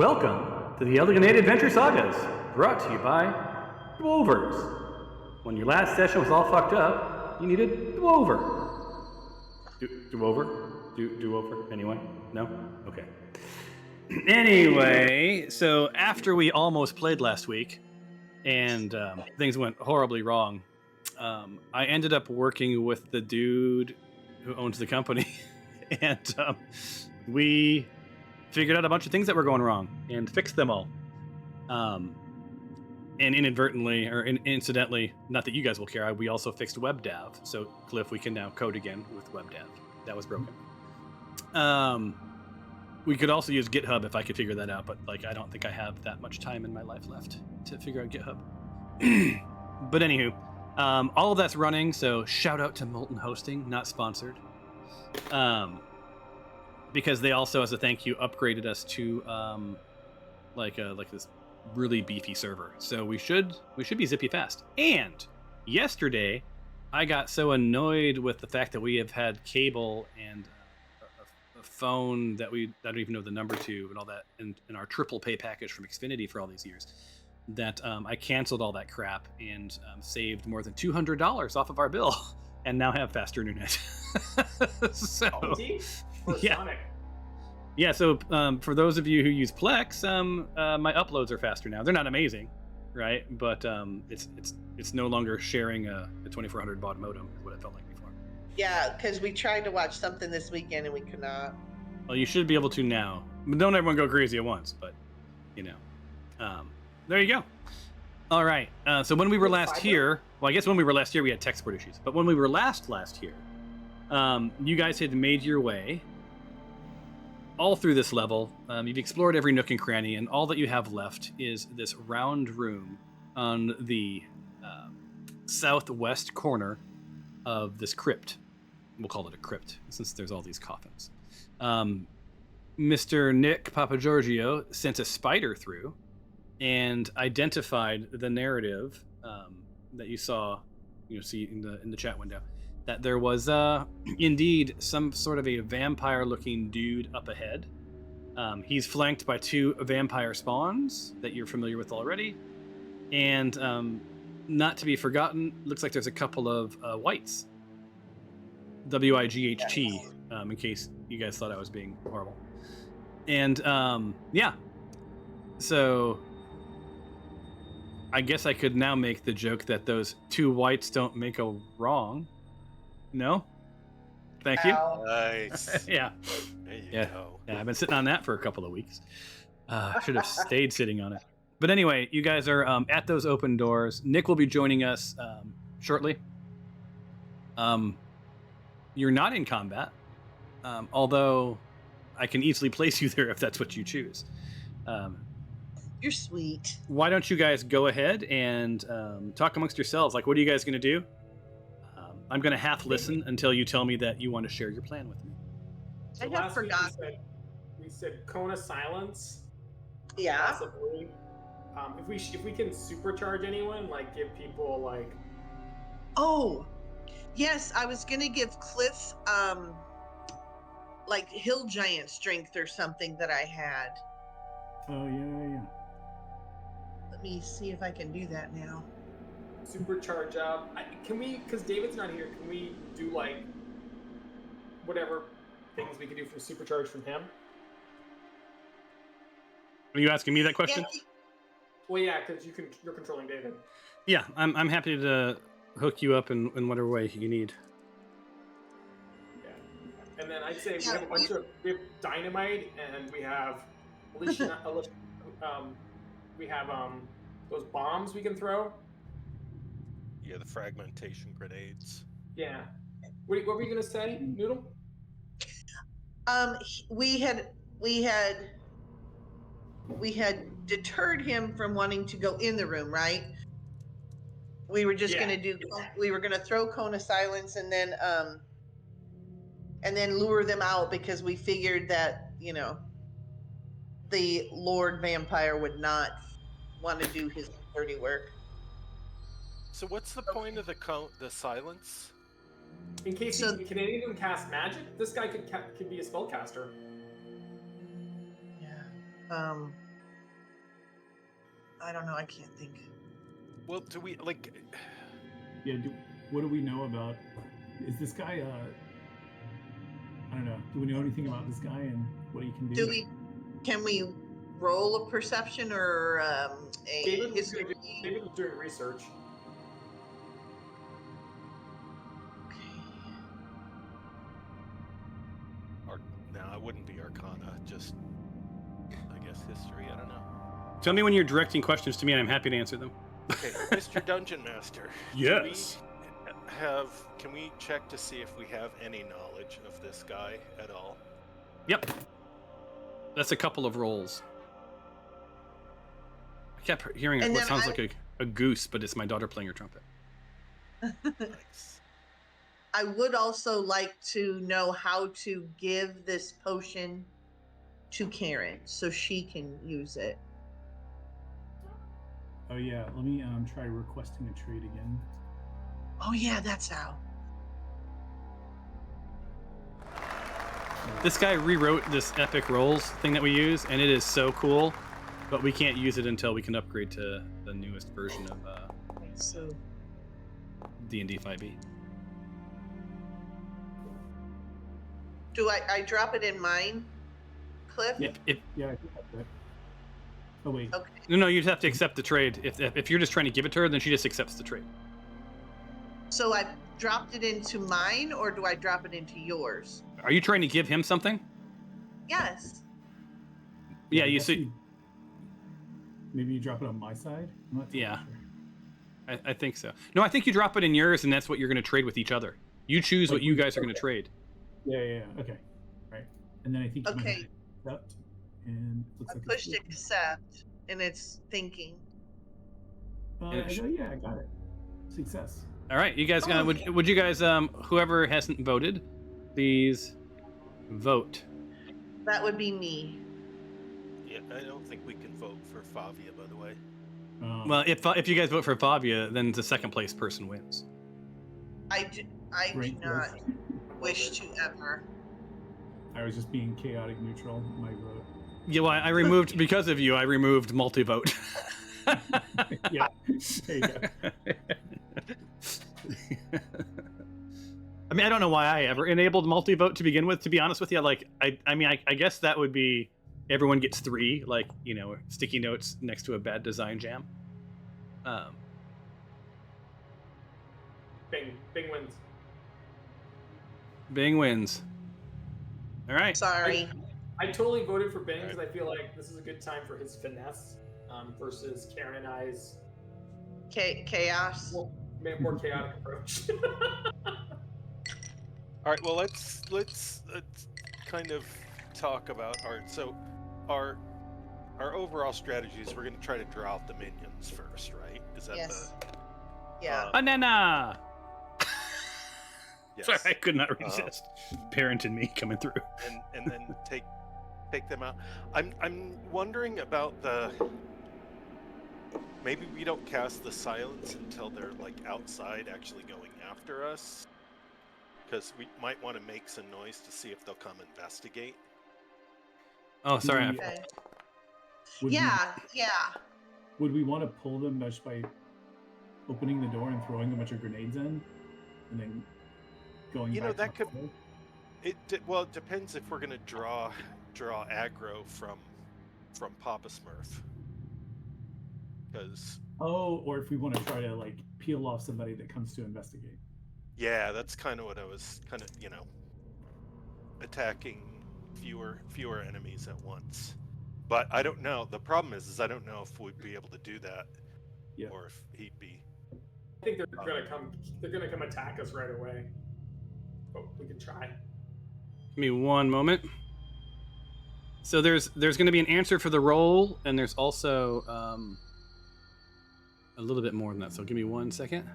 Welcome to the Elegant Adventure Sagas, brought to you by Dwovers. When your last session was all fucked up, you needed do-over. Do-over? Do-over? Anyone? No? Okay. Anyway, so after we almost played last week, and things went horribly wrong, I ended up working with the dude who owns the company, and we figured out a bunch of things that were going wrong and fixed them all. And inadvertently, or incidentally, not that you guys will care, we also fixed WebDAV. So, Cliff, we can now code again with WebDAV. That was broken. We could also use GitHub if I could figure that out, but I don't think I have that much time in my life left to figure out GitHub. But anywho, all of that's running, so shout out to Molten Hosting, not sponsored. Because they also, as a thank you, upgraded us to like this really beefy server. So we should be zippy fast. And yesterday, I got so annoyed with the fact that we have had cable and a phone that I don't even know the number to and all that, and our triple pay package from Xfinity for all these years, that I canceled all that crap and saved more than $200 off of our bill, and now have faster internet. So. Yeah. Sonic. Yeah, so for those of you who use Plex, my uploads are faster now. They're not amazing, right? But it's no longer sharing a 2400 baud modem, is what it felt like before. Yeah, because we tried to watch something this weekend and we could not. Well, you should be able to now. Don't everyone go crazy at once, but there you go. All right. So when we were last here, well, I guess when we were last here we had tech support issues, but when we were last here, you guys had made your way all through this level. You've explored every nook and cranny, and all that you have left is this round room on the southwest corner of this crypt. We'll call it a crypt, since there's all these coffins. Mr. Nick Papagiorgio sent a spider through and identified the narrative that you see in the chat window, that there was indeed some sort of a vampire-looking dude up ahead. He's flanked by two vampire spawns that you're familiar with already. And not to be forgotten, looks like there's a couple of wights. W-I-G-H-T, in case you guys thought I was being horrible. And, yeah. So, I guess I could now make the joke that those two wights don't make a wrong. No? Thank you. Nice. Yeah. There you go. Yeah, I've been sitting on that for a couple of weeks. Should have stayed sitting on it. But anyway, you guys are at those open doors. Nick will be joining us shortly. You're not in combat, although I can easily place you there if that's what you choose. You're sweet. Why don't you guys go ahead and talk amongst yourselves? What are you guys going to do? I'm going to half listen until you tell me that you want to share your plan with me. So I have forgotten. We said cone of silence. Yeah. Possibly. If we can supercharge anyone, give people Oh, yes. I was gonna give Cliff hill giant strength or something that I had. Oh yeah. Let me see if I can do that now. supercharge up. Can we? Because David's not here. Can we do whatever things we can do from supercharge from him? Are you asking me that question? Yeah. Well, yeah, because you're controlling David. Yeah, I'm happy to hook you up in whatever way you need. Yeah, and then I'd say we have dynamite, and we have we have those bombs we can throw. Yeah, the fragmentation grenades. Yeah. What were you gonna say, Noodle? We had deterred him from wanting to go in the room, right? We were just we were gonna throw cone of silence and then lure them out, because we figured that, the Lord Vampire would not want to do his dirty work. So what's the point of the silence? In case can any of them cast magic? This guy could be a spellcaster. Yeah. I don't know. I can't think. Well, do we like? Yeah. What do we know about? Is this guy? I don't know. Do we know anything about this guy and what he can do? Can we roll a perception or a history? David was doing research. No, it wouldn't be Arcana. Just, I guess, history. I don't know. Tell me when you're directing questions to me, and I'm happy to answer them. Okay, Mr. Dungeon Master. Yes. Can we check to see if we have any knowledge of this guy at all? Yep. That's a couple of rolls. I kept hearing what sounds like a goose, but it's my daughter playing her trumpet. Nice. I would also like to know how to give this potion to Karen so she can use it. Oh yeah, let me try requesting a trade again. Oh yeah, that's how. This guy rewrote this epic rolls thing that we use, and it is so cool, but we can't use it until we can upgrade to the newest version of So D&D 5e. do I drop it in mine, Cliff? Yeah. Yeah, I think that's it. Oh wait. Okay. No, you'd have to accept the trade. If you're just trying to give it to her, then she just accepts the trade. So I dropped it into mine, or do I drop it into yours? Are you trying to give him something? Yes. Yeah, you see. Maybe you drop it on my side. I'm not totally Yeah. sure. I think so. No, I think you drop it in yours, and that's what you're going to trade with each other. You choose what you guys are going to trade. Yeah. Okay. Right. And then I think you might Okay. accept, and it looks I like pushed it's accept, and it's thinking. yeah, I got it. Success. All right, you guys. Oh, Would you guys, whoever hasn't voted, please vote. That would be me. Yeah, I don't think we can vote for Favia, by the way. Well, if you guys vote for Fabia, then the second place person wins. I do not wish to ever. I was just being chaotic neutral in my vote. Yeah, well, I removed because of you. I removed multi-vote. Yeah. There you go. I mean, I don't know why I ever enabled multi-vote to begin with. To be honest with you, like, I guess that would be everyone gets 3, like, sticky notes next to a bad design jam. Bing wins. Bing wins. All right. Sorry. I totally voted for Bing because I feel like this is a good time for his finesse versus Karen and I's Chaos. more chaotic approach. All right. Well, let's kind of talk about our overall strategy is we're going to try to draw out the minions first, right? Is that Yes. Yeah. Banana. yes. Sorry, I could not resist. Parent and me coming through. and then take them out. I'm wondering about maybe we don't cast the silence until they're like outside actually going after us, because we might want to make some noise to see if they'll come investigate. Oh, sorry. Okay. Would Yeah. Would we want to pull them just by opening the door and throwing a bunch of grenades in, and then going? That could. It depends if we're gonna draw aggro from Papa Smurf. Because or if we want to try to like peel off somebody that comes to investigate. yeah, that's kind of what I was kind of attacking fewer enemies at once. But I don't know. The problem is I don't know if we'd be able to do that, or if he'd be. I think they're gonna come. They're gonna come attack us right away. But we can try. Give me one moment. So there's going to be an answer for the roll, and there's also a little bit more than that. So give me 1 second.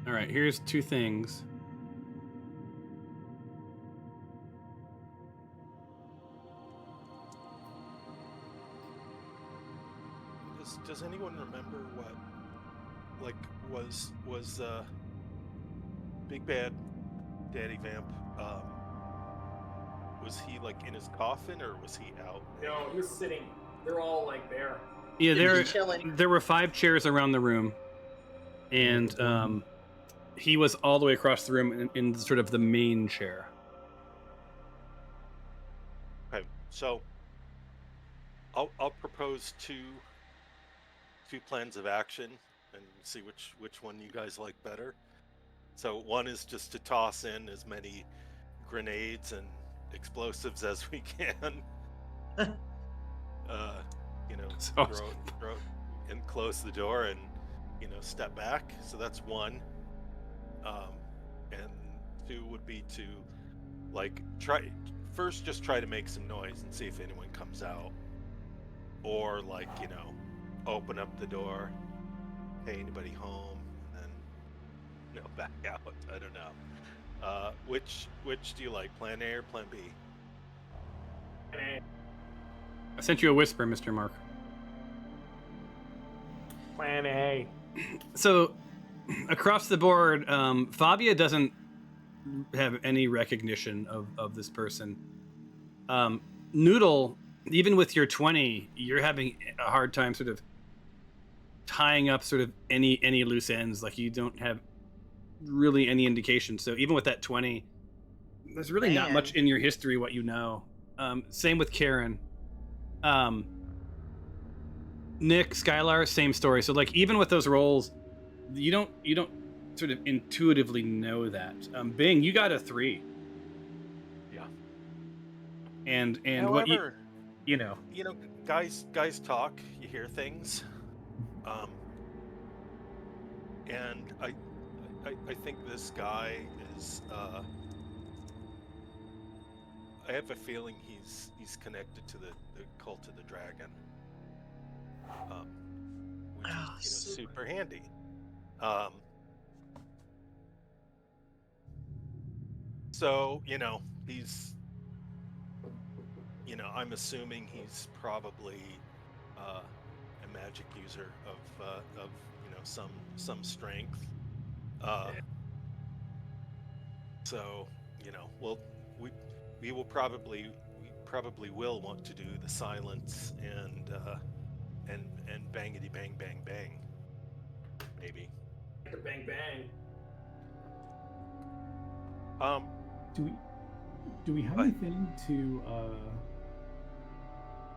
All right, here's 2 things. does anyone remember what, like, was Big Bad Daddy Vamp? Was he like in his coffin or was he out? No, he was sitting. They're all like there. Yeah, Just chilling. there were 5 chairs around the room, and he was all the way across the room in sort of the main chair. Okay, so I'll propose two plans of action and see which one you guys like better. So one is just to toss in as many grenades and explosives as we can. So- throw and close the door and step back. So that's one. And 2 would be to like just try to make some noise and see if anyone comes out, or like open up the door, hey, anybody home, and then back out. I don't know. Which do you like, plan A or plan B? Plan I sent you a whisper, Mr. Mark. A. Plan A. So, across the board, Fabia doesn't have any recognition of this person. Noodle, even with your 20, you're having a hard time sort of tying up sort of any loose ends. Like, you don't have really any indication. So even with that 20, there's really not much in your history what you know. Same with Karen. Nick, Skylar, same story. So like even with those rolls, you don't sort of intuitively know that. Bing, you got a 3. Yeah. And However, what guys talk, you hear things. And I think this guy is I have a feeling he's connected to the cult of the dragon. Which is super handy. So he's I'm assuming he's probably a magic user of some strength. So we probably will want to do the silence and bangity bang bang bang, maybe. Bang bang. Do we have anything to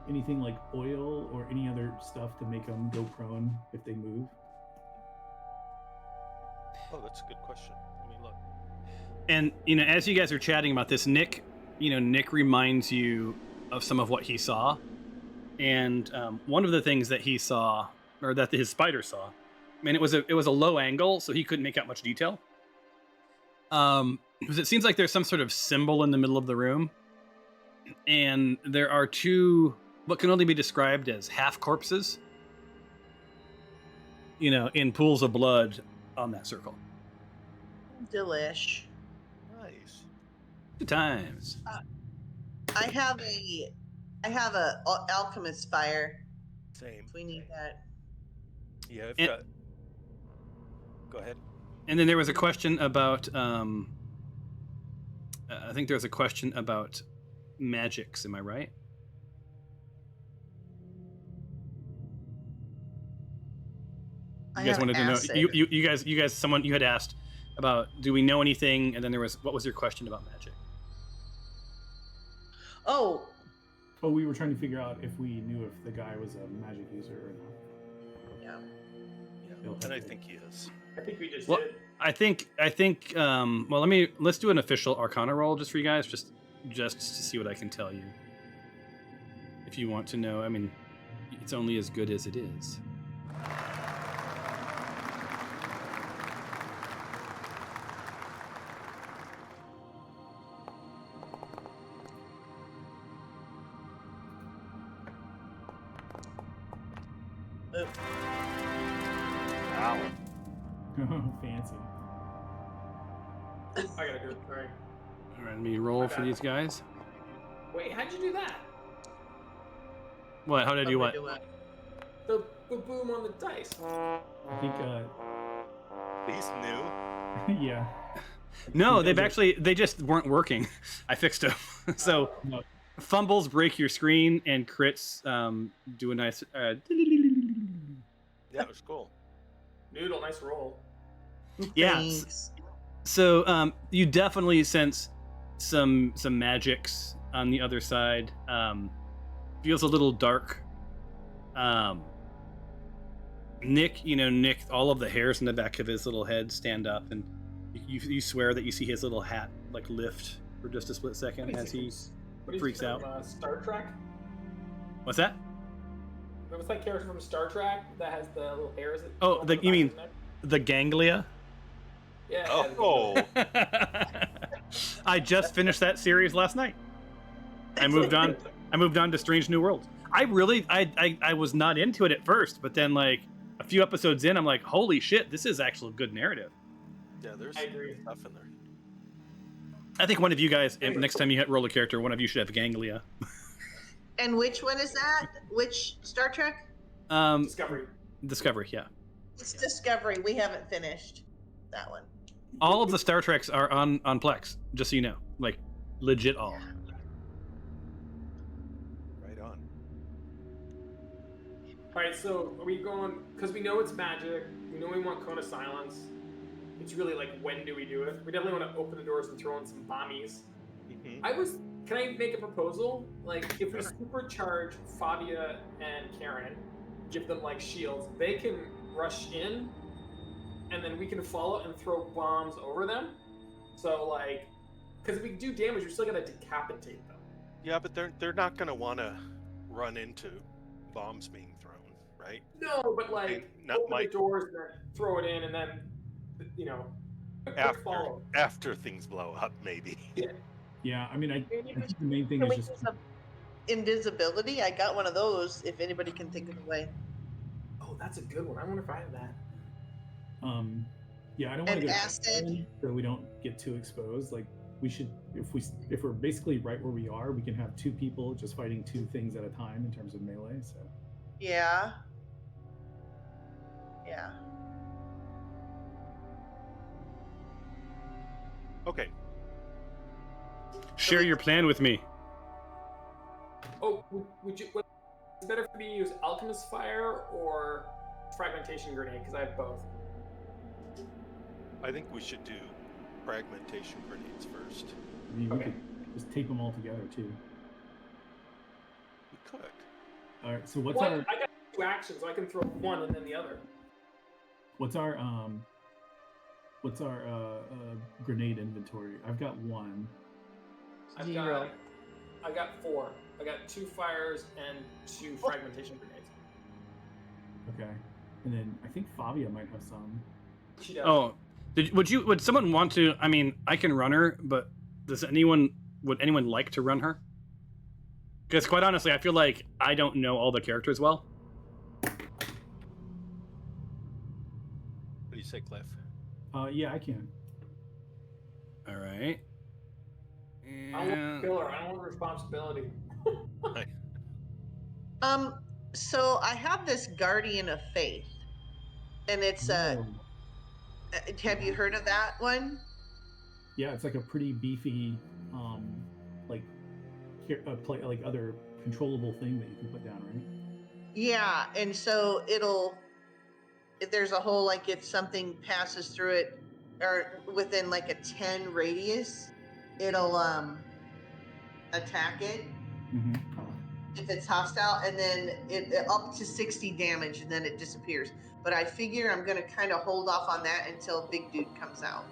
anything like oil or any other stuff to make them go prone if they move? Oh, that's a good question. Let me look. And as you guys are chatting about this, Nick reminds you of some of what he saw, and one of the things that he saw, or that his spider saw, I mean, it was a low angle, so he couldn't make out much detail. Because it seems like there's some sort of symbol in the middle of the room, and there are 2 what can only be described as half corpses, in pools of blood on that circle. Delish. Nice. Good times. I have a alchemist fire. Same. If we need that. Yeah, I've And- got. Go ahead. And then there was a question about I think there was a question about magics, am I right? You guys wanted to know. You guys. Someone you had asked about. Do we know anything? And then there was. What was your question about magic? Oh, We were trying to figure out if we knew if the guy was a magic user or not. yeah. Yeah, and I think he is. I think we just Well, did. I think. Well, let's do an official Arcana roll just for you guys, just to see what I can tell you. If you want to know, I mean, it's only as good as it is. Wow. Fancy. I gotta go. Sorry. All right, let me roll for these guys. Wait, how'd you do that? What? How did I do what? The boom on the dice. I think, He's new. yeah. No, He does it. they just weren't working. I fixed them. So No, fumbles break your screen and crits do a nice. Yeah, it was cool. Noodle, nice roll. Yeah. Thanks. So you definitely sense some magics on the other side. Feels a little dark. Nick, all of the hairs in the back of his little head stand up, and you swear that you see his little hat like lift for just a split second as he freaks out. Star Trek? What's that? What's that character from Star Trek that has the little hairs? Oh, you mean the ganglia? Yeah. Oh, I just finished that series last night. I moved on to Strange New Worlds. I was not into it at first, but then like a few episodes in, I'm like, holy shit, this is actually a good narrative. yeah. There's I agree. stuff in there. I think one of you guys, next time you roll a character, one of you should have ganglia. And which one is that? Which Star Trek? Discovery, yeah. It's Discovery. We haven't finished that one. All of the Star Treks are on Plex, just so you know. Like, legit all. Right on. Alright, so are we going, because we know it's magic, we know we want Cone of Silence. It's really like, when do we do it? We definitely want to open the doors and throw in some bombies. Mm-hmm. Can I make a proposal? Like, if we supercharge Fabia and Karen, give them like shields, they can rush in, and then we can follow and throw bombs over them. So like, because if we do damage, we're still gonna decapitate them. Yeah, but they're not gonna want to run into bombs being thrown, right? No, but like, open the doors and then throw it in, and then, after things blow up, maybe. yeah, I mean, I think the main thing Can is we just use some invisibility? I got one of those. If anybody can think of a way. Oh, that's a good one. I wonder if I have that. yeah, I don't want And to acid. so we don't get too exposed. Like we should, if we're basically right where we are, we can have two people just fighting two things at a time in terms of melee. So Yeah. Yeah. Okay. Share your plan with me. Oh, what's better for me to use Alchemist Fire or Fragmentation Grenade? Because I have both. I think we should do fragmentation grenades first. I mean, we could just tape them all together too. We could. All right. So what's Well, our I got 2 actions, so I can throw one and then the other. what's our grenade inventory? I've got 1. I got 4. I got 2 fires and 2 fragmentation grenades. Okay. And then I think Fabia might have some. She does. Oh, would someone want to? I mean, I can run her, but would anyone like to run her? Because quite honestly, I feel like I don't know all the characters well. What do you say, Cliff? Yeah, I can. All right. I don't want to kill her. I don't want responsibility. So I have this Guardian of Faith, and it's Oh. have you heard of that one? Yeah, it's like a pretty beefy, like other controllable thing that you can put down, right? Yeah, and so if there's a hole, like if something passes through it, or within like a 10 radius, it'll attack it Mm-hmm. if it's hostile, and then it up to 60 damage, and then it disappears. But I figure I'm gonna kind of hold off on that until Big Dude comes out,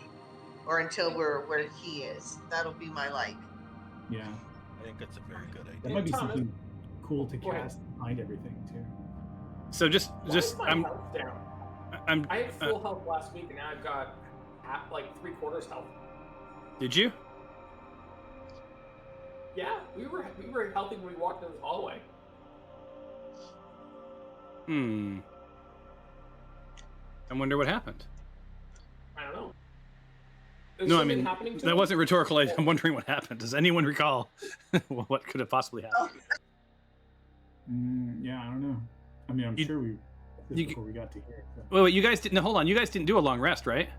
or until we're where he is. That'll be my like. Yeah, I think that's a very good that idea. might be Thomas, something cool to go ahead. cast behind everything too. So just Why is my I'm health down? I'm. I had full health last week, and now I've got like 3/4 health. Did you? Yeah, we were healthy when we walked in this hallway. I wonder what happened. I don't know. There's No, I something mean happening to that me? wasn't rhetorical. I'm wondering what happened. Does anyone recall what could have possibly happened? Yeah, I don't know. I mean, I'm sure we just before we got to here. So. Wait, you guys didn't. No, hold on. You guys didn't do a long rest, right?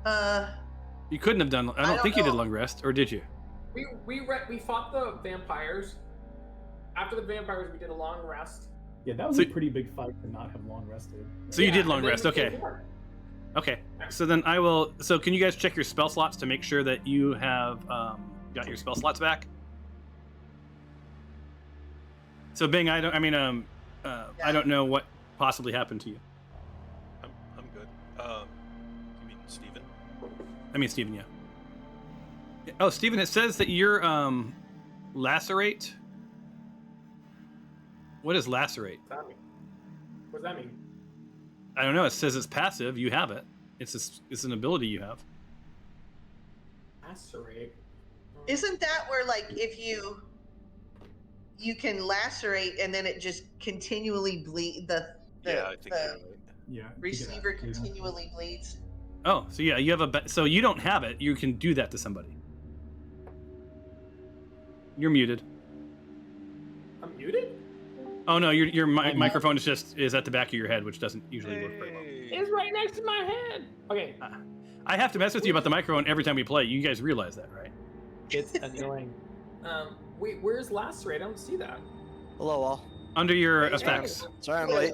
I You couldn't have done. I don't think you did know. long rest, or did you? We fought the vampires. After the vampires, we did a long rest. Yeah, that was So- a pretty big fight to not have long rested. So you did and long then rest. we Okay. did more. Okay. So then I will. So can you guys check your spell slots to make sure that you have got your spell slots back? So Bing, I don't know what possibly happened to you. I'm good. You mean Steven? I mean, Steven, yeah. Oh, Steven, it says that you're lacerate. What is lacerate? What does that mean? I don't know. It says it's passive. You have it. It's an ability you have. Lacerate. Isn't that where, like, if you can lacerate and then it just continually bleed Yeah, I think the you're right. Yeah. receiver yeah. continually bleeds? Oh, so yeah, you have so you don't have it. You can do that to somebody. You're muted. I'm muted? Oh no, your microphone is at the back of your head, which doesn't usually work very well. It's right next to my head. Okay. I have to mess with you about the microphone every time we play. You guys realize that, right? It's annoying. Wait, where's lacerate? I don't see that. Hello, all. Under your Hey, effects. Sorry I'm late.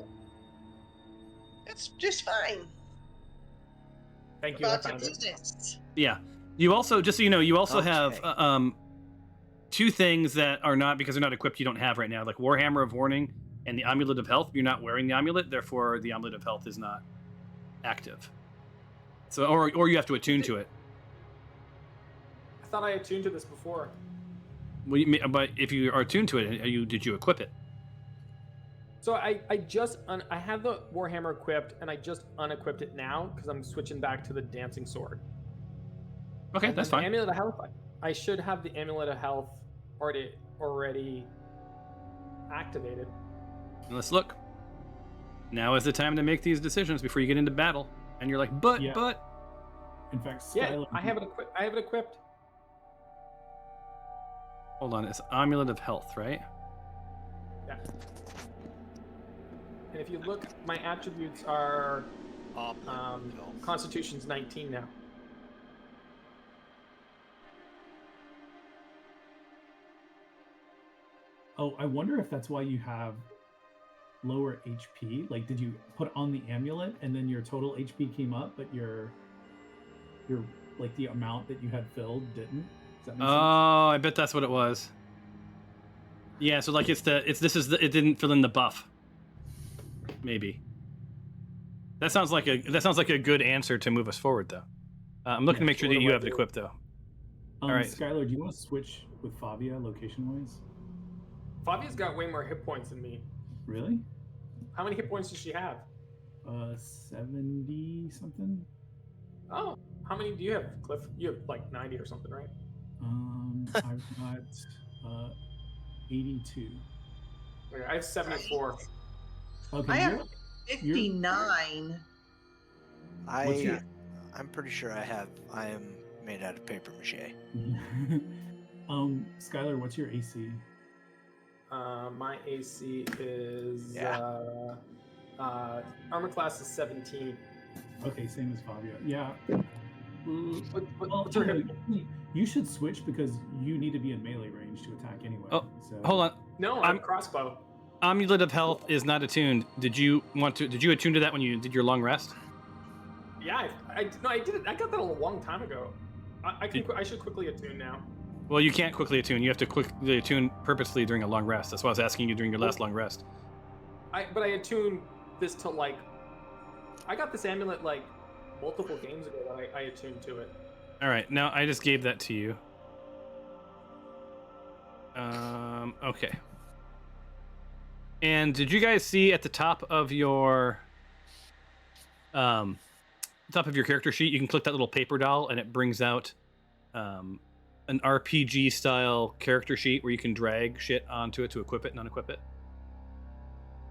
That's just fine. Thank you. I About your found it. business. Yeah. You also, just so you know, you also Okay. have two things that are not, because they're not equipped, you don't have right now, like Warhammer of Warning and the Amulet of Health. You're not wearing the amulet, therefore the Amulet of Health is not active. So, or you have to attune to it. I thought I attuned to this before. Well, but if you are attuned to it, did you equip it? So I had the Warhammer equipped, and I just unequipped it now because I'm switching back to the dancing sword. Okay, And that's then fine. Amulet of Health. I should have the Amulet of Health already activated. Let's look. Now is the time to make these decisions before you get into battle. And you're like, but. In fact, Yeah, Skylar, I have it equipped. I have it equipped. Hold on, it's Amulet of Health, right? Yeah. And if you look, my attributes are Constitution's 19 now. Oh, I wonder if that's why you have lower HP. Like, did you put on the amulet and then your total HP came up, but your like the amount that you had filled didn't? Does that make sense? Oh, I bet that's what it was. Yeah, so like it didn't fill in the buff. Maybe. That sounds like a good answer to move us forward, though. I'm looking to make sure that you have it equipped, though. All right. Skylar, do you want to switch with Fabia location-wise? Fabia's got way more hit points than me. Really? How many hit points does she have? 70 something. Oh, how many do you have, Cliff? You have like 90 or something, right? I've got 82. Okay, I have 74. Okay, I have you're- 59. What's your- I'm pretty sure I am made out of paper mache. Skylar, what's your AC? My AC is Yeah. armor class is 17. Okay, same as Fabio. Yeah. What's your hit? You should switch because you need to be in melee range to attack anyway. Oh, so. Hold on. No, I'm crossbow. Amulet of Health is not attuned. Did you attune to that when you did your long rest? Yeah, I did it. I got that a long time ago. I should quickly attune now. Well, you can't quickly attune. You have to quickly attune purposely during a long rest. That's why I was asking you during your last long rest. But I attuned this to like, I got this amulet like multiple games ago that I attuned to it. All right, now I just gave that to you. Okay. And did you guys see at the top of your character sheet, you can click that little paper doll, and it brings out an RPG style character sheet where you can drag shit onto it to equip it and unequip it.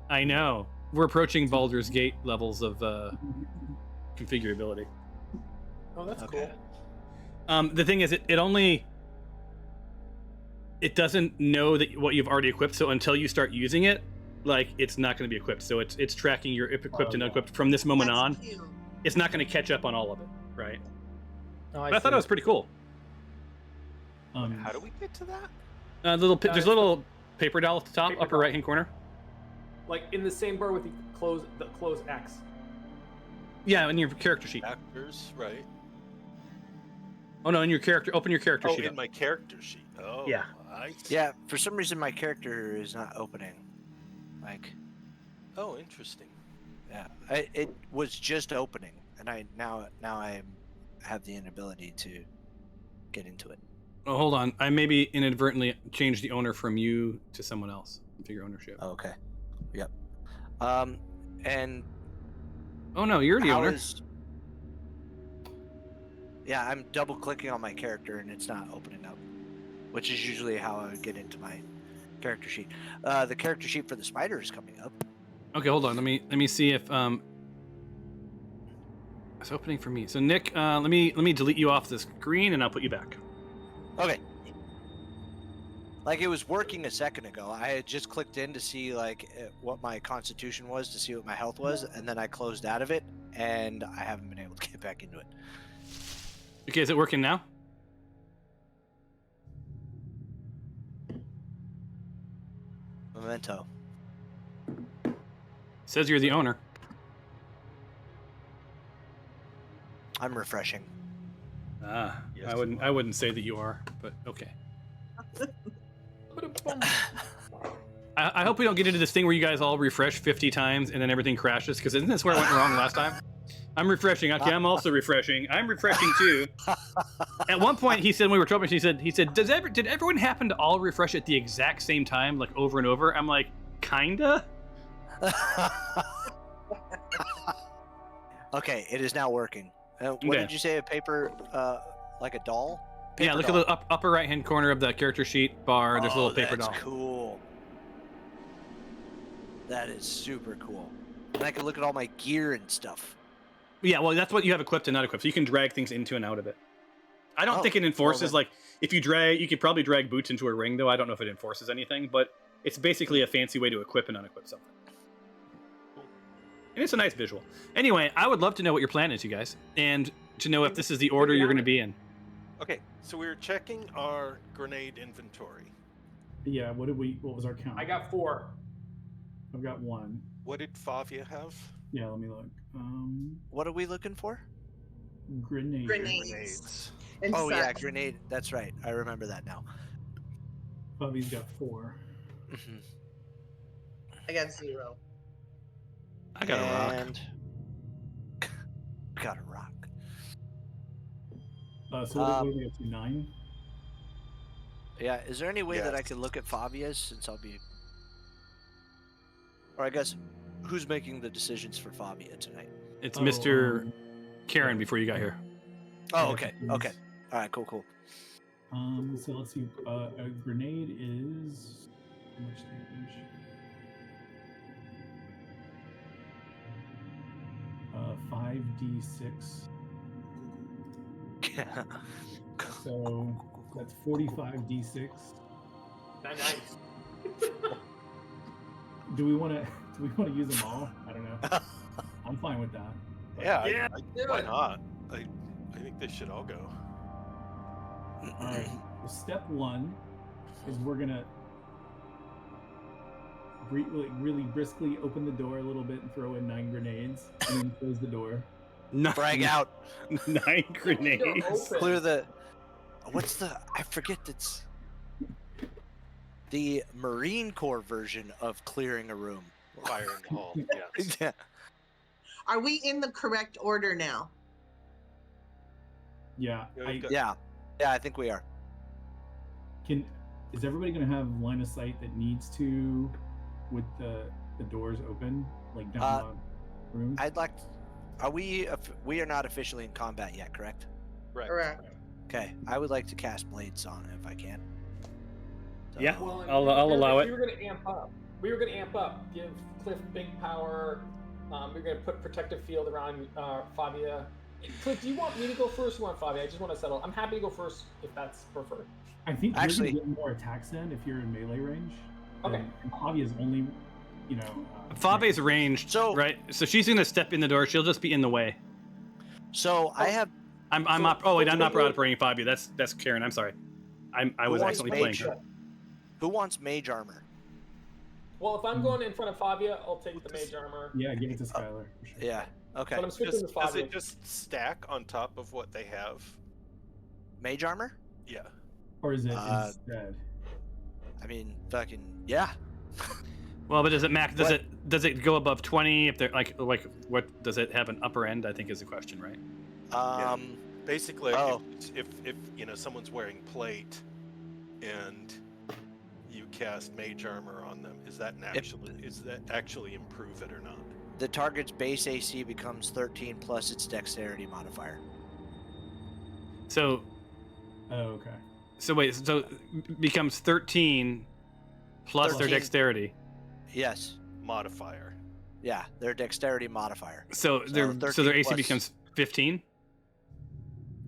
I know we're approaching Baldur's Gate levels of configurability. Oh, that's Okay. cool. The thing is, it doesn't know that what you've already equipped. So until you start using it, like it's not going to be equipped. So it's tracking your equipped and unequipped from this moment That's on. cute. It's not going to catch up on all of it, right? Oh, But I thought it was pretty cool. How do we get to that? There's a little paper doll at the top, Paper upper doll. right hand corner. Like in the same bar with the close X. Yeah, in your character sheet. Actors, right? Oh no, in your character. Open your character Oh, sheet. in Up. my character sheet. Oh, Yeah. I see. Yeah, for some reason my character is not opening. Like, Oh, interesting. yeah, it was just opening, and I now I have the inability to get into it. Oh, hold on. I maybe inadvertently changed the owner from you to someone else. Figure ownership. Oh, okay. Yep. And Oh no, you're the how owner. is- Yeah, I'm double clicking on my character and it's not opening up, which is usually how I would get into my character sheet. The character sheet for the spider is coming up. Okay, hold on. Let me see if it's opening for me. So Nick, let me delete you off the screen and I'll put you back. Okay. Like it was working a second ago. I had just clicked in to see like what my constitution was, to see what my health was, and then I closed out of it, and I haven't been able to get back into it. Okay, is it working now? Memento. Says you're the owner. I'm refreshing. Ah, Yes, I wouldn't say that you are, but okay. I hope we don't get into this thing where you guys all refresh 50 times and then everything crashes, because isn't this where I went wrong last time? I'm refreshing. Okay, I'm also refreshing. I'm refreshing too. At one point, he said when we were troubleshooting, he said, did everyone happen to all refresh at the exact same time, like over and over? I'm like, kinda. Okay, it is now working. What Okay. did you say? A paper, like a doll? Yeah, Paper look doll. at the upper right hand corner of the character sheet bar. There's a little paper that's doll. Cool. That is super cool. And I can look at all my gear and stuff. Yeah, well, that's what you have equipped and not equipped. So you can drag things into and out of it. I don't Oh, think it enforces, well like, if you drag, you could probably drag boots into a ring, though. I don't know if it enforces anything, but it's basically a fancy way to equip and unequip something. And it's a nice visual. Anyway, I would love to know what your plan is, you guys, and to know if this is the order you're going to be in. Okay, so we were checking our grenade inventory. Yeah, what was our count? I got 4. I've got 1. What did Favia have? Yeah, let me look. What are we looking for? Grenade. Grenades. And Oh yeah, such. grenade. That's right. I remember that now. Bobby's got 4. Mhm. I got 0. I got a rock. And got a rock. So what do we have to 9? Yeah. Is there any way that I Yes. could look at Favia's, since I'll be, or I guess, who's making the decisions for Favia tonight? It's Oh, Mr. Karen before you got here. Oh, Yeah, okay. please. Okay. All right. Cool. So let's see. A grenade is how much damage? 5d6. So that's 45d6. Nice. Do we want to use them all? I don't know. I'm fine with that. Yeah, Yeah, why not? I think they should all go. All right. Well, step 1 is we're gonna really briskly open the door a little bit and throw in 9 grenades, and then close the door. Frag out. 9 grenades. Open. Clear the. What's the? I forget. It's the Marine Corps version of clearing a room. Fire in the hall. Yes. Yeah. Are we in the correct order now? Yeah. Yeah, we've got- Yeah. Yeah. I think we are. Is everybody gonna have line of sight that needs to, with the doors open, like down the room? I'd like. Are we? We are not officially in combat yet, correct? Right. Correct. Okay. I would like to cast blades on it if I can. So- Yeah. Well, and I'll we allow it. We were going to amp up. Give Cliff big power. We're going to put protective field around Fabia. Cliff, do you want me to go first or you want Fabia? I just want to settle. I'm happy to go first if that's preferred. I think Actually- you're gonna get more attacks then if you're in melee range. Okay. And Javia's only you know. Fabe's ranged, So- right? So she's gonna step in the door. She'll just be in the way. So I have. I'm So- not. Oh wait, I'm not so- operating Fabio. That's Karen. I'm sorry. I was wants accidentally playing mage? her. Who wants mage armor? Well, if I'm going in front of Fabia, I'll take the mage armor. Yeah, give it to Skylar. For sure. Yeah. Okay. But I'm switching to Does Fabia. it just stack on top of what they have? Mage armor? Yeah. Or is it Uh, instead? I mean, fucking yeah. Well, but does it max? What? Does it go above 20? If they're like what does it have an upper end? I think is the question, right? Basically, Oh. if you know someone's wearing plate, and you cast mage armor on them, is that actually improve it or not? The target's base AC becomes 13 plus its dexterity modifier. So Oh, okay. wait, so it becomes 13 plus their 13. dexterity. Yes. Modifier. Yeah, their dexterity modifier. So their 13 AC plus- becomes 15.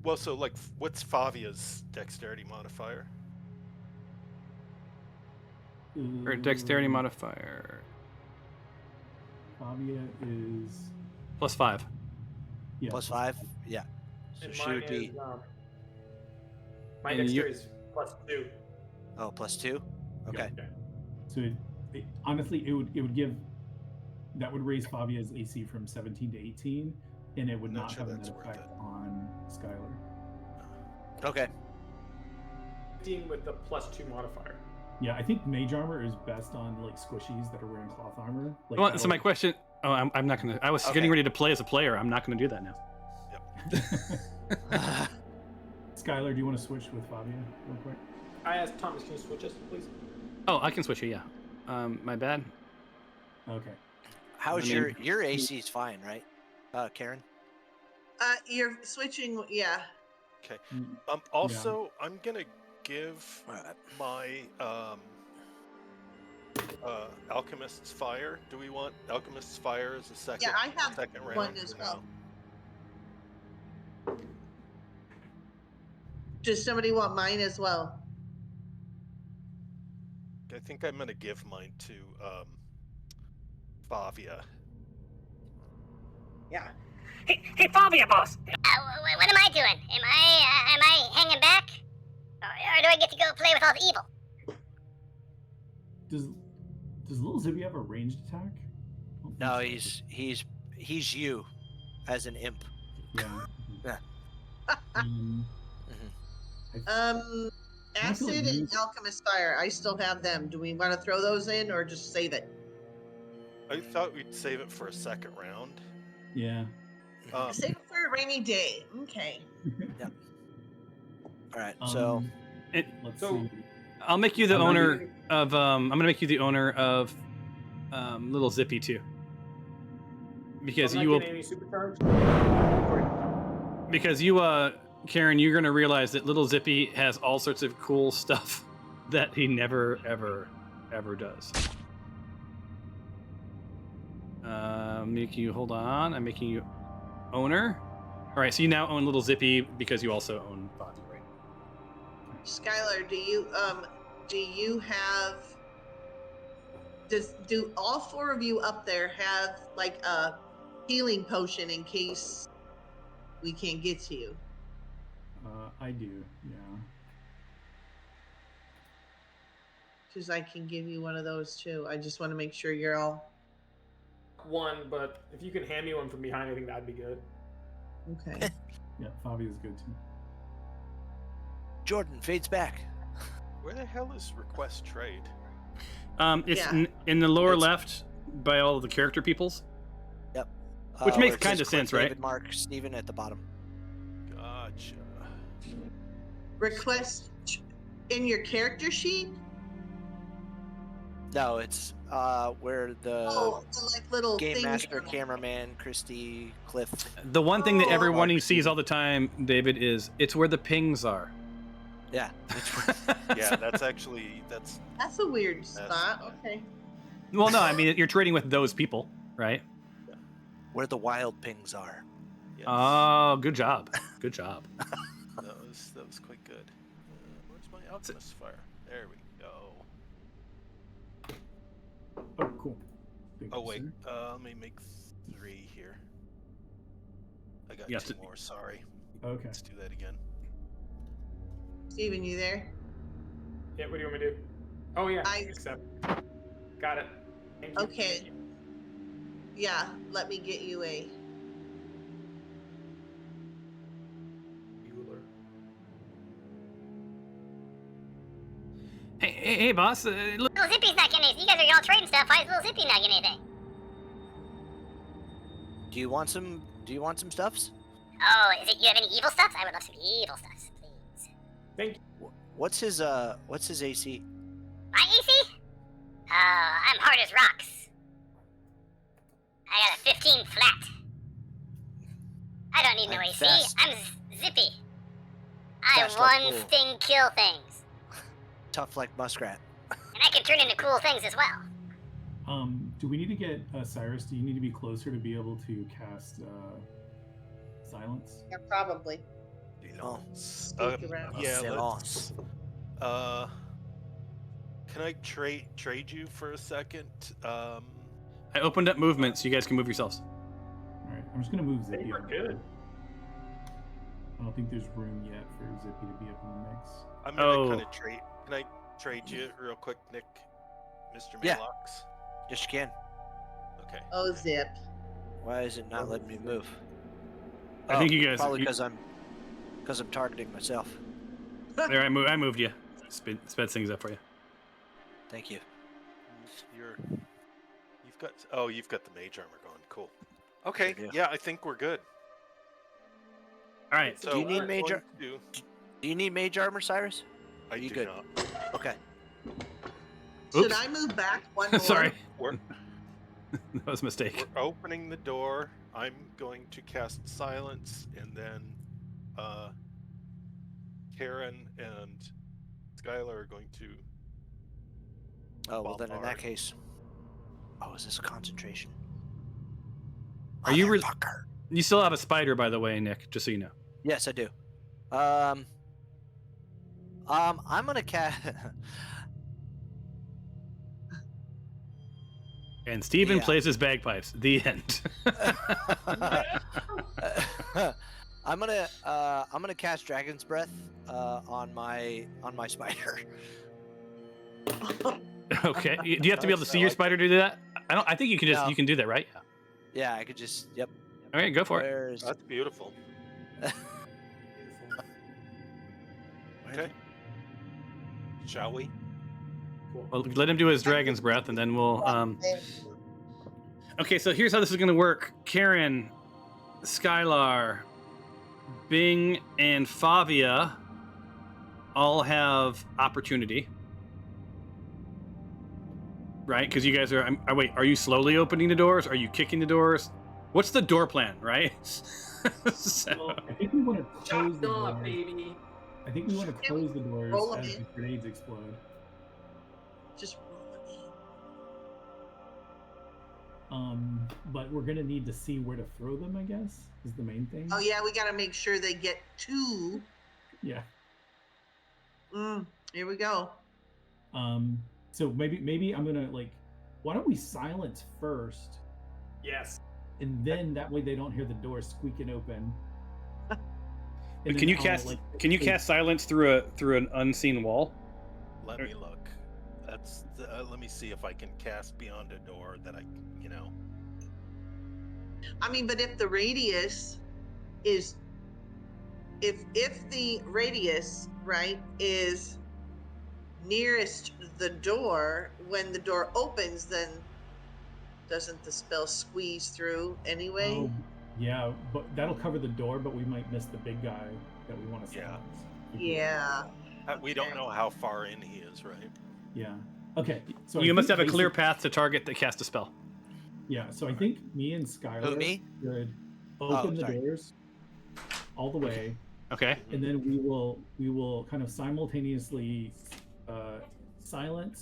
Well, so like, what's Favia's dexterity modifier? Or dexterity Ooh, modifier Fabia is plus 5. yeah. Plus 5? Yeah. So And she mine would be. is, my And you- dexterity is +2. Oh, plus 2? Okay. So honestly, it would give that would raise Fabia's AC from 17 to 18, and it would Not not sure have a that's net worth effect it. on Skylar. Okay. 15 with the +2 modifier. Yeah, I think mage armor is best on like squishies that are wearing cloth armor. Like, Well, so my question. Oh, I'm not gonna. I was Okay. getting ready to play as a player. I'm not gonna do that now. Skylar, do you want to switch with Fabia real quick? I asked Thomas, can you switch us, please? Oh, I can switch you. Yeah. My bad. Okay. How's I mean- your AC is fine, right? Karen? You're switching. Yeah. Okay. Mm, Also, I'm gonna give Alright. my Alchemist's Fire. Do we want Alchemist's Fire as a second? Yeah, I have second round one as or well. no? Does somebody want mine as well? I think I'm gonna give mine to Favia. Yeah. Hey, Fabia, boss. What am I doing? Am I hanging back, or do I get to go play with all the evil? Does little Zibby have a ranged attack? I don't No, think so. he's you as an imp. Yeah. Yeah. Um, Mhm. I feel like Acid and you- Alchemist Fire. I still have them. Do we want to throw those in or just save it? I thought we'd save it for a second round. yeah. Save it for a rainy day. Okay. All right. So let's so- see. I'll make you the I'm not owner using- of. I'm gonna make you the owner of Little Zippy too. Because I'm not you will. getting any supercharge. Because you, Karen, you're gonna realize that Little Zippy has all sorts of cool stuff that he never, ever does. Making you hold on. I'm making you owner. All right, so you now own Little Zippy because you also own Bobby, right? Skylar, do you have? Do all four of you up there have like a healing potion in case we can't get to you? I do. Yeah. Because I can give you one of those too. I just want to make sure you're all One, but if you can hand me one from behind, I think that'd be good. okay. Yeah. Fabia's good too. Jordan fades back. Where the hell is request trade? It's Yeah. in the lower It's- left by all of the character peoples. Which Where makes it kinda says sense, Cliff, right? David, Mark, Steven at the bottom. Gotcha. Request in your character sheet. No, it's where the The like little game things master, are- cameraman, Christy, Cliff. The one thing that Oh. everyone he sees all the time, David, is it's where the pings are. Yeah. Yeah, that's actually that's That's a weird spot. Okay. Well, no, I mean you're trading with those people, right? Where the wild pings are. yes. Oh, good job, good job. that was quite good. Where's my Alchemist Fire? There we go. Oh, cool. Oh wait, sir. let me make 3 here. I got Yes, 2 more. Sorry. Okay. Let's do that again. Steven, you there? Yeah, what do you want me to do? Oh yeah, I- accept. Got it. Thank you. Okay. Thank you. Yeah, let me get you a. Bueller. Hey, boss. Look, Little Zippy's not getting anything. You guys are all trading stuff. Why is Little Zippy not getting anything? Do you want some? Do you want some stuffs? Oh, is it? You have any evil stuff? I would love some evil stuff, please. Thank you. What's his AC? My AC? I'm hard as rocks. I got a 15 flat. I don't need no I'm AC. fast. I'm zippy. I Fast like one bull. sting kill things, Tough like muskrat. and I can turn into cool things as well. Do we need to get Cyrus? Do you need to be closer to be able to cast silence? Yeah, probably. Oh. Sneak around. Yeah, Silence. let's. Can I trade you for a second? I opened up movement so you guys can move yourselves. All right, I'm just gonna move Zippy. Hey, we're up. good. I don't think there's room yet for Zippy to be up in the mix. I'm gonna Oh. kind of trade. Can I trade you real quick, Nick? Mr. Yeah. Malox? Yes, you can. Okay. Oh, Zip. Why is it not letting me move? I think you guys. Probably because I'm targeting myself. There, I moved you. Sped things up for you. Thank you. You've got the mage armor going. Cool. Okay. Sure do. Yeah, I think we're good. All right. So Do you need we're mage going ar- to- Do you need mage armor, Cyrus? I you do good? not. Okay. Should Oops. I move back one more? Sorry, We're, that was a mistake. we're opening the door. I'm going to cast silence, and then Karen and Skylar are going to. Oh well, then in that Bombard. case. Oh, is this a concentration? Are you re- Motherfucker. You still have a spider, by the way, Nick. Just so you know. Yes, I do. I'm gonna cast. And Steven Yeah. plays his bagpipes. The end. I'm gonna cast Dragon's Breath on my spider. Okay. Do you have to be able to Nice, see I your like spider to do that? I think you can just No. you can do that, right? Yeah. Yeah, I could just. Yep. All right, go for it. Where's? That's beautiful. Okay. Shall we? Cool. Well, let him do his dragon's breath, and then we'll. Okay, so here's how this is going to work. Karen, Skylar, Bing, and Favia all have opportunity. Right? Because you guys are. Wait, are you slowly opening the doors? Are you kicking the doors? What's the door plan, right? So- Well, I think we want to close Chopped the off, doors. baby. I think we want to close the doors Roll 'em as in. the grenades explode. Just roll it But we're gonna need to see where to throw them. I guess is the main thing. in. Oh yeah, we got to make sure they get to. Yeah. Here we go. So maybe I'm gonna why don't we silence first, Yes. and then that way they don't hear the door squeaking open. And Can then you I'll, cast silence through an unseen wall? Let me look. Let me see if I can cast beyond a door that I mean, but if the radius is, if the radius right is nearest the door, when the door opens, then doesn't the spell squeeze through anyway? Oh, yeah, but that'll cover the door, but we might miss the big guy that we want to Yeah. silence. Yeah. We don't know how far in he is, right? Yeah. Okay. So You I must think have a clear basic- path to target that cast a spell. Yeah. So I think me and Skylar Who, me? should Oh, open the sorry. doors all the way, Okay. and then we will kind of simultaneously silence,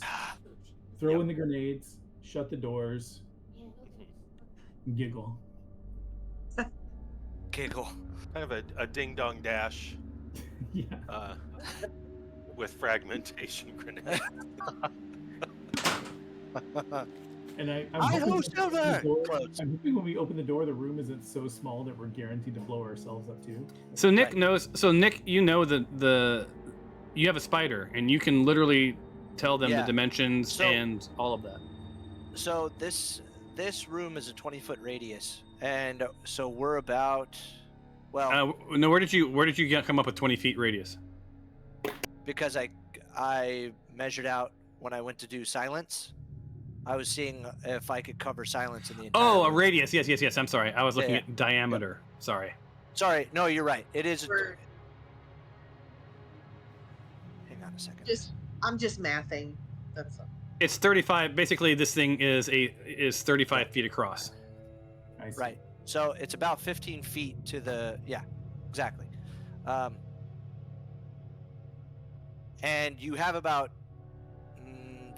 throw Yep. in the grenades, shut the doors, and giggle. Giggle. Kind of a ding dong dash Yeah. with fragmentation grenade. And I'm I hoping host when we open the over. door- Close. I'm hoping when we open the door, the room isn't so small that we're guaranteed to blow ourselves up too. So Nick Right. knows. So Nick, you know the you have a spider, and you can literally tell them the Yeah. dimensions So- and all of that. So this room is a 20-foot radius, and so we're about, well, No, where did you come up with 20 feet radius? because I measured out when I went to do silence. I was seeing if I could cover silence in the entire Oh, a room. radius. Yes. I'm sorry. I was looking Yeah. at diameter. Sorry. Sorry, no, you're right. It is. We're Hang on a second. I'm just mathing. That's all. It's 35. Basically, this thing is 35 feet across. I see. Right. So it's about 15 feet to the, yeah, exactly. And you have about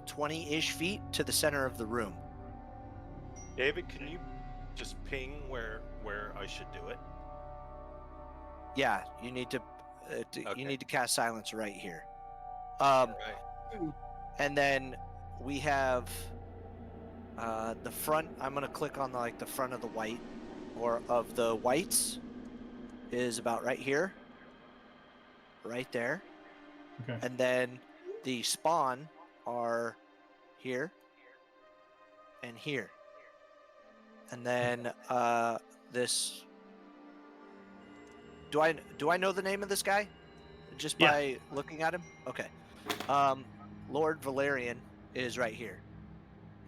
20-ish feet to the center of the room. David, can you just ping where I should do it? Yeah, you need to Okay. you need to cast silence right here. Right. And then we have the front. I'm gonna click on the front of the white, or of the whites, is about right here, right there. Okay. And then the spawn are here and here. And then this. Do I know the name of this guy? Just Yeah. by looking at him? Okay. Lord Valerian is right here.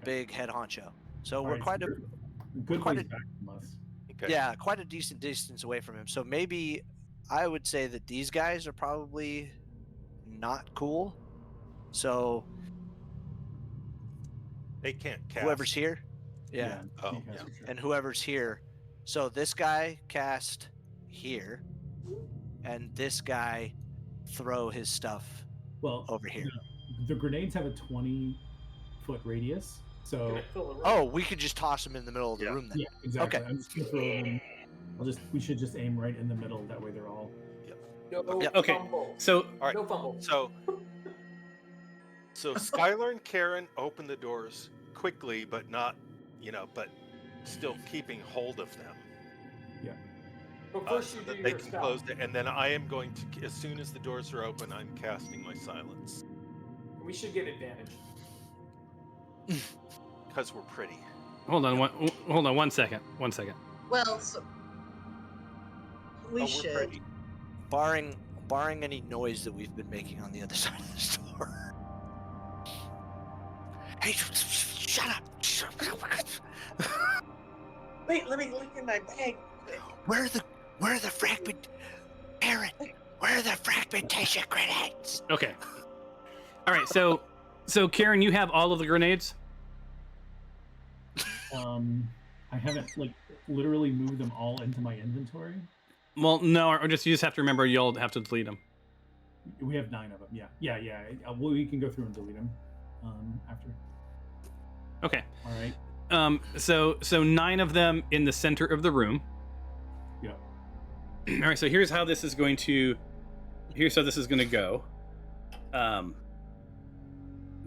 Big head honcho. So All we're right, quite so a you're good quite ways a- back from us. Okay. yeah, quite a decent distance away from him. So maybe I would say that these guys are probably not cool. So They can't cast. whoever's here, yeah, Oh, you guys yeah. are sure. and whoever's here. So this guy cast here, and this guy throw his stuff Well, over here. the grenades have a 20-foot radius, Can so it fill the room? Oh, we could just toss them in the middle of the Yeah. room then. yeah, exactly. Okay. I'm just gonna throw them. We should just aim right in the middle. That way, they're all. No Yep. Okay. fumble. So All right. No fumble. So Skylar and Karen open the doors quickly, but not, but still keeping hold of them. But first So you that do they your can spell. close it, and then I am going to, as soon as the doors are open, I'm casting my silence We should get advantage. because we're pretty. hold on one second. Well, so we We're should. pretty. Barring any noise that we've been making on the other side of the store. Hey, shut up! Wait, let me look in my bag. Where are the fragment, Aaron? Where are the fragmentation grenades? Okay. All right. So Karen, you have all of the grenades. I haven't literally moved them all into my inventory. Well, no, or just you just have to remember you'll have to delete them. We have 9 of them. Yeah. Well, we can go through and delete them after. Okay. All right. So 9 of them in the center of the room. Yeah. All right. So here's how this is going to go.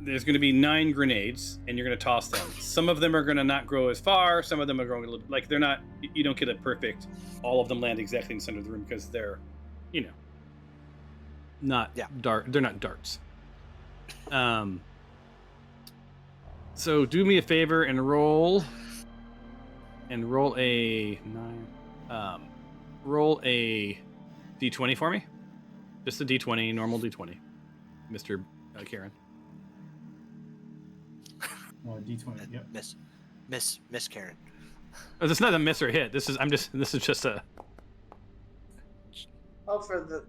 There's going to be 9 grenades, and you're going to toss them. Some of them are going to not grow as far. Some of them are going to they're not. You don't get a perfect. All of them land exactly in the center of the room because they're, not dart. They're not darts. So do me a favor and roll a 9. Roll a d20 for me. Just a d20, normal d20, Mr. Karen. D20. Yep. Miss Karen. Oh, this is not a miss or hit. This is just a. Oh, for the.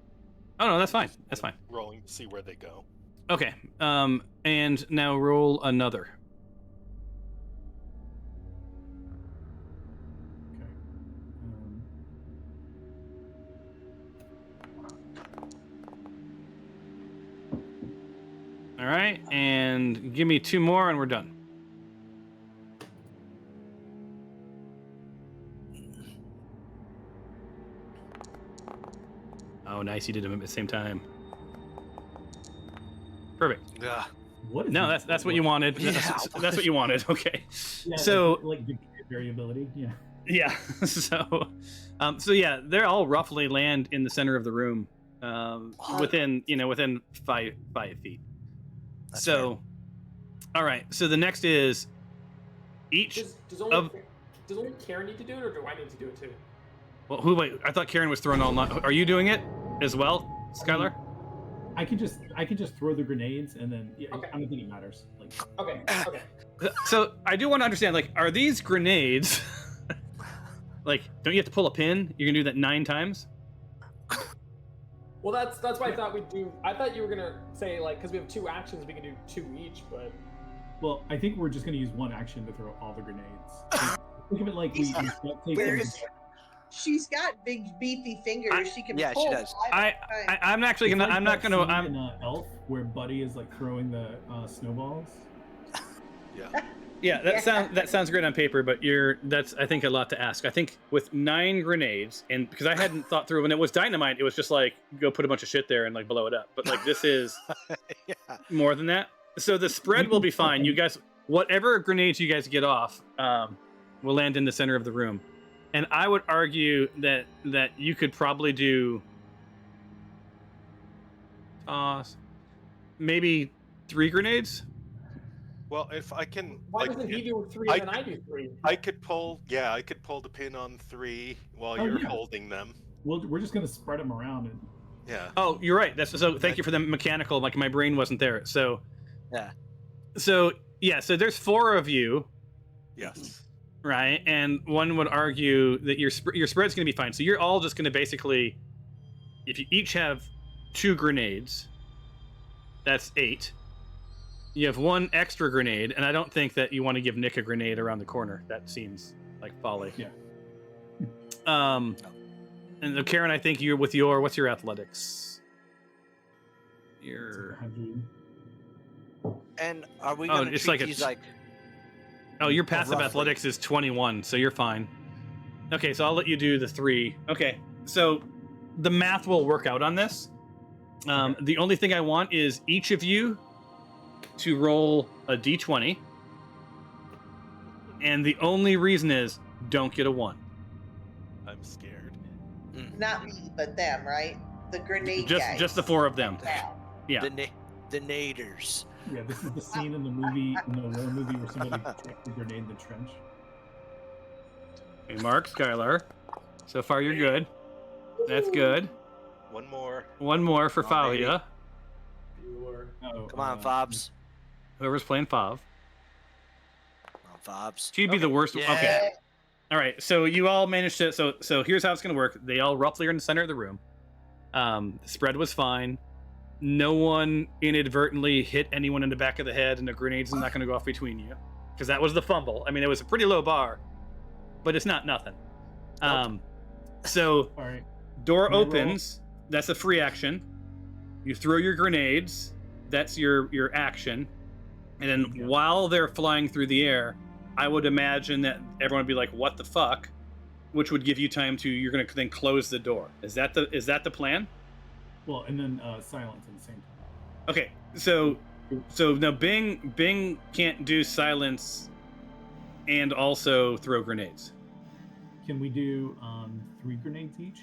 Oh no, that's fine. That's fine. Rolling to see where they go. Okay. And now roll another. Okay. All right, and give me 2 more, and we're done. Oh, nice! You did them at the same time. Perfect. Ugh. What is No, this? that's what you wanted. Yeah. That's what you wanted. Okay. Yeah, So like the variability. Yeah. yeah. So yeah, they're all roughly land in the center of the room, within 5 feet. That's So, all right. So the next is each. Does only Karen need to do it, or do I need to do it too? Well, wait. I thought Karen was throwing all night. Are you doing it as well, Skylar? I could just throw the grenades and then Okay. I don't think it matters. Like Okay. Okay. So I do want to understand. Like, are these grenades? Like, don't you have to pull a pin? You can do that 9 times. Well, that's why I thought we'd do. I thought you were gonna say like because we have 2 actions, we can do 2 each, but. well, I think we're just gonna use one action to throw all the grenades. Think of it like we take Where them- is- She's got big beefy fingers. She can Yeah, she pull. does. I'm actually It's gonna. like I'm not that gonna. scene I'm. in Elf where Buddy is like throwing the snowballs. Yeah. Yeah, that sounds great on paper, but that's I think a lot to ask. I think with 9 grenades, and because I hadn't thought through when it was dynamite, it was just like go put a bunch of shit there and like blow it up. But like this is Yeah. more than that. So the spread will be fine. You guys, whatever grenades you guys get off, will land in the center of the room. And I would argue that you could probably do maybe 3 grenades. Well, if I can, Why like, doesn't he do 3 I and then I do 3? I could pull the pin on 3 while Oh, you're yeah. holding them. We're just gonna spread them around and Yeah. Oh, you're right. So thank you for the mechanical. Like my brain wasn't there. So Yeah. So so there's 4 of you, Yes. right? And one would argue that your spread's going to be fine. So you're all just going to basically, if you each have 2 grenades, that's 8. You have 1 extra grenade, and I don't think that you want to give Nick a grenade around the corner. That seems like folly. Yeah. And Karen, I think you're with what's your athletics? it's Your 100. And are we Oh, gonna it's treat like a- these like? your passive roughly. athletics is 21, so you're fine. Okay, so I'll let you do the 3. Okay, so the math will work out on this. The only thing I want is each of you to roll a d20, and the only reason is don't get a 1. I'm scared. Not me, but them, right? The grenade guys. Just the 4 of them. Yeah. The naders. Yeah, this is the scene in the movie, in the war movie, where somebody dropped a grenade in the trench. Hey, Mark, Skylar. So far, you're good. That's good. One more. One more for Oh, baby. Falia. Oh, Come on, Fobs. Whoever's playing Fav. Come on, Fobs. She'd be the worst. Yeah. Okay. All right. So you all managed to. So here's how it's going to work. They all roughly are in the center of the room. The spread was fine. No one inadvertently hit anyone in the back of the head, and the grenade's not going to go off between you, because that was the fumble. I mean, it was a pretty low bar, but it's not nothing. So all right. door Can I roll? opens. That's a free action. You throw your grenades. That's your action. And then Yeah. while they're flying through the air, I would imagine that everyone would be like, "What the fuck?" Which would give you time to. You're going to then close the door. Is that the plan? Well, and then silence at the same time. Okay, so now Bing can't do silence and also throw grenades. Can we do 3 grenades each?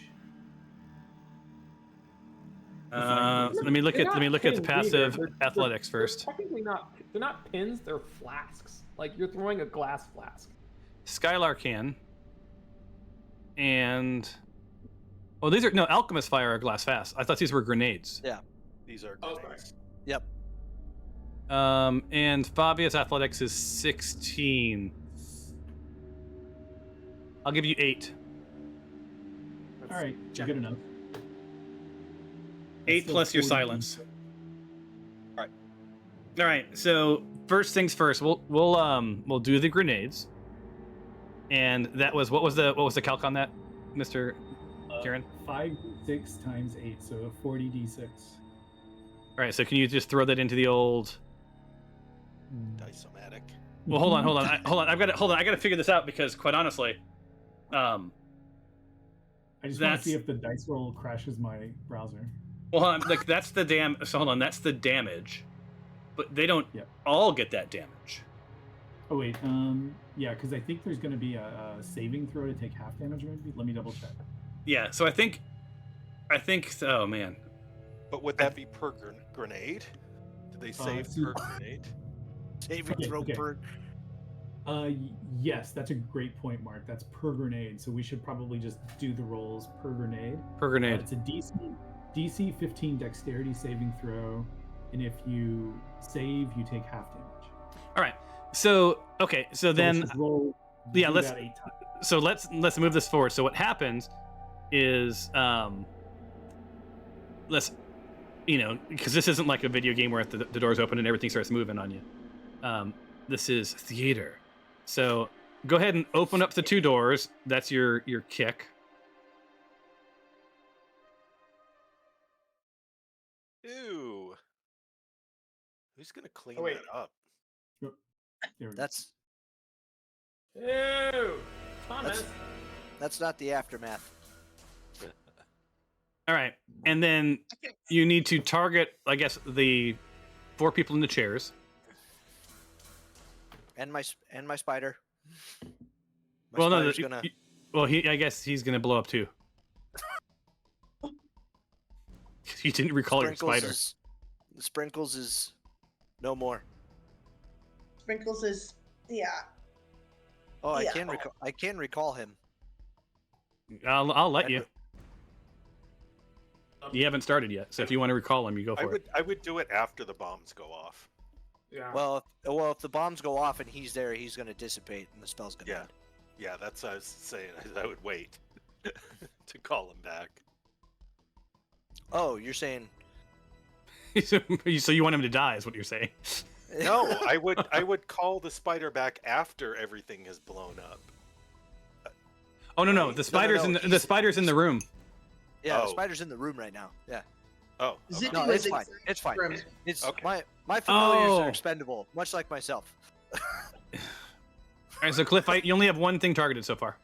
Let me look at the passive athletics first. They're technically not. They're not pins. They're flasks. Like you're throwing a glass flask. Skylar can, and alchemists fire a glass fast. I thought these were grenades. These are Oh, grenades. Yep. And Fabia's athletics is 16. I'll give you 8. All right, good enough. 8 Still plus your 40. silence. All right. So first things first, we'll do the grenades. And that was what was the calc on that, Mr. Kieran? 5d6 times 8, so 40d6. All right. So can you just throw that into the old? Dice-o-matic. Well, hold on. I got to figure this out, because quite honestly, I just want that's- to see if the dice roll crashes my browser. well, hold on, like that's the So hold on, that's the damage. but they don't Yep. all get that damage. Oh wait, yeah, because I think there's going to be a saving throw to take half damage. Maybe let me double check. Yeah, so I think. Oh man. But would that be per grenade? Do they save per grenade? Saving Okay, throw okay. per. Yes, that's a great point, Mark. That's per grenade, so we should probably just do the rolls per grenade. Per grenade. It's a DC 15 Dexterity saving throw, and if you save, you take half damage. All right. So okay. So then. let's roll. Yeah. do Let's. that 8 times. So let's move this forward. So what happens is let's because this isn't like a video game where the doors open and everything starts moving on you. This is theater. So go ahead and open up the 2 doors. That's your kick. Ew. Who's gonna clean Oh, wait. that up? There we go. That's Ew! Thomas. that's not the aftermath. All right. And then you need to target, I guess, the 4 people in the chairs. And my spider. My Well, no, spider's gonna. I guess he's gonna blow up too. You didn't recall your spider. The Sprinkles is no more. Sprinkles is Oh, Yeah. I can recall him. I'll let you. You haven't started yet, so if you want to recall him, you go for it. I would do it after the bombs go off. Yeah. Well, if the bombs go off and he's there, he's gonna dissipate and the spell's gonna end. Yeah, that's what I was saying. I would wait to call him back. Oh, you're saying? So you want him to die, is what you're saying? No, I would call the spider back after everything has blown up. Oh no! The spider's the spider's in the room. Yeah, Oh. the spider's in the room right now. Yeah. Oh, Zippy No, was it's fine. exact It's fine. from- It's Okay. my familiars Oh. are expendable, much like myself. All right, so Cliff, you only have 1 thing targeted so far.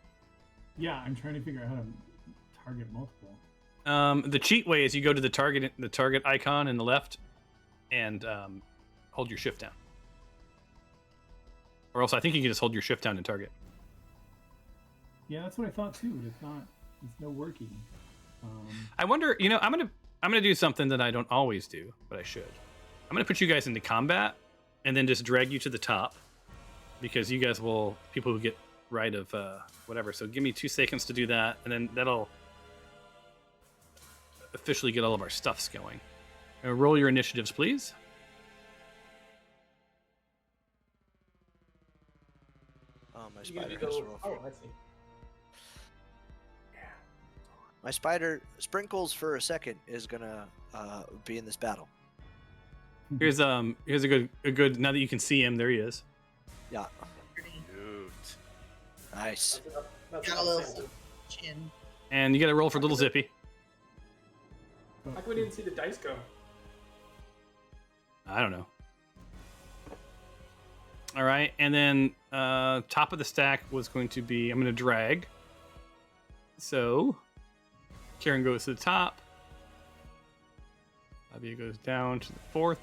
Yeah, I'm trying to figure out how to target multiple. The cheat way is you go to the target icon in the left, and hold your shift down. Or else I think you can just hold your shift down and target. Yeah, that's what I thought too. But it's no working. I wonder. I'm gonna do something that I don't always do, but I should. I'm gonna put you guys into combat, and then just drag you to the top, because you guys will people who get right of whatever. So give me 2 seconds to do that, and then that'll officially get all of our stuffs going. Roll your initiatives, please. Oh, my You spider need has to to go. roll Oh, for- I see. My spider Sprinkles for a second is gonna be in this battle. Here's a good. Now that you can see him, there he is. Yeah. Shoot. Nice. That's Got a enough little sample. chin. And you got to roll for Little Zippy. How come we didn't see the dice go? I don't know. All right, and then top of the stack was going to be, I'm going to drag. So Karen goes to the top. Fabio goes down to the 4th.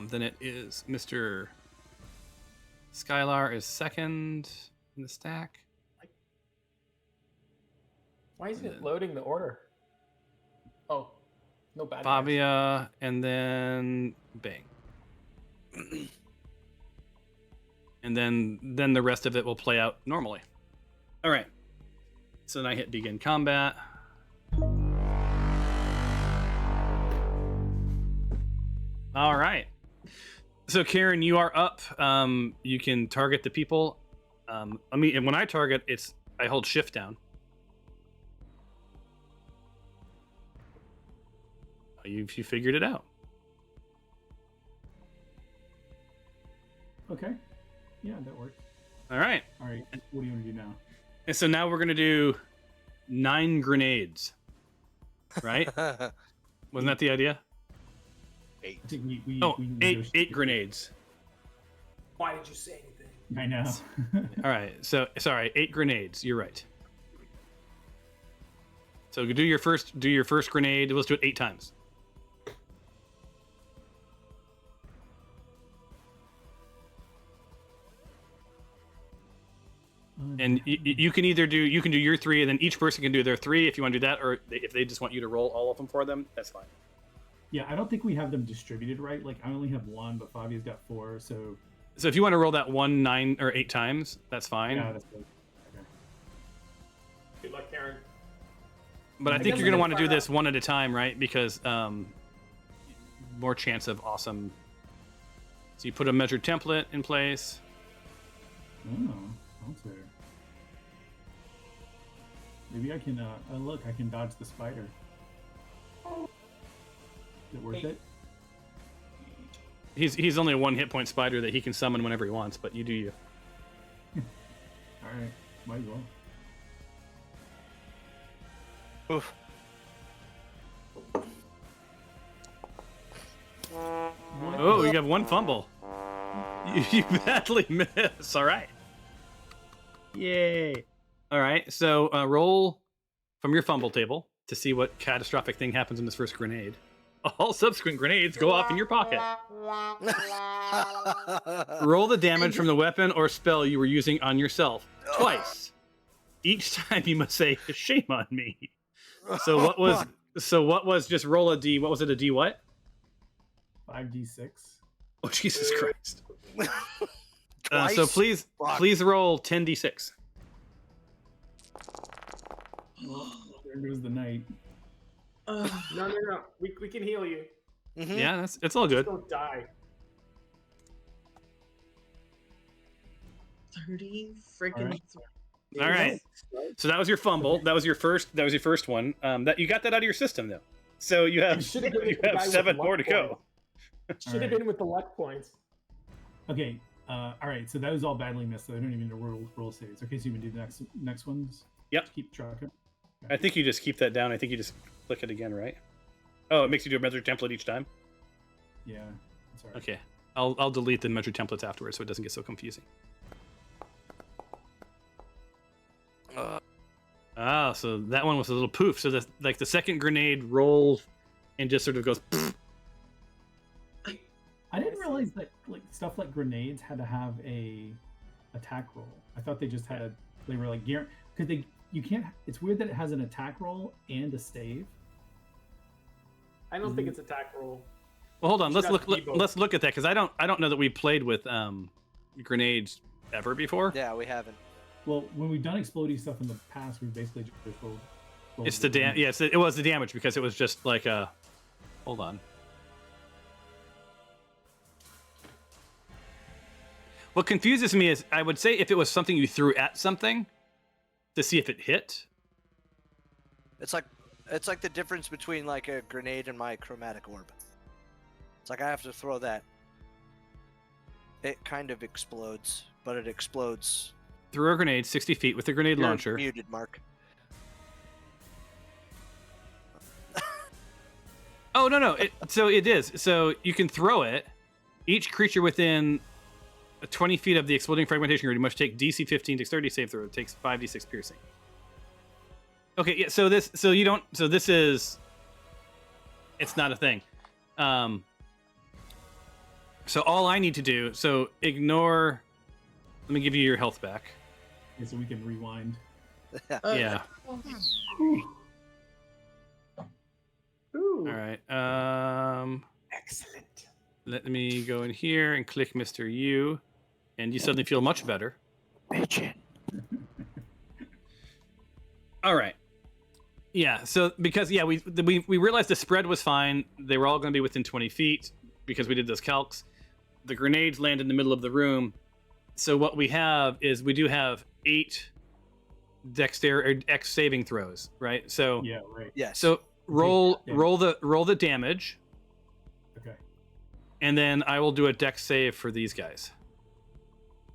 Then it is Mr. Skylar is 2nd in the stack. Why isn't it loading the order? Oh, no bad. guys. Fabia, and then bang. And then the rest of it will play out normally. All right. So then I hit begin combat. All right. So Karen, you are up. You can target the people. And when I target, I hold shift down. You figured it out. Okay. Yeah, that works. All right. All right. What do you want to do now? And so now we're gonna do 9 grenades. Right? Wasn't that the idea? 8. I think we Oh, we eight negotiated. grenades. Why did you say anything? I know. All right. So sorry, 8 grenades. You're right. So do your first grenade. Let's do it 8 times. And you can either do your 3, and then each person can do their 3 if you want to do that, or if they just want you to roll all of them for them, that's fine. Yeah, I don't think we have them distributed right. Like, I only have 1, but Fabia's got 4, so... So if you want to roll that 1, 9, or 8 times, that's fine. Yeah, that's good. Okay. Good luck, Karen. But I I think guess you're going to I want to can do find this one at a time, right? Because more chance of awesome... So you put a measured template in place. Oh, also. Maybe I can, look, I can dodge the spider. Is it worth it? He's only a 1 hit point spider that he can summon whenever he wants, but you do you. Alright, might as well. Oof. Oh, you have 1 fumble. You badly miss. All right. Yay. All right, so roll from your fumble table to see what catastrophic thing happens in this first grenade. All subsequent grenades go off in your pocket. Roll the damage from the weapon or spell you were using on yourself twice. Each time you must say, "Shame on me." So what was just roll a D? What was it? A D what? 5d6. Oh, Jesus Christ. Twice? So please roll 10d6. Well, there goes the night. No. We can heal you. Mhm. Yeah, it's all good. Don't die. 30 freaking. All right. So that was your fumble. That was your first one. That you got that out of your system though. So you have should have been with the guy with 7 the more to luck go. Should have been with the luck points. Okay, alright, so that was all badly missed, so I don't even know roll saves. Okay, so you can do the next ones? Yep. Keep track of. I think you just keep that down. I think you just click it again, right? Oh, it makes you do a measure template each time? Yeah, that's alright. Okay. I'll delete the measure templates afterwards so it doesn't get so confusing. So that one was a little poof. So the second grenade rolls and just sort of goes. I didn't realize that like stuff like grenades had to have a attack roll. I thought they just had they were like because you can't. It's weird that it has an attack roll and a save. I don't think it's attack roll. Well, hold on. You Let's should look. have to be Let's look at that because I don't know that we played with grenades ever before. Yeah, we haven't. Well, when we've done exploding stuff in the past, we've basically just rolled It's the damage. Yes, it was the damage because it was just like a. Hold on. What confuses me is I would say if it was something you threw at something to see if it hit. It's like the difference between like a grenade and my chromatic orb. It's like I have to throw that. It kind of explodes, but it explodes. Threw a grenade 60 feet with a grenade You're launcher. muted, Mark. Oh no! So it is. So you can throw it. Each creature within 20 feet of the exploding fragmentation grenade must take DC 15 dexterity save throw. It takes 5d6 piercing. Okay, yeah. So this is. It's not a thing. So all I need to do. So ignore. Let me give you your health back. Yeah, so we can rewind. Yeah. Ooh. All right. Excellent. Let me go in here and click Mr. U, and you suddenly feel much better. All right. Yeah. So because we realized the spread was fine. They were all going to be within 20 feet because we did those calcs. The grenades land in the middle of the room. So what we have is we do have 8 dexterity or X saving throws, right? So Yeah, right. Yes. So roll Yeah. roll the damage, Okay. and then I will do a dex save for these guys.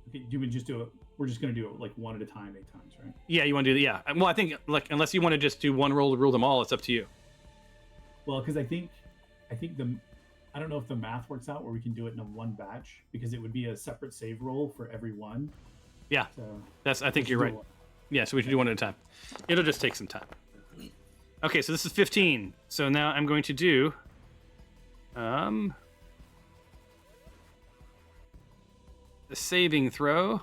Okay, you would just do it. We're just gonna do it like one at a time, 8 times, right? Yeah, you want to do that? Yeah. Well, I think like unless you want to just do one roll to rule them all, it's up to you. Well, because I think I don't know if the math works out where we can do it in a one batch because it would be a separate save roll for every one. Yeah. So I think you're right. Yeah, so we should do one at a time. It'll just take some time. Okay, so this is 15. So now I'm going to do the saving throw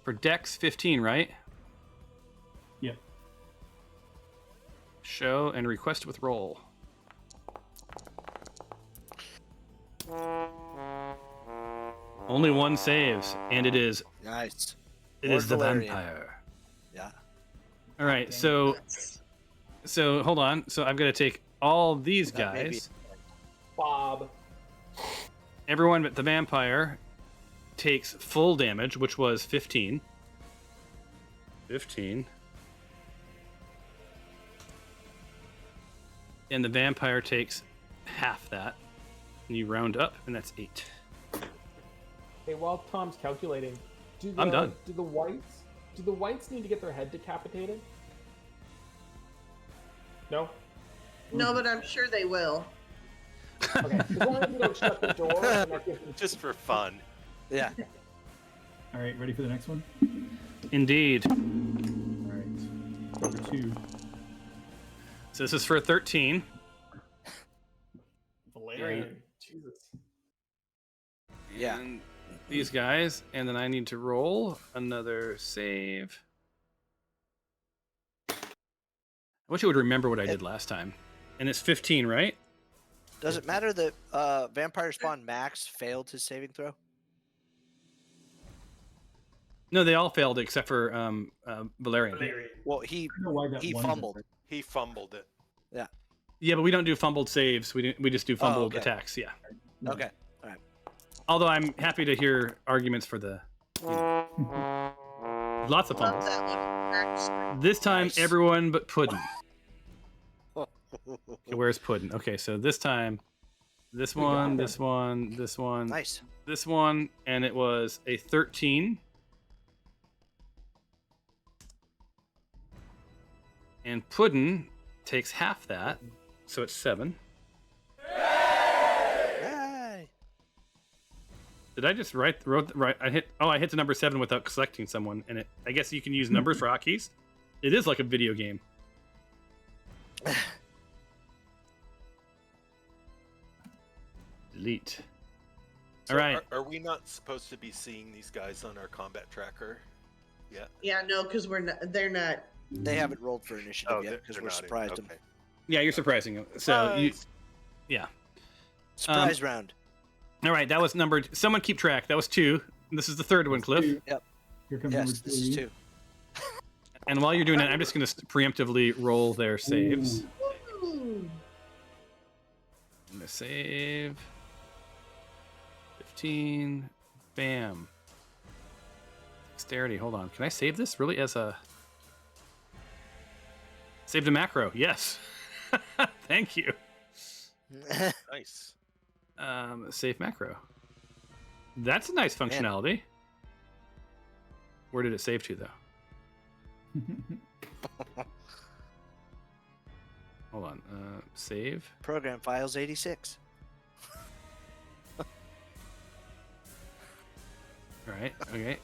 For Dex 15, right? Yep. Show and request with roll. Only one saves, and it is Nice. it Lord is the Valerian. vampire. Yeah. All right, so hold on. So I've got to take all these That may be- guys. Bob. Everyone but the vampire takes full damage, which was 15. 15. And the vampire takes half that. And you round up, and that's 8. Hey, while Tom's calculating, I'm done. Do the whites need to get their head decapitated? No. No, but I'm sure they will. Okay. As long as we don't shut the door. And not give them... Just for fun. Yeah. All right, ready for the next one? Indeed. All right. Number 2. So this is for 13. Valerian. Jesus. Yeah. And these guys, and then I need to roll another save. I wish I would remember what I did last time. And it's 15, right? Does it matter that Vampire Spawn Max failed his saving throw? No, they all failed except for Valerian. Well, he I don't know why that he one's fumbled. different. He fumbled it. Yeah, but we don't do fumbled saves. We just do fumbled okay. attacks. Yeah. No. Okay. Although I'm happy to hear arguments for the. Lots of Love fumbles. that one. Max. This time, Nice. everyone but Puddin. Okay, where's Puddin? Okay, so this time, this We got one, him. this one, this one, Nice. this one, and it was a 13. And Puddin takes half that, so it's 7. Yay. Did I just wrote right? I hit the number 7 without selecting someone, and I guess you can use numbers for hotkeys. It is like a video game. Delete. So All right. Are we not supposed to be seeing these guys on our combat tracker? Yeah. Yeah, no, because they're not. They haven't rolled for initiative yet they're- because they're we're not in. surprised them. Okay. Yeah, you're surprising him. So you, Surprise. yeah. Surprise round. All right, that was numbered. Someone keep track. That was 2. This is the third one, Cliff. Here comes Yes, number this is 3. 2. And while you're doing that, I'm just going to preemptively roll their saves. Ooh. I'm going to save. 15. Bam. Dexterity. Hold on. Can I save this really as a... Saved a macro. Yes. Thank you. Nice. Save macro. That's a nice functionality. Where did it save to, though? Hold on. Save. Program files 86. All right. Okay.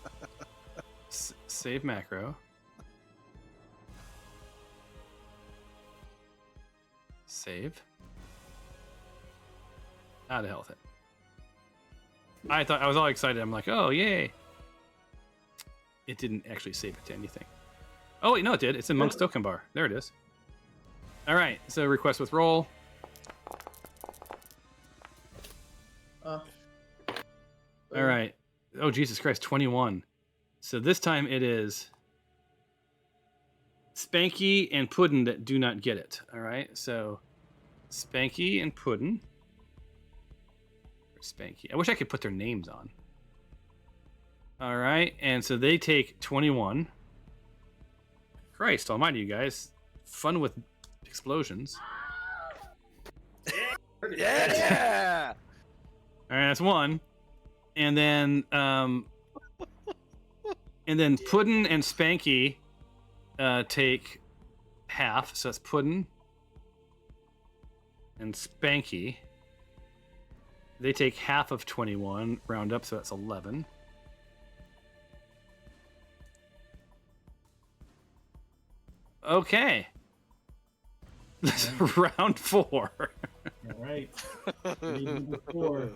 Save macro. Save. Out of health it. I thought I was all excited. I'm like, oh yay! It didn't actually save it to anything. Oh wait, no, it did. It's in Monk's token bar. There it is. All right. So request with roll. Oh. All right. Oh Jesus Christ, 21. So this time it is Spanky and Puddin that do not get it. All right. So Spanky and Puddin. Spanky. I wish I could put their names on. All right, and so they take 21. Christ almighty, you guys. Fun with explosions. Yeah. All right, that's 1. And then Puddin and Spanky take half, so that's Puddin and Spanky. They take half of 21, round up, so that's 11. Okay. Round 4. All right. Ready, number 4.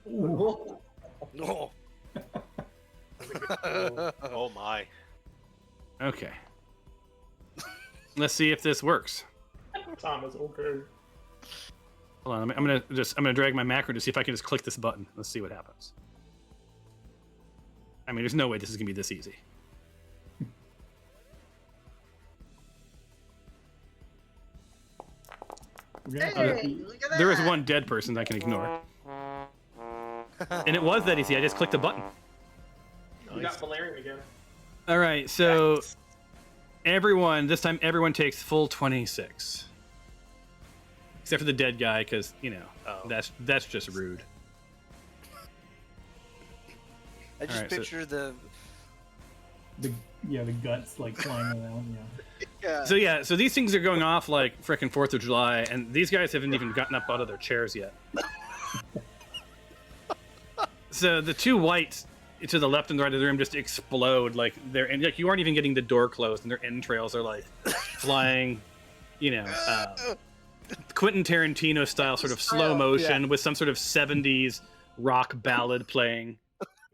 Ooh. No. Okay. Let's see if this works. Thomas, okay. Hold on, I'm gonna drag my macro to see if I can just click this button. Let's see what happens. I mean, there's no way this is gonna be this easy. Hey, look at that. There is one dead person I can ignore, and it was that easy. I just clicked a button. We got Valerian again. All right, so this time everyone takes full 26, except for the dead guy, because that's just rude. I just Alright, so- picture the The guts like flying around. Yeah. So these things are going off like frickin' 4th of July, and these guys haven't even gotten up out of their chairs yet. So the two whites to the left and the right of the room just explode, like you aren't even getting the door closed, and their entrails are like flying, Quentin Tarantino style, sort of slow motion with some sort of 70s rock ballad playing.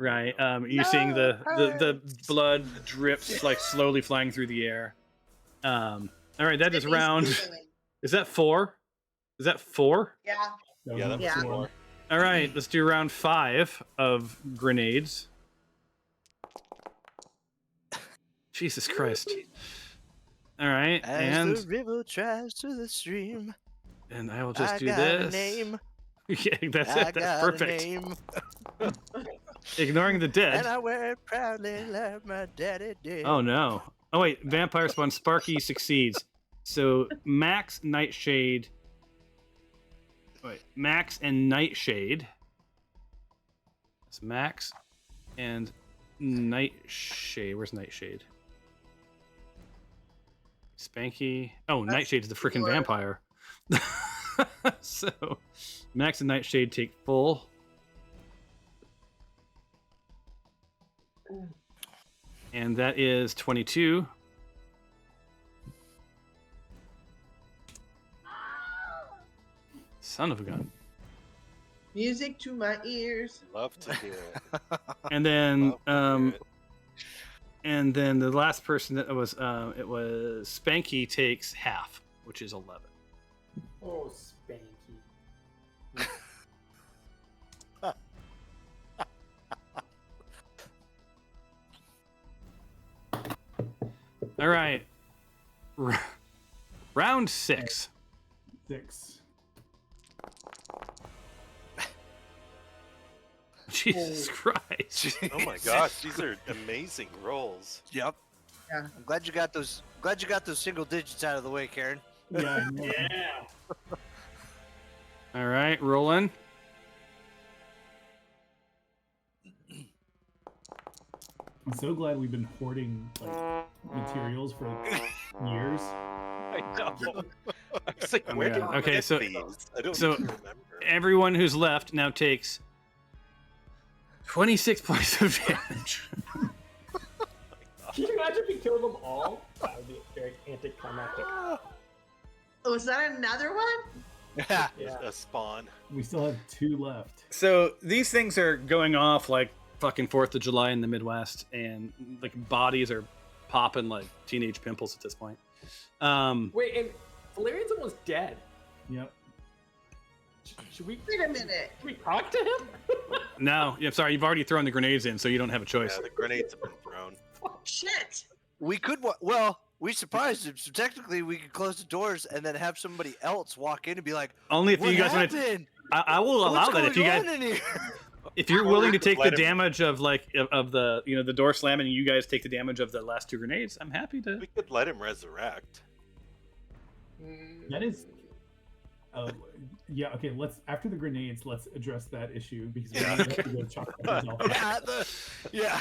Right, you're seeing the blood drips like slowly flying through the air. All right, that is round. Is that 4? Is that 4? Yeah. Yeah, that was Yeah. 4. All right, let's do round 5 of grenades. Jesus Christ! All right, as the river tries to the stream. And I will just I do got this. A name. Yeah, that's I it. That's got perfect. A name. Ignoring the dead. And I wear it proudly like my daddy did. Oh no. Oh wait, vampire spawn Sparky succeeds. So Max, Nightshade. Wait, Max and Nightshade. It's Max and Nightshade. Where's Nightshade? Spanky. Oh, That's Nightshade's the freaking cool. vampire. So Max and Nightshade take full. And that is 22. Son of a gun. Music to my ears. Love to hear it. And then Love to hear it. and then the last person that was it was Spanky takes half, which is 11. Oh, Spanky. All right. Round 6. 6. Jesus Christ. Oh my gosh, these are amazing rolls. Yep. Yeah. I'm glad you got those. Glad you got those single digits out of the way, Karen. Yeah. I know. Yeah. All right, rolling. I'm so glad we've been hoarding like materials for years. I know. I was like, Oh my where did God. we Okay, get so- these? I don't so- even remember. Everyone who's left now takes 26 points of damage. Can you imagine if we killed them all? That would be very anticlimactic. Oh, was that another one? Yeah. Yeah. A spawn. We still have 2 left. So these things are going off like fucking 4th of July in the Midwest, and like bodies are popping like teenage pimples at this point. Wait, and Valerian's almost dead. Yep. Should we Wait a minute. Should we talk to him? No, I'm sorry, you've already thrown the grenades in, so you don't have a choice. Yeah, the grenades have been thrown. Shit. We could. Well, we surprised him, so technically we could close the doors and then have somebody else walk in and be like, Only if "What you guys want to. happened? I will allow What's that if going you guys, on in here?" if you're willing to take the Let him- damage of like of the the door slamming, and you guys take the damage of the last 2 grenades. I'm happy to. We could let him resurrect. That is. Yeah. Okay. Let's after the grenades, let's address that issue because we Yeah. have to go chop that off. Yeah.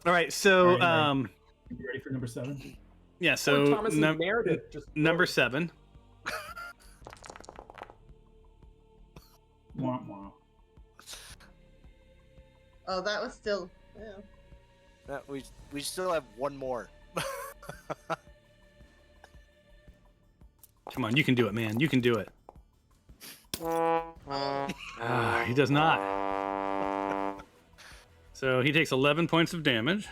All right, so All right. You ready for number 7? yeah, Or so Thomas and Meredith just number 7. Wah, wah. Oh, that was still. Yeah. No, we still have one more. Come on, you can do it, man. You can do it. Ah, he does not. So he takes 11 points of damage.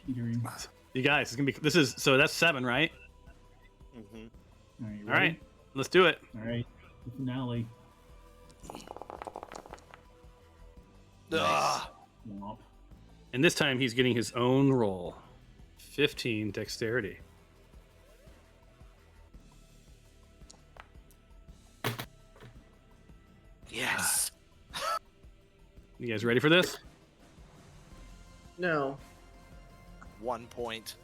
Teetering. You guys, it's gonna be. This is so that's 7, right? Mm-hmm. All right. All right, let's do it. All right. The finale. Ugh. Womp. And this time he's getting his own roll. 15 dexterity. Yes. You guys ready for this? No. 1 point.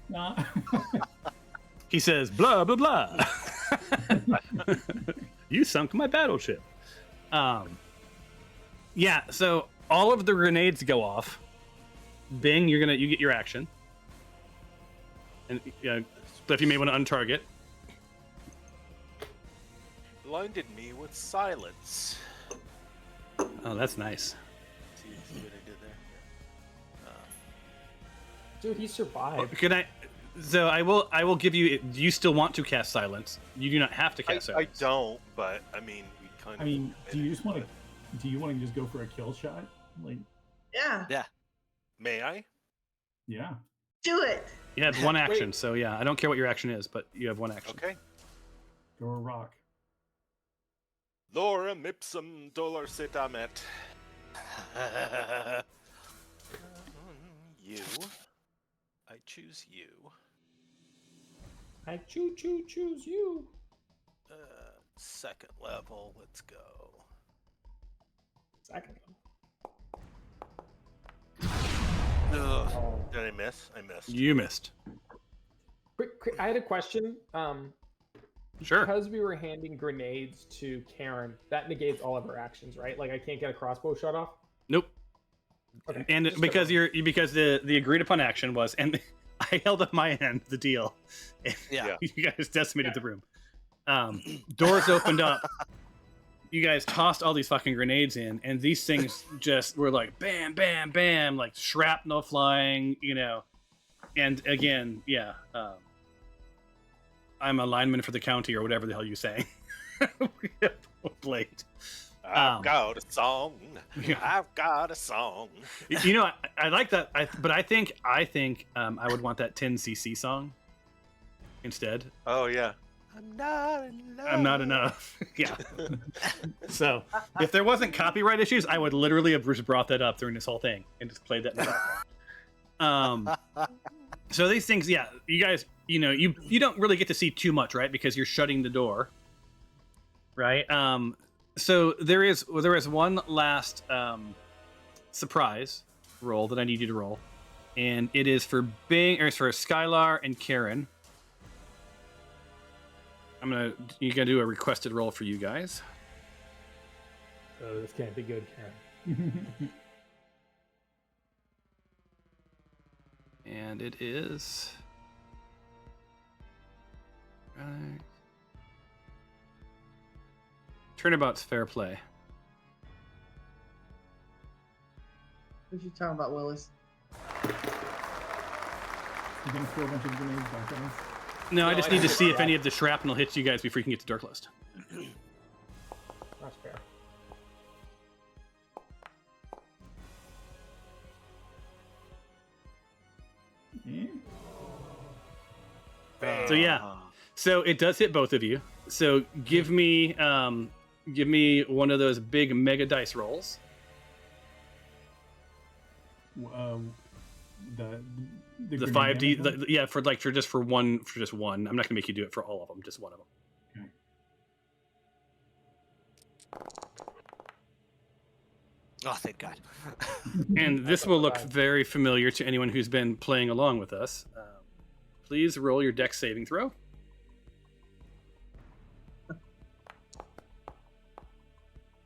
Nah. He says, blah, blah, blah. You sunk my battleship. Yeah, so all of the grenades go off. Bing, you get your action. And Cliff, you may want to untarget. Blinded me with silence. Oh, that's nice. See what I did there? Dude, he survived. Can I? So I will give you. Do you still want to cast silence? You do not have to cast I silence. don't, but I mean, we kind of. I mean, do you just want to? Do you want to just go for a kill shot? Like, Yeah. Yeah. May I? yeah. Do it. You have one action, Wait. so yeah, I don't care what your action is, but you have one action. Okay. Throw a rock. Lorem ipsum dolor sitamet. You. I choose you. I choose you. Second level. Let's go. Second. Ugh. Oh. Did I miss? I missed. You missed. Quick, I had a question. Sure. Because we were handing grenades to Karen, that negates all of her actions, right? Like I can't get a crossbow shot off. Nope. Okay. And just because double- because the agreed upon action was, and I held up my end the deal. Yeah. You guys decimated the room. Doors opened up. You guys tossed all these fucking grenades in, and these things just were like bam, bam, bam, like shrapnel flying, And again, yeah, I'm a lineman for the county or whatever the hell you say. We have played. I've got a song. Yeah. I've got a song. I like that, but I think I would want that 10cc song instead. Oh yeah. I'm not enough. I'm not enough. Yeah. So if there wasn't copyright issues, I would literally have just brought that up during this whole thing and just played that in the background. So these things, yeah, you guys, you don't really get to see too much, right? Because you're shutting the door, right? So there is one last surprise roll that I need you to roll, and it is for it's for Skylar and Karen. You gotta do a requested roll for you guys. Oh, this can't be good, Karen. And it is. Right. Turnabout's fair play. What you talking about, Willis? You're gonna throw a bunch of grenades back at us. No, I No, just I need to just- see if any of the shrapnel hits you guys before you can get to Dark List. That's fair. Yeah. So yeah, so it does hit both of you. So give me one of those big mega dice rolls. The The grenade 5D, damage one? yeah, for just one. I'm not gonna make you do it for all of them, just one of them. Oh, thank God. And this will look very familiar to anyone who's been playing along with us. Please roll your dex saving throw.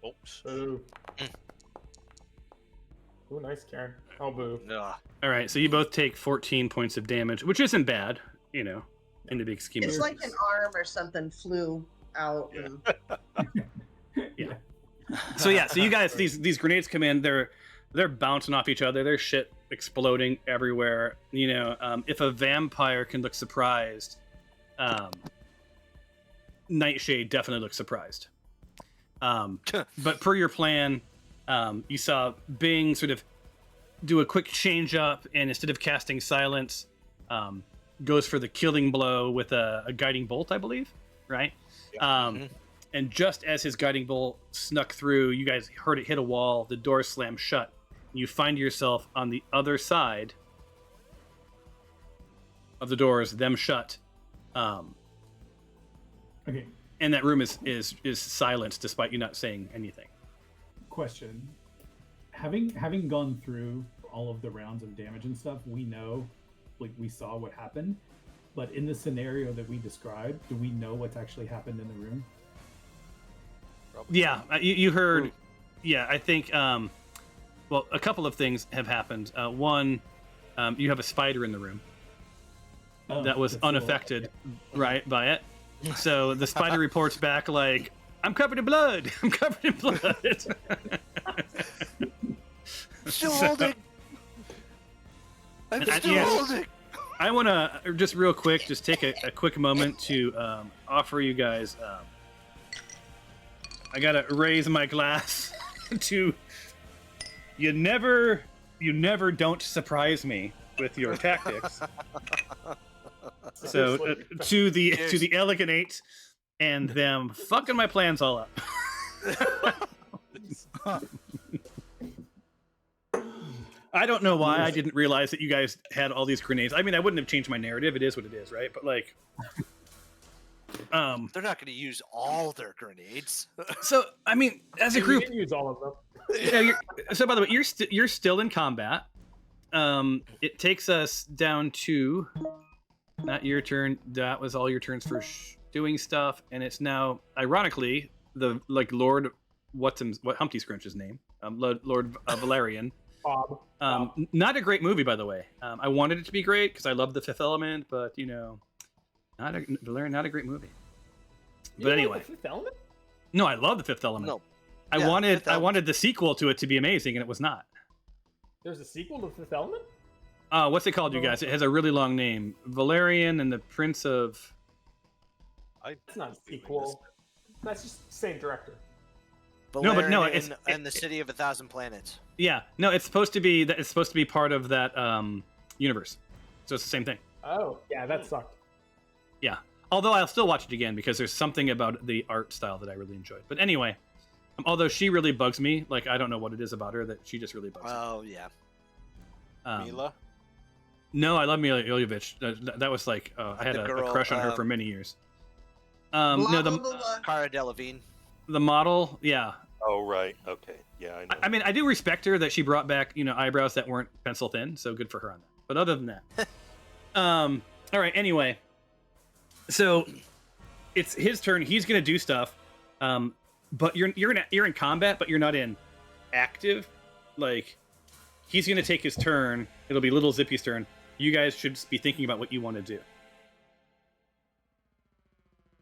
Oops. Boo. Ooh, nice, Karen. Oh, boo. Ugh. All right, so you both take 14 points of damage, which isn't bad, in the big scheme of It's things. like an arm or something flew out. Yeah. So yeah, so you guys, these grenades come in, they're bouncing off each other, there's shit exploding everywhere. If a vampire can look surprised, Nightshade definitely looks surprised. But per your plan, you saw Bing sort of do a quick change up, and instead of casting silence, goes for the killing blow with a guiding bolt, I believe, right? And just as his guiding bolt snuck through, you guys heard it hit a wall, the door slammed shut. You find yourself on the other side of the doors, them shut. Okay. And that room is silent despite you not saying anything. Question. Having gone through all of the rounds of damage and stuff, we know, like, we saw what happened. But in the scenario that we described, do we know what's actually happened in the room? Yeah, you heard. Yeah, I think. Well, a couple of things have happened. One, you have a spider in the room that was unaffected, right, by it. So the spider reports back like, "I'm covered in blood. I'm covered in blood." Still holding. I'm still holding. I want to just real quick, just take a quick moment to offer you guys. I gotta raise my glass to you. Never don't surprise me with your tactics. So to the elegant eight and them fucking my plans all up. I don't know why I didn't realize that you guys had all these grenades. I mean, I wouldn't have changed my narrative. It is what it is, right? But like, they're not going to use all their grenades. So I mean, as a group, we didn't use all of them. Yeah, so by the way, you're still in combat. It takes us down to not your turn. That was all your turns for doing stuff, and it's now, ironically, the Lord what Humpty Scrunch's name, Lord Valerian. Bob. Not a great movie, by the way. I wanted it to be great because I love The Fifth Element, but Valerian, not a great movie. You But don't anyway, like The Fifth Element? no, I love The Fifth Element. No. I Yeah, wanted the sequel to it to be amazing, and it was not. There's a sequel to The Fifth Element? What's it called, you guys? It has a really long name. Valerian and the Prince of... It's not a sequel. That's just the same director. Valerian no, and the City of 1,000 Planets. Yeah, no, it's supposed to be part of that universe. So it's the same thing. Oh, yeah, that sucked. Yeah. Although I'll still watch it again because there's something about the art style that I really enjoyed. But anyway, although she really bugs me, like, I don't know what it is about her that she just really bugs me. Oh, yeah. Mila? No, I love Mila Jovovich. That was like, I had a crush on her for many years. Cara Delevingne. The model, yeah. Oh, right. Okay. Yeah, I know. I mean, I do respect her that she brought back, eyebrows that weren't pencil thin, so good for her on that. But other than that, all right. Anyway, so it's his turn. He's gonna do stuff, but you're in combat, but you're not in active. Like, he's gonna take his turn. It'll be Little Zippy's turn. You guys should be thinking about what you want to do.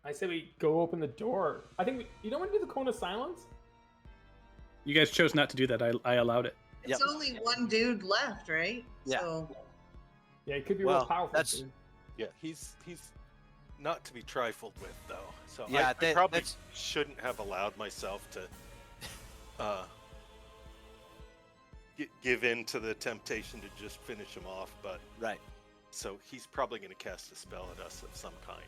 I say we go open the door. I think you don't want to do the cone of silence? You guys chose not to do that. I allowed it. It's only one dude left, right? Yeah. So, Yeah, he could be real powerful. That's... Yeah, he's not to be trifled with, though. So Yeah, I probably shouldn't have allowed myself to give in to the temptation to just finish him off. But Right. so he's probably going to cast a spell at us of some kind.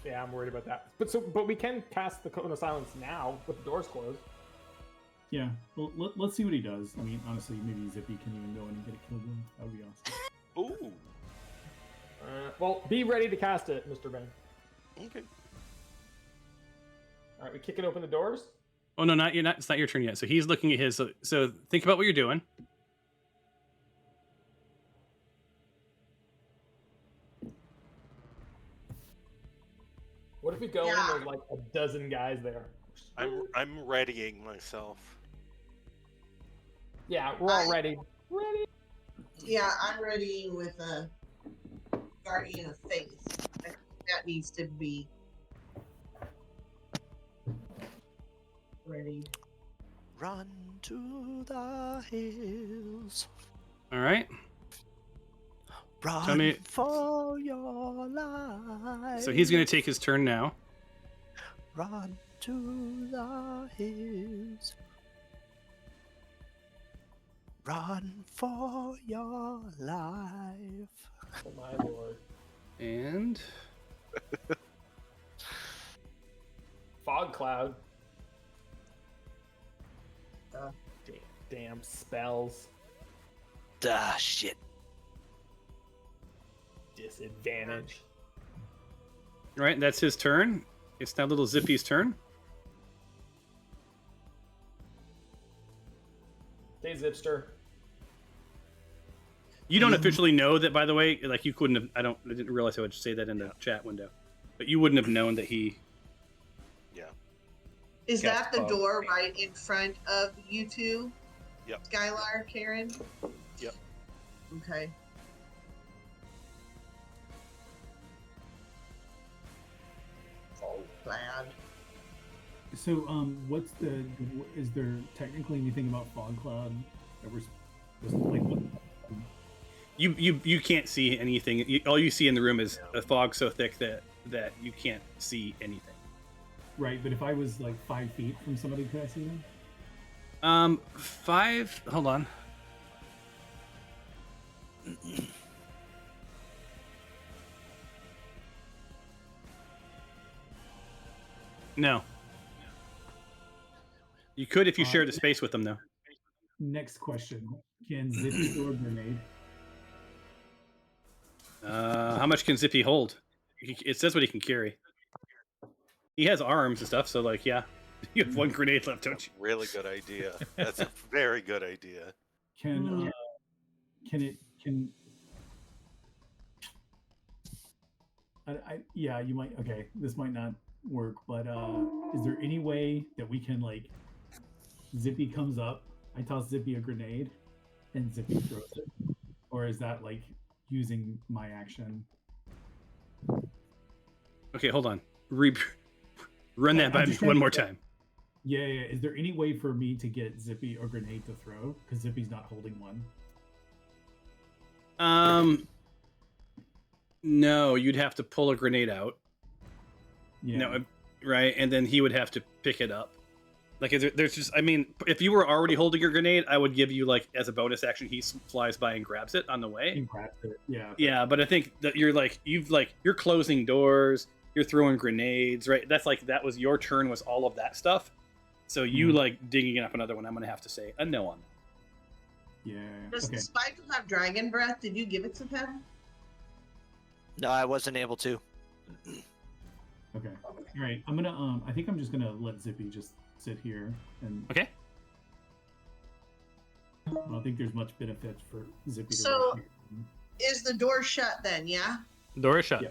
Yeah, I'm worried about that. But we can cast the cone of silence now with the doors closed. Yeah. Well, let's see what he does. I mean, honestly, maybe Zippy can even go in and get a kill him. That would be awesome. Ooh. Well, be ready to cast it, Mr. Ben. Okay. All right, we kicking open the doors. Oh no, it's not your turn yet. So he's looking at his. So think about what you're doing. What if we go and there's like a dozen guys there? I'm readying myself. Yeah, we're all ready. Ready? yeah, I'm ready with a Guardian of Faith. I think that needs to be ready. Run to the hills. All right. Run for your life. So he's going to take his turn now. Run to the hills. Run for your life. Oh my lord. And Fog cloud. Damn spells. Shit. Disadvantage. all right, that's his turn. It's now little Zippy's turn. Hey, Zipster. You don't officially know that, by the way. Like you couldn't have. I didn't realize I would say that in the chat window, but you wouldn't have known that he. Yeah. Is Cast that the fog. door right in front of you two? Yep. Skylar, Karen? Yep. Okay. Oh, bad. So, what's is there technically anything about fog cloud that we're supposed to, like, what? You can't see anything. All you see in the room is a fog so thick that you can't see anything. Right, but if I was like 5 feet from somebody, could I see them? 5. Hold on. No. You could if you shared a space with them, though. Next question: can Zippy throw a grenade? How much can Zippy hold? It says what he can carry. He has arms and stuff, so like, yeah, you have 1 grenade left, don't you? Really good idea. That's a very good idea. Can yeah, you might. Okay, this might not work, but is there any way that we can, like, Zippy comes up, I toss Zippy a grenade, and Zippy throws it, or is that like using my action? Okay, hold on. Run that by I'm me just trying one to more get- time. Yeah. Is there any way for me to get Zippy a grenade to throw? Because Zippy's not holding one. No, you'd have to pull a grenade out. Yeah. No, right, and then he would have to pick it up. Like, there's just, I mean, if you were already holding your grenade, I would give you, like, as a bonus action, he flies by and grabs it on the way. And grabs it. Yeah. Yeah, but I think that you're closing doors, you're throwing grenades, right? That's like, that was your turn, was all of that stuff. So you like digging up another one, I'm gonna have to say a no on. Yeah. Does Okay. Spike have dragon breath? Did you give it to him? No, I wasn't able to. Okay. All right. I'm gonna. I think I'm just gonna let Zippy just sit here, and Okay. I don't think there's much benefit for Zippy. So- rush in. Is the door shut then, yeah? Door is shut. Yeah.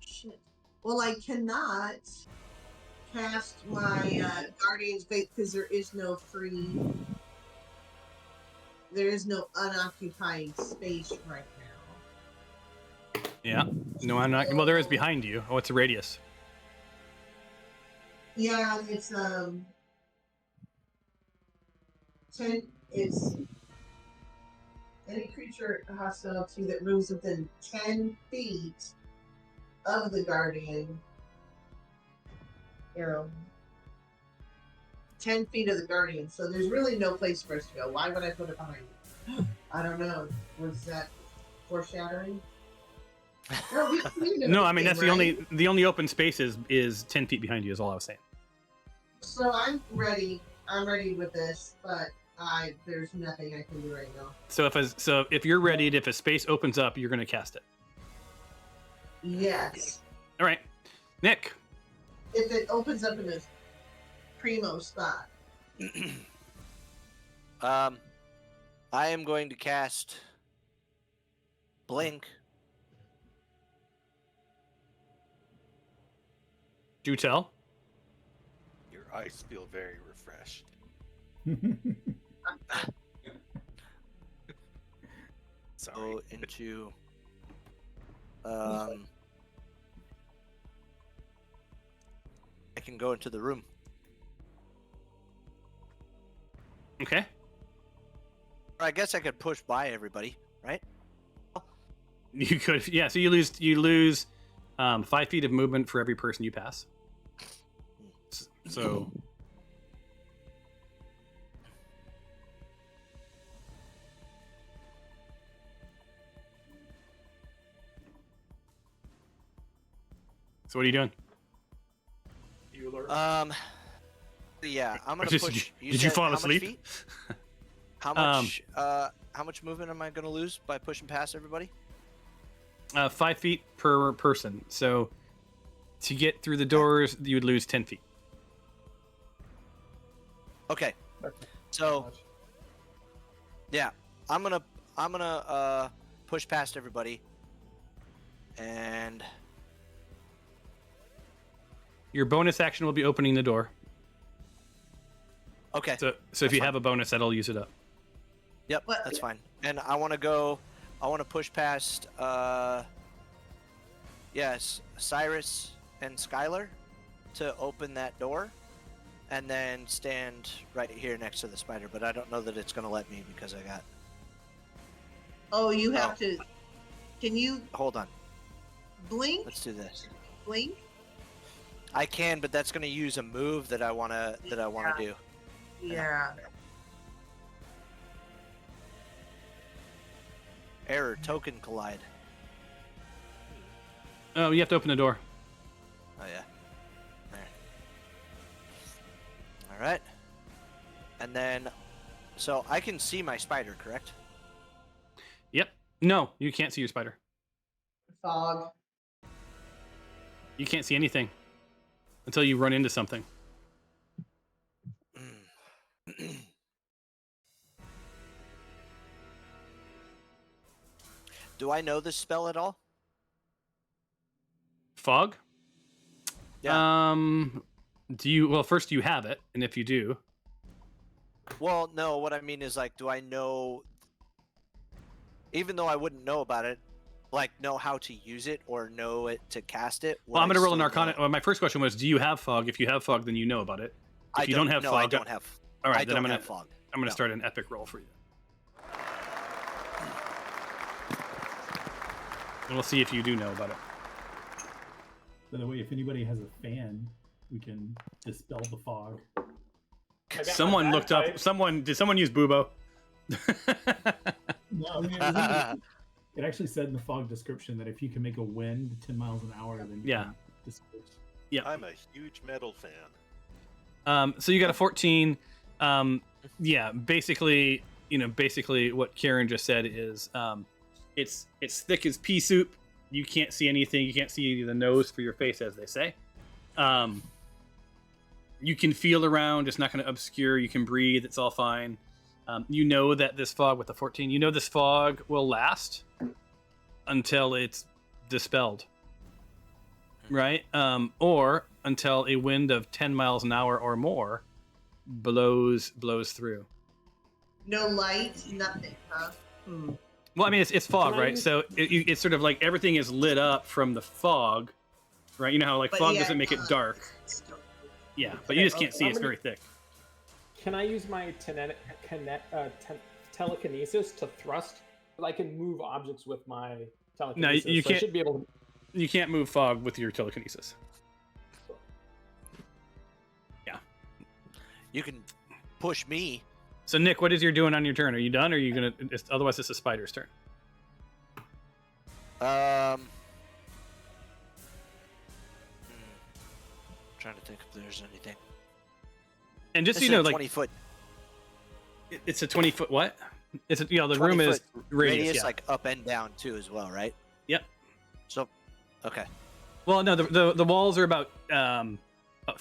Shit. Well, I cannot cast my Guardian's Faith because there is no unoccupied space right now. Yeah. No, I'm not. Well, there is behind you. Oh, it's a radius. Yeah, it's 10. It's any creature hostile to that moves within 10 feet of the Guardian. 10 feet of the Guardian. So there's really no place for us to go. Why would I put it behind you? I don't know. Was that foreshadowing? No, No, I mean, that's the right? the only open space is 10 feet behind you is all I was saying. So I'm ready. I'm ready with this, but there's nothing I can do right now. So if you're ready, if a space opens up, you're going to cast it. Yes. All right. Nick. If it opens up in a primo spot. I am going to cast Blink. Do tell. Your eyes feel very refreshed. Sorry. Go into I can go into the room. Okay. Or I guess I could push by everybody, right? You could, yeah. So you lose 5 feet of movement for every person you pass. So So what are you doing? Bueller. Yeah, I'm gonna Just- push. did you said fall how much asleep? feet? How much movement am I gonna lose by pushing past everybody? 5 feet per person. So to get through the doors, you would lose 10 feet. Okay. So yeah, I'm gonna push past everybody, and Your bonus action will be opening the door. okay. So if That's you fine. have a bonus, that'll use it up. Yep, What- that's fine. And I want to push past yes, Cyrus and Skylar to open that door, and then stand right here next to the spider. But I don't know that it's gonna let me because I got. Oh, you have to. Can you Hold on. blink? Let's do this. Blink? I can, but that's gonna use a move that I wanna do. Yeah. Error token collide. Oh, you have to open the door. Oh yeah. There. All right. And then, so I can see my spider, correct? Yep. No, you can't see your spider. Fog. You can't see anything until you run into something. Do I know this spell at all? Fog? Yeah. Do you? Well, first you have it, and if you do, Well, no. What I mean is, like, do I know? Even though I wouldn't know about it, like, know how to use it or know it to cast it. well, I'm would going to I roll an still Arcana. know? Well, my first question was, do you have fog? If you have fog, then you know about it. If you don't have no, fog, I don't have. all right, I then don't I'm have gonna fog. I'm gonna no. start an epic roll for you, and we'll see if you do know about it. By the way, if anybody has a fan, we can dispel the fog. I got my Someone looked up. bagpipe. Did someone use Bubo? No, I mean, it actually said in the fog description that if you can make a wind 10 miles an hour, then you Yeah. can dispel. Yeah. I'm a huge metal fan. So you got a 14. Yeah, basically what Karen just said is, it's thick as pea soup. You can't see anything. You can't see the nose for your face, as they say. You can feel around. It's not going to obscure. You can breathe. It's all fine. You know that this fog with the 14. You know this fog will last until it's dispelled, right? Or until a wind of 10 miles an hour or more blows through. No light, nothing, huh? Hmm. Well, I mean, it's fog, Can I right? use- So it's sort of like everything is lit up from the fog, right? You know how like But fog yeah, doesn't make it dark. Yeah, but you Okay, just can't see. I'm It's gonna- very thick. Can I use my telekinesis to thrust? I can move objects with my telekinesis. you so can't- I should be able to. You can't move fog with your telekinesis. You can push me. So Nick, what is you doing on your turn? Are you done? Or are you gonna? Otherwise, it's a spider's turn. Trying to think if there's anything. And just so This you know, is a like 20-foot it's a 20-foot what? It's the room is 20-foot radius. Yeah. like up and down too, as well, right? Yep. So, okay. Well, no, the walls are about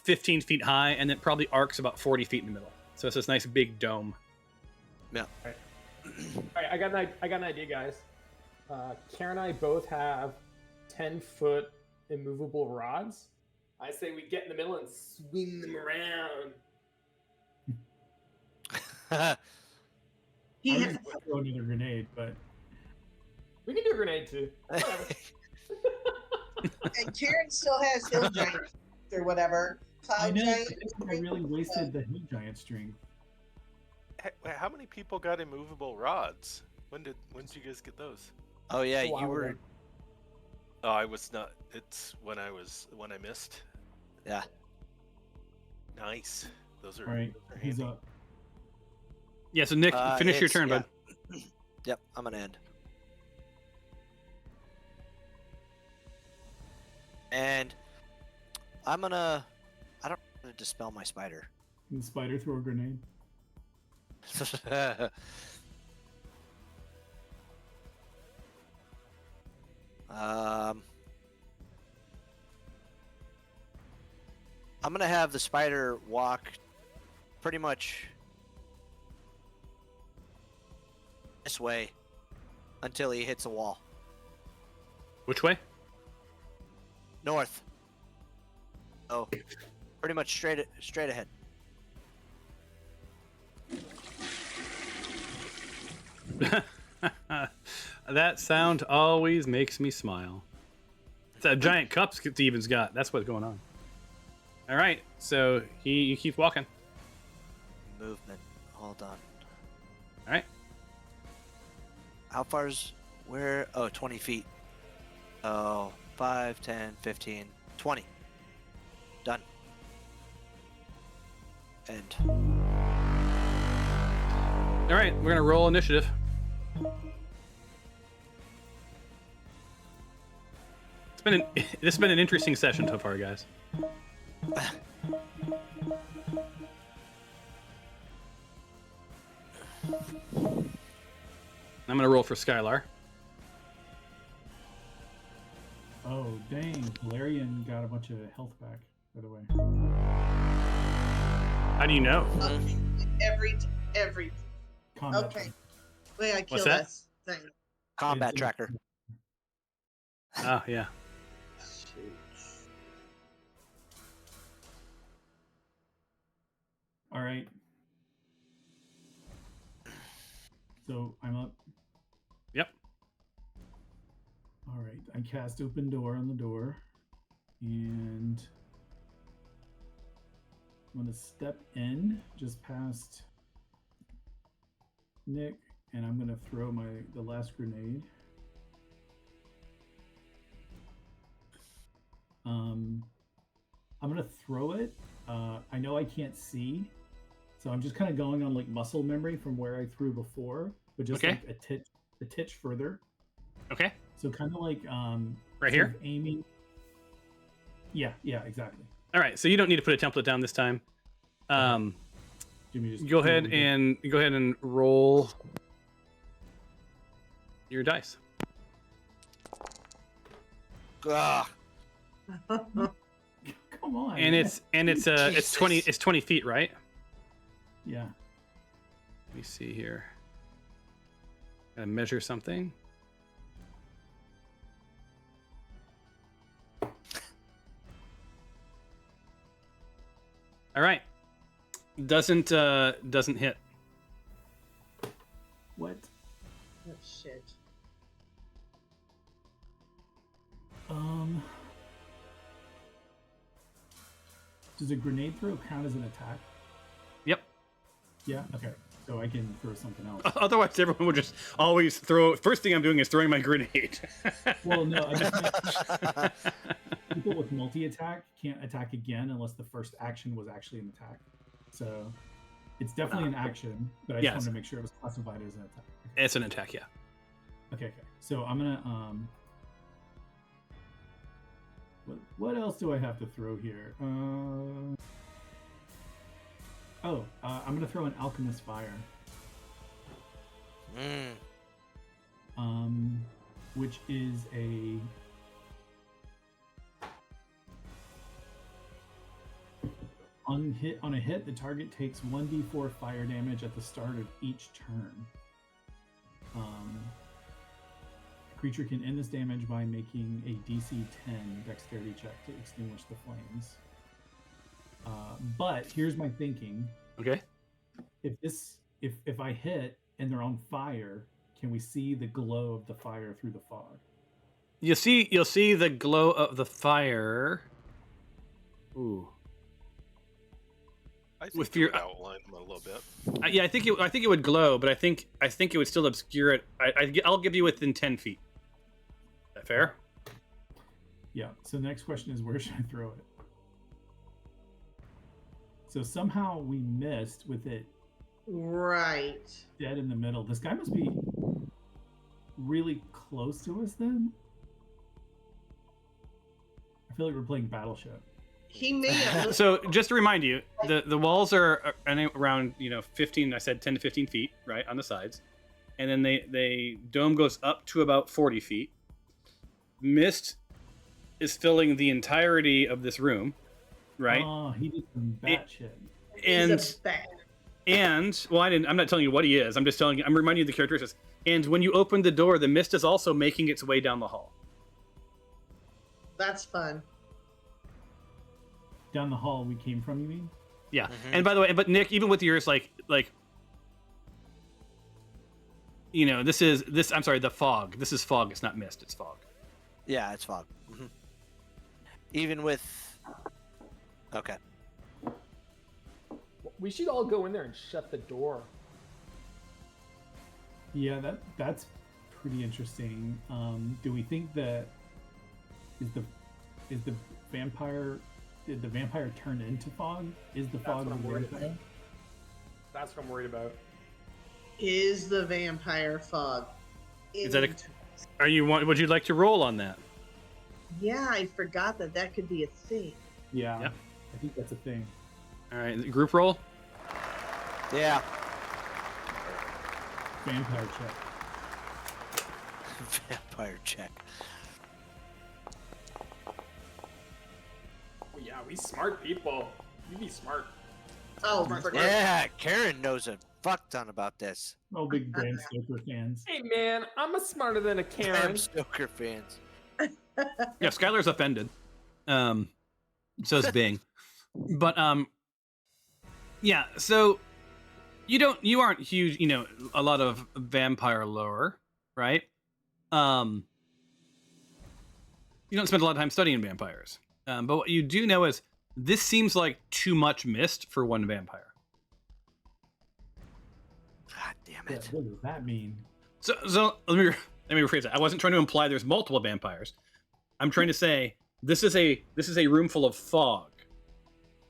15 feet high, and it probably arcs about 40 feet in the middle. So it's this nice big dome. Yeah. All right, I got an idea, guys. Karen and I both have 10-foot immovable rods. I say we get in the middle and swing them around. He I has, was throw another grenade, but We can do a grenade too. Whatever. and Karen still has hill giant or whatever. I Cloud know giant. I really wasted the hill giant strength. How many people got immovable rods? When did you guys get those? Oh yeah, A while you were. ago. Oh, I was not. It's when I missed. Yeah. Nice. Those are. All right, those are he's handy. up. Yeah, so Nick, finish your It's- turn, yeah. bud. Yep, I'm gonna end. And I don't want to dispel my spider. Can the spider throw a grenade? I'm gonna have the spider walk pretty much this way until he hits a wall. Which way? North. Oh, pretty much straight ahead. That sound always makes me smile. It's that giant cup Steven's got. That's what's going on. All right, so he keeps walking. Movement. Hold on. All right. How far's where? Oh, 20 feet. Oh, 5, 10, 15, 20. Done. End. All right, we're gonna roll initiative. This has been an interesting session so far, guys. I'm gonna roll for Skylar. Oh, dang. Valerian got a bunch of health back, by the way. How do you know? Every. Combat Okay. check. Wait, I killed that? us. Thing. Combat It's- tracker. Oh yeah. Shoot. All right. So I'm up. Yep. All right. I cast open door on the door, and I'm gonna step in just past Nick, and I'm gonna throw the last grenade. I'm gonna throw it. I know I can't see, so I'm just kind of going on like muscle memory from where I threw before, but just Okay. like a titch further. Okay. So kind of like Right sort here? of aiming. Yeah, exactly. All right. So you don't need to put a template down this time. Jimmy, just Go do ahead what we did. and roll your dice. Ugh. Come on. And man. it's 20 feet, right? Yeah. Let me see here. Gotta measure something. All right. Doesn't hit. What? Oh, shit. Does a grenade throw count as an attack? Yep. Yeah. Okay. So I can throw something else. Otherwise, everyone would just always throw. First thing I'm doing is throwing my grenade. Well, no. I just meant people with multi-attack can't attack again unless the first action was actually an attack. So it's definitely an action, but I just Yes. wanted to make sure it was classified as an attack. Okay. It's an attack, yeah. Okay. So I'm gonna What else do I have to throw here? I'm gonna throw an alchemist fire. Which is a on a hit, the target takes 1d4 fire damage at the start of each turn. Creature can end this damage by making a DC 10 dexterity check to extinguish the flames. But here's my thinking: Okay. if I hit and they're on fire, can we see the glow of the fire through the fog? You'll see the glow of the fire. Ooh. I think With it your- would outline them a little bit. Yeah, I think it would glow, but I think it would still obscure it. I'll give you within 10 feet. Is that fair? Yeah. So the next question is, where should I throw it? So somehow we missed with it Right. dead in the middle. This guy must be really close to us then. I feel like we're playing Battleship. He may have. So just to remind you, the walls are around 15. I said 10 to 15 feet, right, on the sides, and then they dome goes up to about 40 feet. Mist is filling the entirety of this room, right? Oh, he did some bat shit. And He's a bat. and well, I'm not telling you what he is. I'm just telling you. I'm reminding you of the characteristics. And when you open the door, the mist is also making its way down the hall. That's fun. Down the hall we came from, you mean? Yeah. Mhm. And by the way, but Nick, even with yours, like this. I'm sorry, the fog. This is fog. It's not mist. It's fog. Yeah, it's fog. Even with. Okay. We should all go in there and shut the door. Yeah, that's pretty interesting. Do we think that is the vampire? Did the vampire turn into fog? Is the fog what I'm the worried vampire? about. That's what I'm worried about. Is the vampire fog? Is that would you like to roll on that? Yeah, I forgot that could be a thing. Yeah, Yep. I think that's a thing. All right, group roll. Yeah. Vampire check. Vampire check. Oh, yeah, we smart people. You be smart. Oh, Smart. forget. Yeah, Karen knows a fuck ton about this. Oh, big Bram Stoker fans. Hey, man, I'm a smarter than a Karen. Bram Stoker fans. Yeah, Skylar's offended. So is Bing. But yeah. So you aren't huge. A lot of vampire lore, right? You don't spend a lot of time studying vampires. But what you do know is this seems like too much mist for one vampire. God damn Yeah, it. what does that mean? So let me rephrase that. I wasn't trying to imply there's multiple vampires. I'm trying to say this is a room full of fog.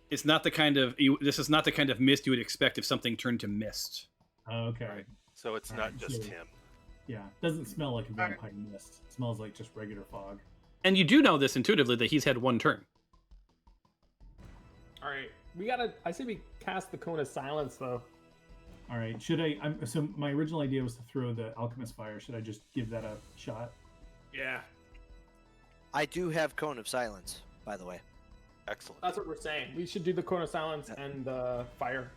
It's not the kind of this is not the kind of mist you would expect if something turned to mist. Oh, okay. Right. So it's not just him. Yeah, doesn't smell like a vampire mist. It smells like just regular fog. And you do know this intuitively that he's had one turn. All right, I say we cast the Cone of Silence, though. All right, should I? So my original idea was to throw the alchemist fire. Should I just give that a shot? Yeah, I do have Cone of Silence, by the way. Excellent. that's what we're saying. We should do the Cone of Silence and fire.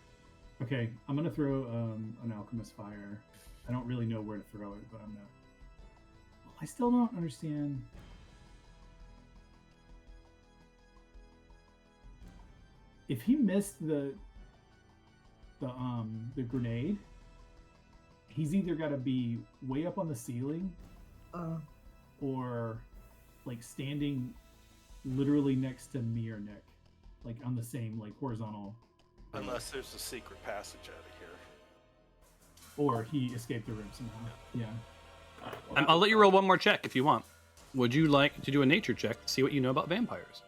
Okay, I'm gonna throw an alchemist fire. I don't really know where to throw it, but I'm gonna. I still don't understand. If he missed the grenade, he's either got to be way up on the ceiling, or like standing literally next to me or Nick, like on the same like horizontal. Unless there's a secret passage out of here. Or he escaped the room somehow. Yeah. I'll let you roll one more check if you want. Would you like to do a nature check to see what you know about vampires?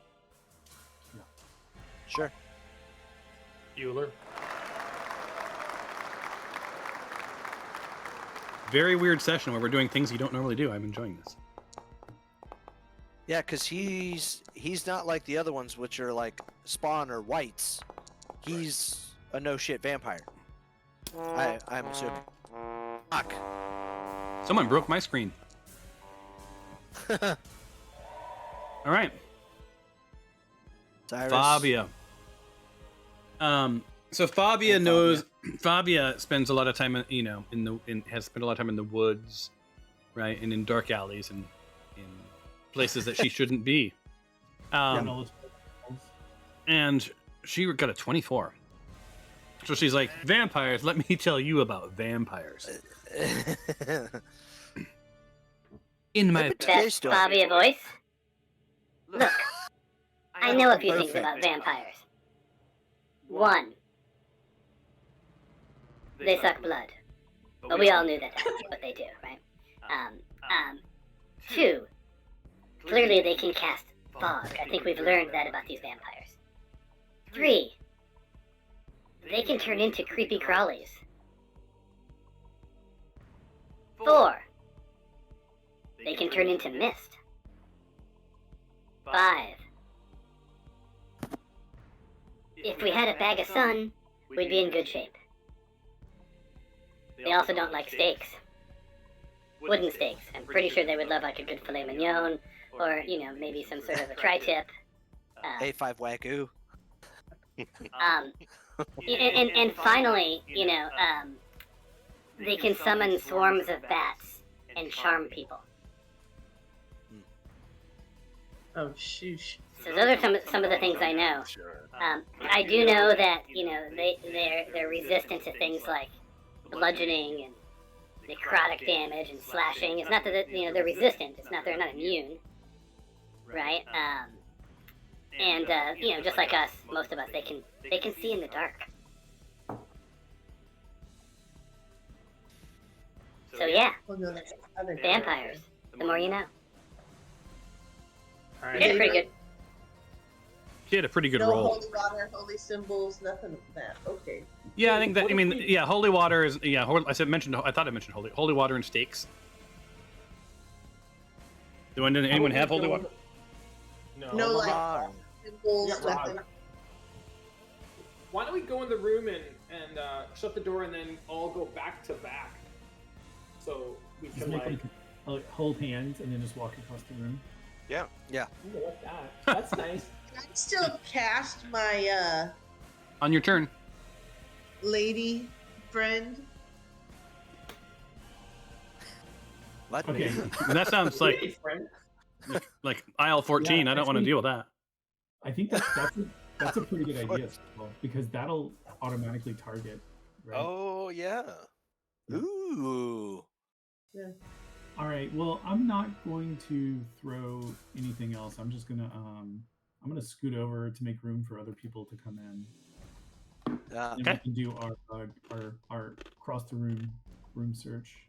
Sure. Bueller. Very weird session where we're doing things you don't normally do. I'm enjoying this. Yeah, because he's not like the other ones, which are like Spawn or Whites. He's a no shit vampire. I'm assuming. Fuck. Someone broke my screen. All right, Cyrus. Fabia. So Fabia knows. Fabia spends a lot of time, has spent a lot of time in the woods, right, and in dark alleys and in places that she shouldn't be. And she got a 24. So she's like, vampires. Let me tell you about vampires. In my That Fabia voice? Look, I know a few things about vampires. 1. They suck blood. But we all knew that that's what they do, right? 2. Clearly they can cast fog. I think we've learned that about these vampires. 3. They can turn into creepy crawlies. 4. They can turn into mist. 5. if we had a bag of sun, we'd be in good shape. They also don't like steaks. Wooden steaks. I'm pretty sure they would love like a good filet mignon, or, you know, maybe some sort of a tri-tip. A5 Wagyu. And finally, you know, they can summon swarms of bats and charm people. Oh, shoosh. So those are some of the things I know. I do know that, you know, they're resistant to things like bludgeoning and necrotic damage and slashing. It's not that, you know, they're resistant. It's not they're not immune, right? And you know, just like us, most of us, they can see in the dark. So yeah, Oh, no, that's other vampires. The more you know. All You right. did pretty good. She had a pretty good No roll. holy water, holy symbols, nothing like that. Okay. Yeah, I think that. I mean, yeah, holy water is. Yeah, I thought I mentioned holy water and stakes. Do anyone have holy water? No. No, like Lamar. symbols, Yeah, nothing. Why don't we go in the room and shut the door and then all go back to back? So we Just can make like. them hold hands and then just walk across the room. Yeah. Ooh, I like that. That's nice. Can I still cast my On your turn. lady friend? Let Okay. me. That sounds Hey, friend. like aisle 14. Yeah, I don't want to actually- deal with that. I think that's a pretty good idea, Skull, because that'll automatically target. Right? Oh yeah. Ooh. All right. Well, I'm not going to throw anything else. I'm just gonna I'm gonna scoot over to make room for other people to come in. Yeah. And we can do our cross the room search.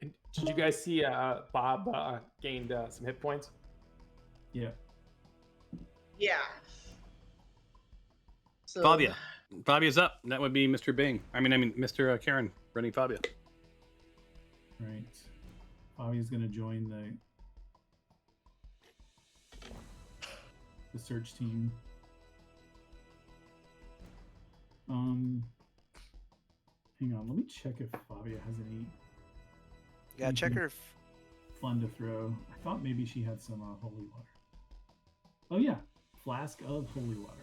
And did you guys see Bob gained some hit points? Yeah. Yeah. So, Fabia. Fabia's up. That would be Mr. Bing. I mean, Mr. Karen running Fabia. All right. Fabia's gonna join the search team. Hang on. Let me check if Fabia has any Yeah, check her. fun to throw. I thought maybe she had some holy water. Oh yeah, flask of holy water.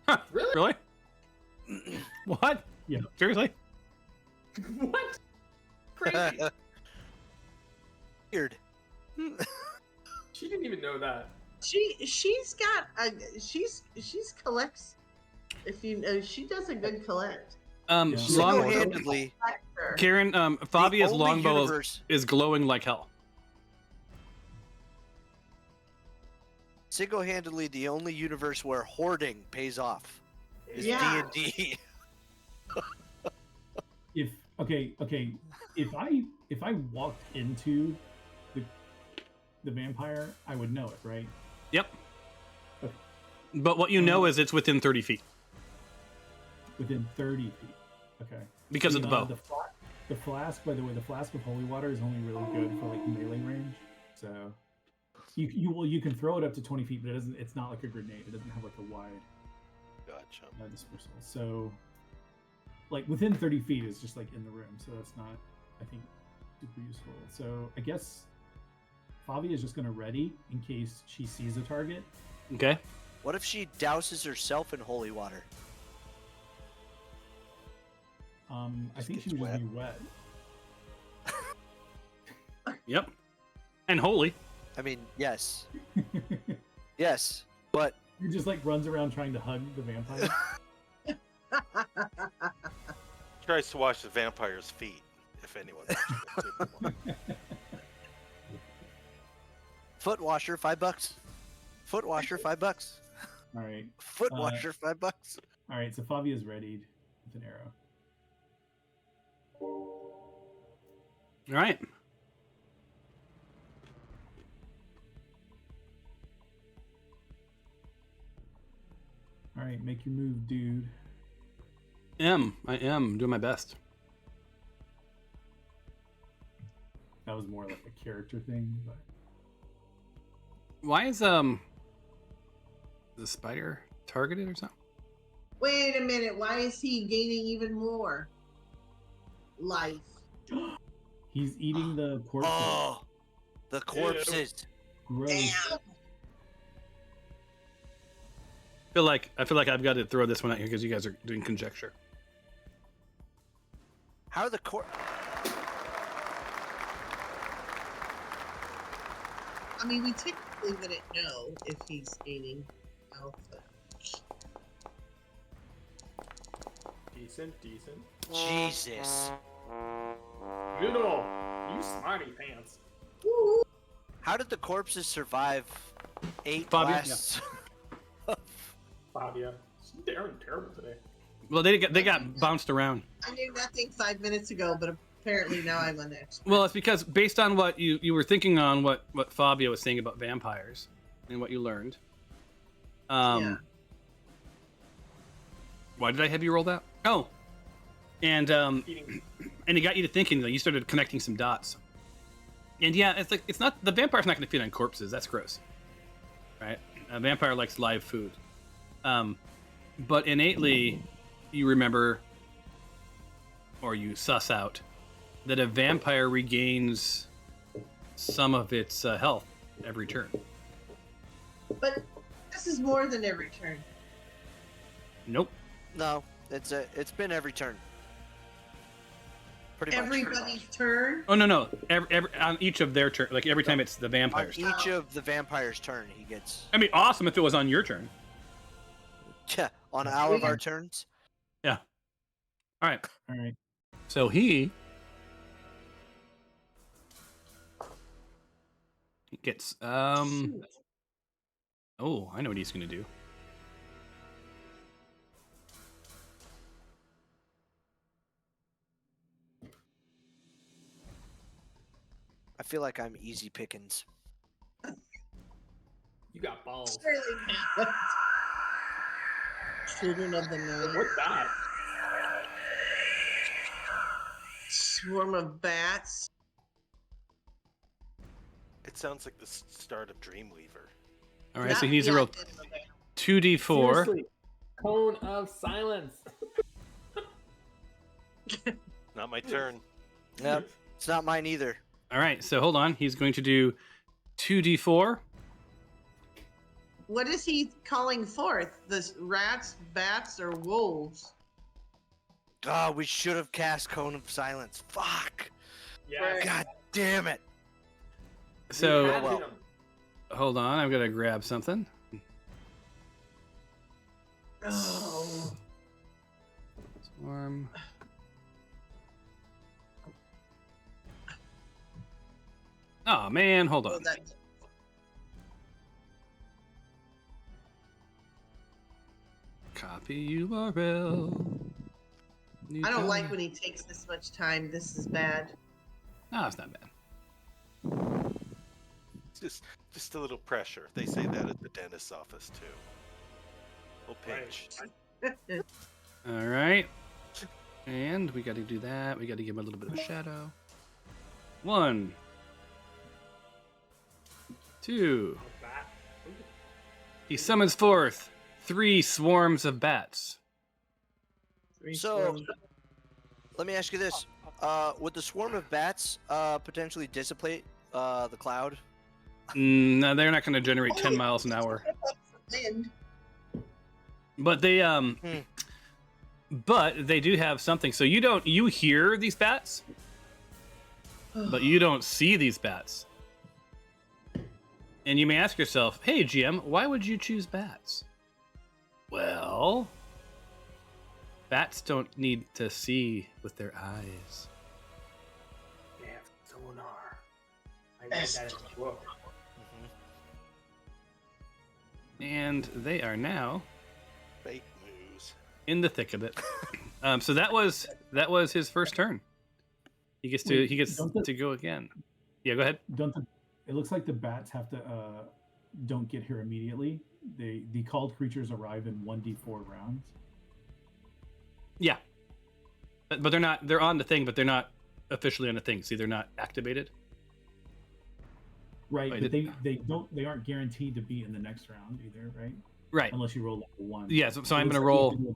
Huh, Really? really? What? Yeah. Seriously? What? Crazy. Weird. She didn't even know that. she's got she's collects. If you know, she does a good collect. Yeah. Long Single-handedly, Karen, Fabia's the only longbow universe- is glowing like hell. Single-handedly, the only universe where hoarding pays off is Yeah. D&D. If if I walked into the vampire, I would know it, right? Yep. Okay. But what you know is it's within 30 feet Within 30 feet. Okay. because of the bow. The flask, by the way, the flask of holy water is only really good for like melee range. So you can throw it up to 20 feet, but it doesn't. It's not like a grenade. It doesn't have like a wide Gotcha. dispersal. So like within 30 feet is just like in the room. So that's not, I think, super useful. So I guess Fabi is just going to ready in case she sees a target. Okay. What if she douses herself in holy water? I Just think she gets would just be wet. Yep. And holy. I mean, yes. Yes, but He just like runs around trying to hug the vampire. Tries to wash the vampire's feet, if anyone. foot washer, $5. Foot washer, $5. All right. Foot washer, $5. All right. So Fabi is readied with an arrow. All right. All right. Make your move, dude. I am doing my best. That was more like a character thing, but Why is the spider targeted or something? Wait a minute. Why is he gaining even more life? He's eating the corpses. Oh, the corpses. Gross. Damn. I feel like I've got to throw this one out here because you guys are doing conjecture. How are the I mean, we technically wouldn't know if he's gaining health. Decent. Jesus. Good old. You smarty pants. How did the corpses survive 8 Fabio, blasts? Fabia. They're terrible today. Well, they got bounced around. I knew nothing 5 minutes ago, but apparently now I'm an expert. Well, it's because based on what you were thinking on what Fabio was saying about vampires and what you learned. Yeah. Why did I have you roll that? Oh, and it got you to thinking. You started connecting some dots. And yeah, it's not the vampire's not going to feed on corpses. That's gross, right? A vampire likes live food. But innately, you remember, or you suss out, that a vampire regains some of its health every turn. But this is more than every turn. Nope. No, it's been every turn. Pretty much. Everybody's turn. Oh no. Every on each of their turn, like every time it's the On vampires. each of the vampires' turn, he gets. I mean, awesome if it was on your turn. Yeah, on all of our turns. Yeah. All right. All right. So he gets Oh, I know what he's gonna do. I feel like I'm easy pickings. You got balls. Children of the night. What's that? Swarm of bats. It sounds like the start of Dreamweaver. All right, so he needs to roll Yeah, 2d4. Seriously. Cone of silence. Not my turn. Yep, it's not mine either. All right, so hold on. He's going to do 2d4. What is he calling forth? The rats, bats, or wolves? Oh, we should have cast Cone of Silence. Fuck. Yeah. God damn it. So well. hold on, I've got to grab something. Oh. Swarm. Oh man, hold Oh, on. that, Copy URL. I don't like when he takes this much time. This is bad. No, it's not bad. It's just a little pressure. They say that at the dentist's office too. Little pinch. All right. And we got to do that. We got to give him a little bit of a shadow. 1, 2. He summons forth 3 swarms of bats. So, let me ask you this: would the swarm of bats potentially dissipate the cloud? No, they're not going to generate 10 miles an hour. But they but they do have something. So you hear these bats, but you don't see these bats. And you may ask yourself, "Hey GM, why would you choose bats?" Well, bats don't need to see with their eyes. They have sonar. I read that in the book. And they are now Fake news. in the thick of it. So that was his first turn. He gets to go again. Yeah, go ahead. It looks like the bats have to don't get here immediately. The called creatures arrive in 1d4 rounds. Yeah, but they're not. They're on the thing, but they're not officially on the thing. See, they're not activated. Right, Wait, but they aren't guaranteed to be in the next round either, right? Right. Unless you roll level 1. Yeah. So I'm It going to looks like roll. you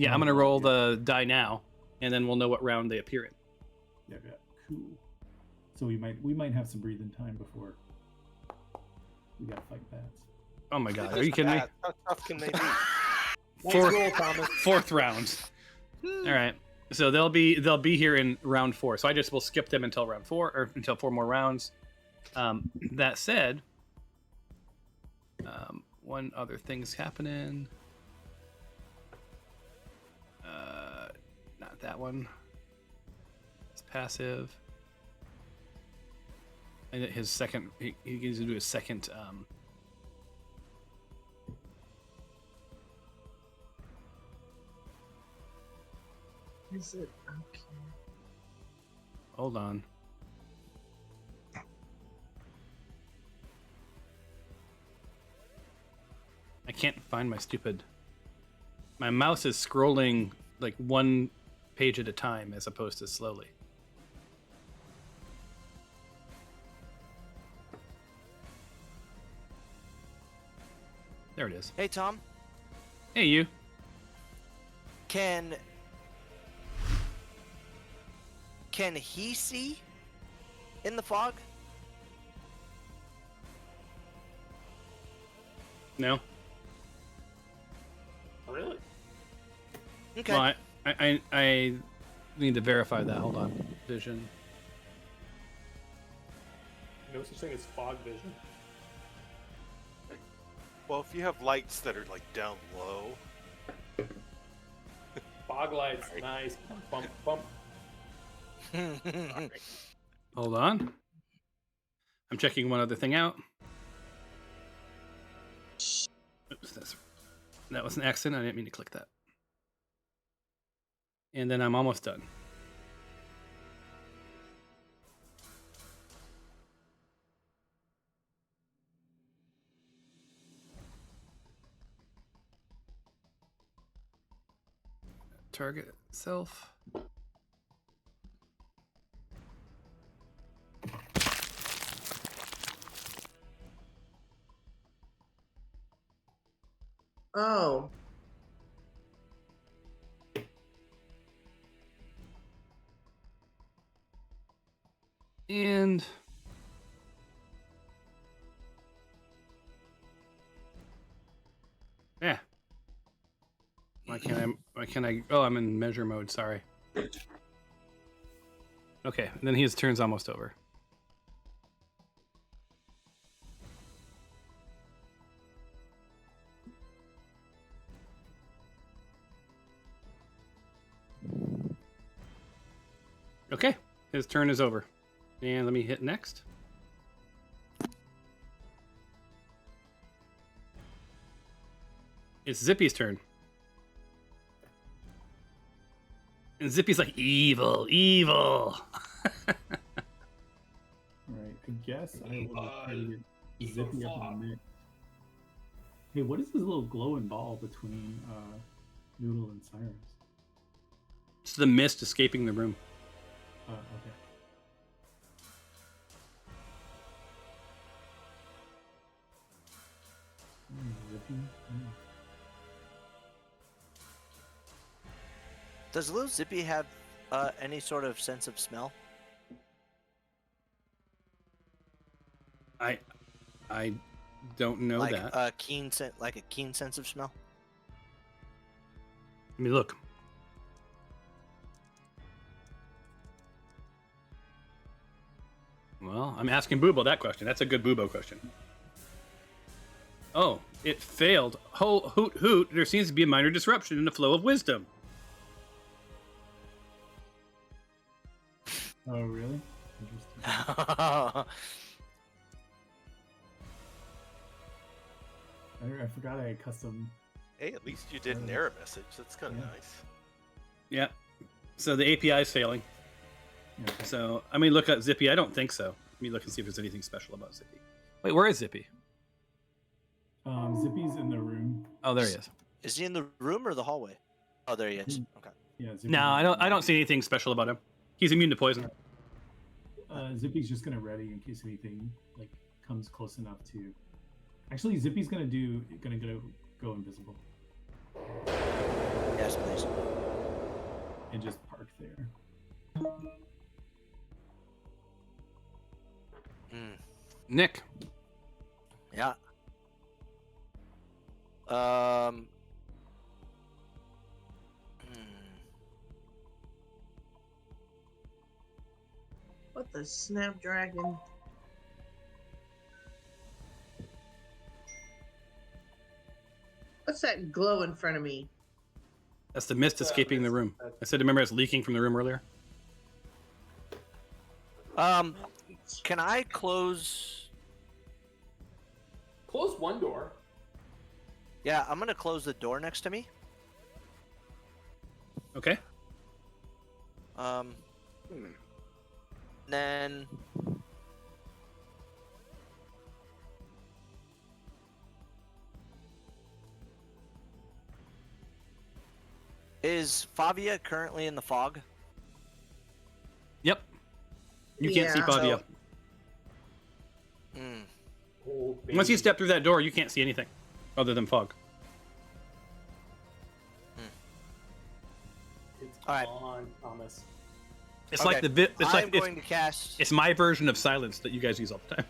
Yeah, I'm gonna roll the die now, and then we'll know what round they appear in. Yeah, cool. So we might have some breathing time before we gotta fight bats. Oh my god, are you kidding me? How tough can they be? Fourth round. All right, so they'll be here in round 4. So I just will skip them until round 4 or until 4 more rounds. That said, one other thing's happening. Not that one. It's passive. And his second, he gets to do his second. Is it okay? Hold on. I can't find my stupid. My mouse is scrolling like one page at a time as opposed to slowly. There it is. Hey, Tom. Hey, you. Can he see in the fog? No. Really? Okay. Well, I need to verify that. Hold on. Vision. No such thing as fog vision. Well, if you have lights that are like down low. Fog lights, nice. Bump, bump. Hold on. I'm checking one other thing out. Oops, that was an accident. I didn't mean to click that. And then I'm almost done. Target itself. Oh. And yeah. Why can't I oh, I'm in measure mode, sorry. Okay, and then his turn's almost over. Okay, his turn is over. And let me hit next. It's Zippy's turn. And Zippy's like, evil, evil. Alright, I guess I will try to get Zippy up in the mix. Hey, what is this little glowing ball between Noodle and Cyrus? It's the mist escaping the room. Okay. Zippy. Does little Zippy have any sort of sense of smell? I don't know like that. a keen sense of smell. Let me look. Well, I'm asking Boobo that question. That's a good Boobo question. Oh, it failed. Hoot, hoot. There seems to be a minor disruption in the flow of wisdom. Oh, really? Interesting. I forgot I had custom. Hey, at least you did an error message. That's kind of nice. Yeah. So the API is failing. Okay. So, I mean, look at Zippy. I don't think so. Let me look and see if there's anything special about Zippy. Wait, where is Zippy? Zippy's in the room. Oh, there he is. Is he in the room or the hallway? Oh, there he is. Okay. Yeah. Zippy's No, I don't see anything special about him. He's immune to poison. Zippy's just gonna ready in case anything like comes close enough to. Actually, Zippy's gonna go invisible. Yes, please. And just park there. Nick. Yeah. What the snapdragon? What's that glow in front of me? That's the mist escaping the room. I said, remember it's leaking from the room earlier? Can I close? Close one door. Yeah, I'm gonna close the door next to me. Okay. Then is Favia currently in the fog? Yep. You can't see Yeah. Fabio. Oh, Once you baby. step through that door, you can't see anything other than fog. It's All right. on, Thomas. It's Okay. like it's I'm like going to cast. it's my version of silence that you guys use all the time.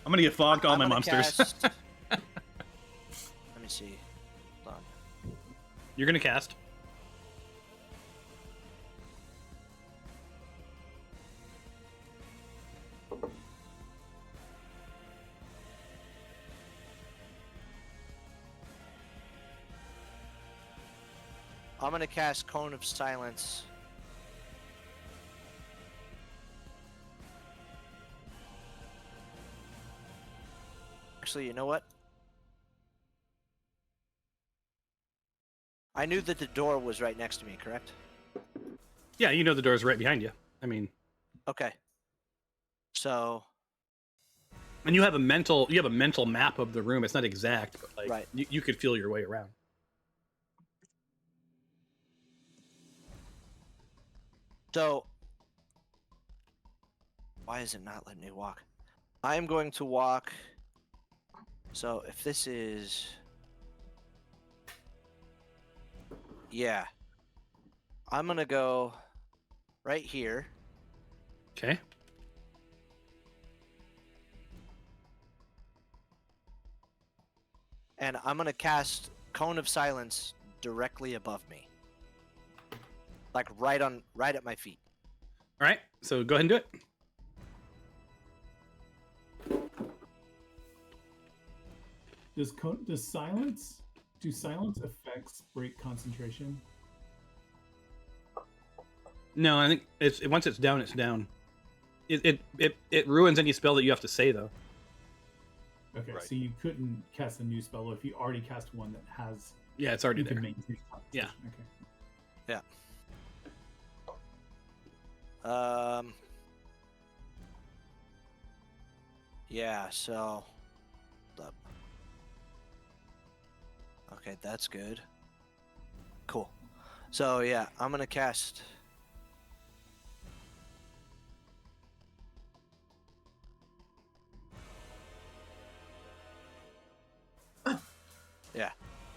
I'm gonna get fogged all I'm my gonna monsters. cast- Let me see. Hold on. You're gonna cast. I'm gonna cast Cone of Silence. Actually, you know what? I knew that the door was right next to me, correct? Yeah, you know the door's right behind you. I mean, Okay. So, and you have a mental map of the room. It's not exact, but like Right. you could feel your way around. why is it not letting me walk? I am going to walk. So if this is, yeah, I'm gonna go right here. Okay. And I'm gonna cast Cone of Silence directly above me. Like right at my feet. All right. So go ahead and do it. Do silence effects break concentration? No, I think it's once it's down, it's down. It ruins any spell that you have to say though. Okay, Right. so you couldn't cast a new spell if you already cast one that has. Yeah, it's already You can there. maintain Yeah. concentration. Okay. Yeah, so okay, that's good. Cool. So yeah, I'm gonna cast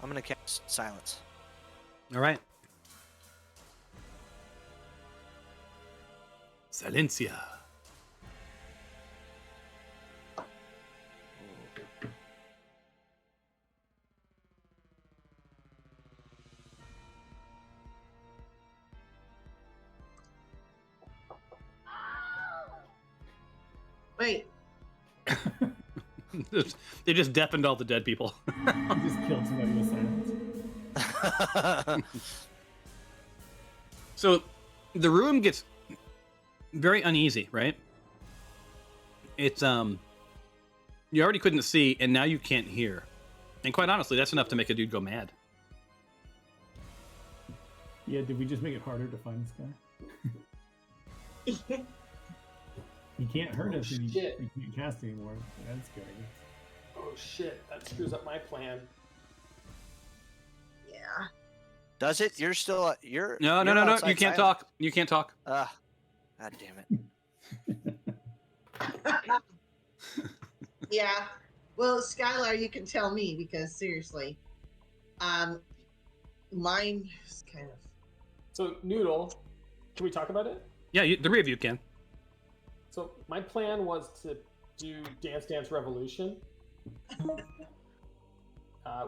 I'm gonna cast Silence. All right. Silencia. Wait, They just deafened all the dead people. You just killed somebody with silence. So the room gets very uneasy, right? It's you already couldn't see and now you can't hear. And quite honestly, that's enough to make a dude go mad. Yeah, did we just make it harder to find this guy? He can't hurt us and he shit. can't cast anymore. That's good. Oh shit, that screws up my plan. yeah. Does it? You're still you're No. you're You outside can't silent. talk. You can't talk. God damn it. Yeah. Well, Skylar, you can tell me because seriously, Mine is kind of. So, Noodle, can we talk about it? Yeah, the three of you can. So, my plan was to do Dance Dance Revolution,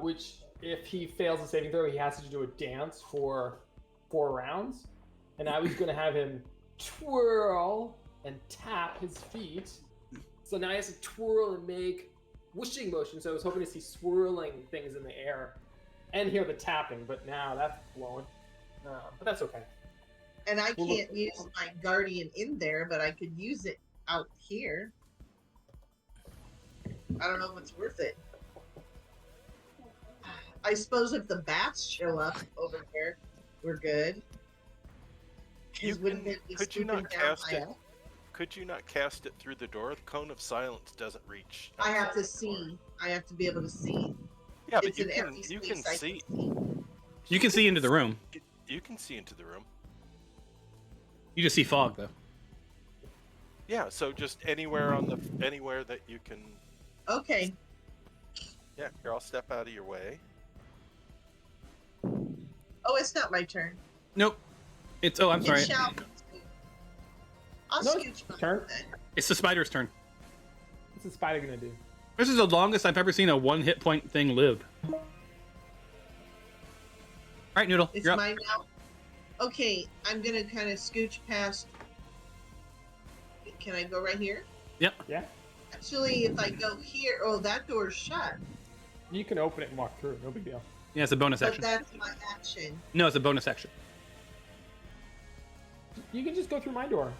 which, if he fails the saving throw, he has to do a dance for 4 rounds. And I was going to have him twirl and tap his feet. So now he has to twirl and make whooshing motion. So I was hoping to see swirling things in the air and hear the tapping, but now that's blown. But that's okay. And I can't use my guardian in there, but I could use it out here. I don't know if it's worth it. I suppose if the bats show up over there, we're good. Could you not cast it? Could you not cast it through the door? The cone of silence doesn't reach. I have to see. I have to be able to see. Yeah, It's but an empty you can space, I see. You can see into the room. You can see into the room. You just see fog, though. Yeah, so just anywhere that you can. Okay. Yeah, here, I'll step out of your way. Oh, it's not my turn. Nope. It's I'm sorry. It shall be. I'll No, scooch my turn. It's the spider's turn. What's the spider going to do? This is the longest I've ever seen a 1 hit point thing live. All right, Noodle, It's you're up. mine now. Okay, I'm gonna kind of scooch past. Can I go right here? Yep. Yeah? Actually, if I go here, oh, that door's shut. You can open it and walk through. No big deal. Yeah, it's a bonus But action. that's my action. No, it's a bonus action. You can just go through my door.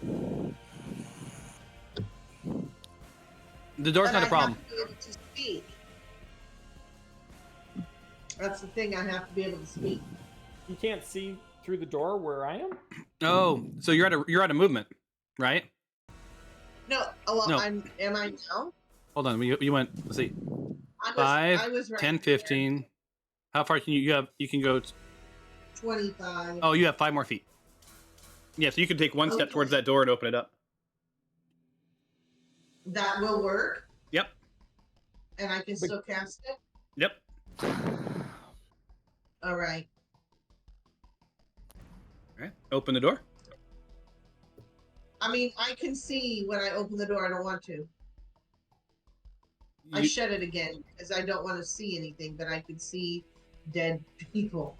The door's But not a I problem. have to be able to speak. That's the thing. I have to be able to speak. You can't see through the door where I am? Oh, so you're at a movement, right? No. Oh, well, No. am I now? Hold on. You went. Let's see. I was right 10, there. 15. How far can you have? You can go. 25. Oh, you have 5 more feet. Yeah, so you can take 1 step Okay. towards that door and open it up. That will work, Yep. and I can still cast it. Yep. All right. All right. Open the door. I mean, I can see when I open the door. I don't want to. I You- shut it again because I don't want to see anything, but I could see dead people.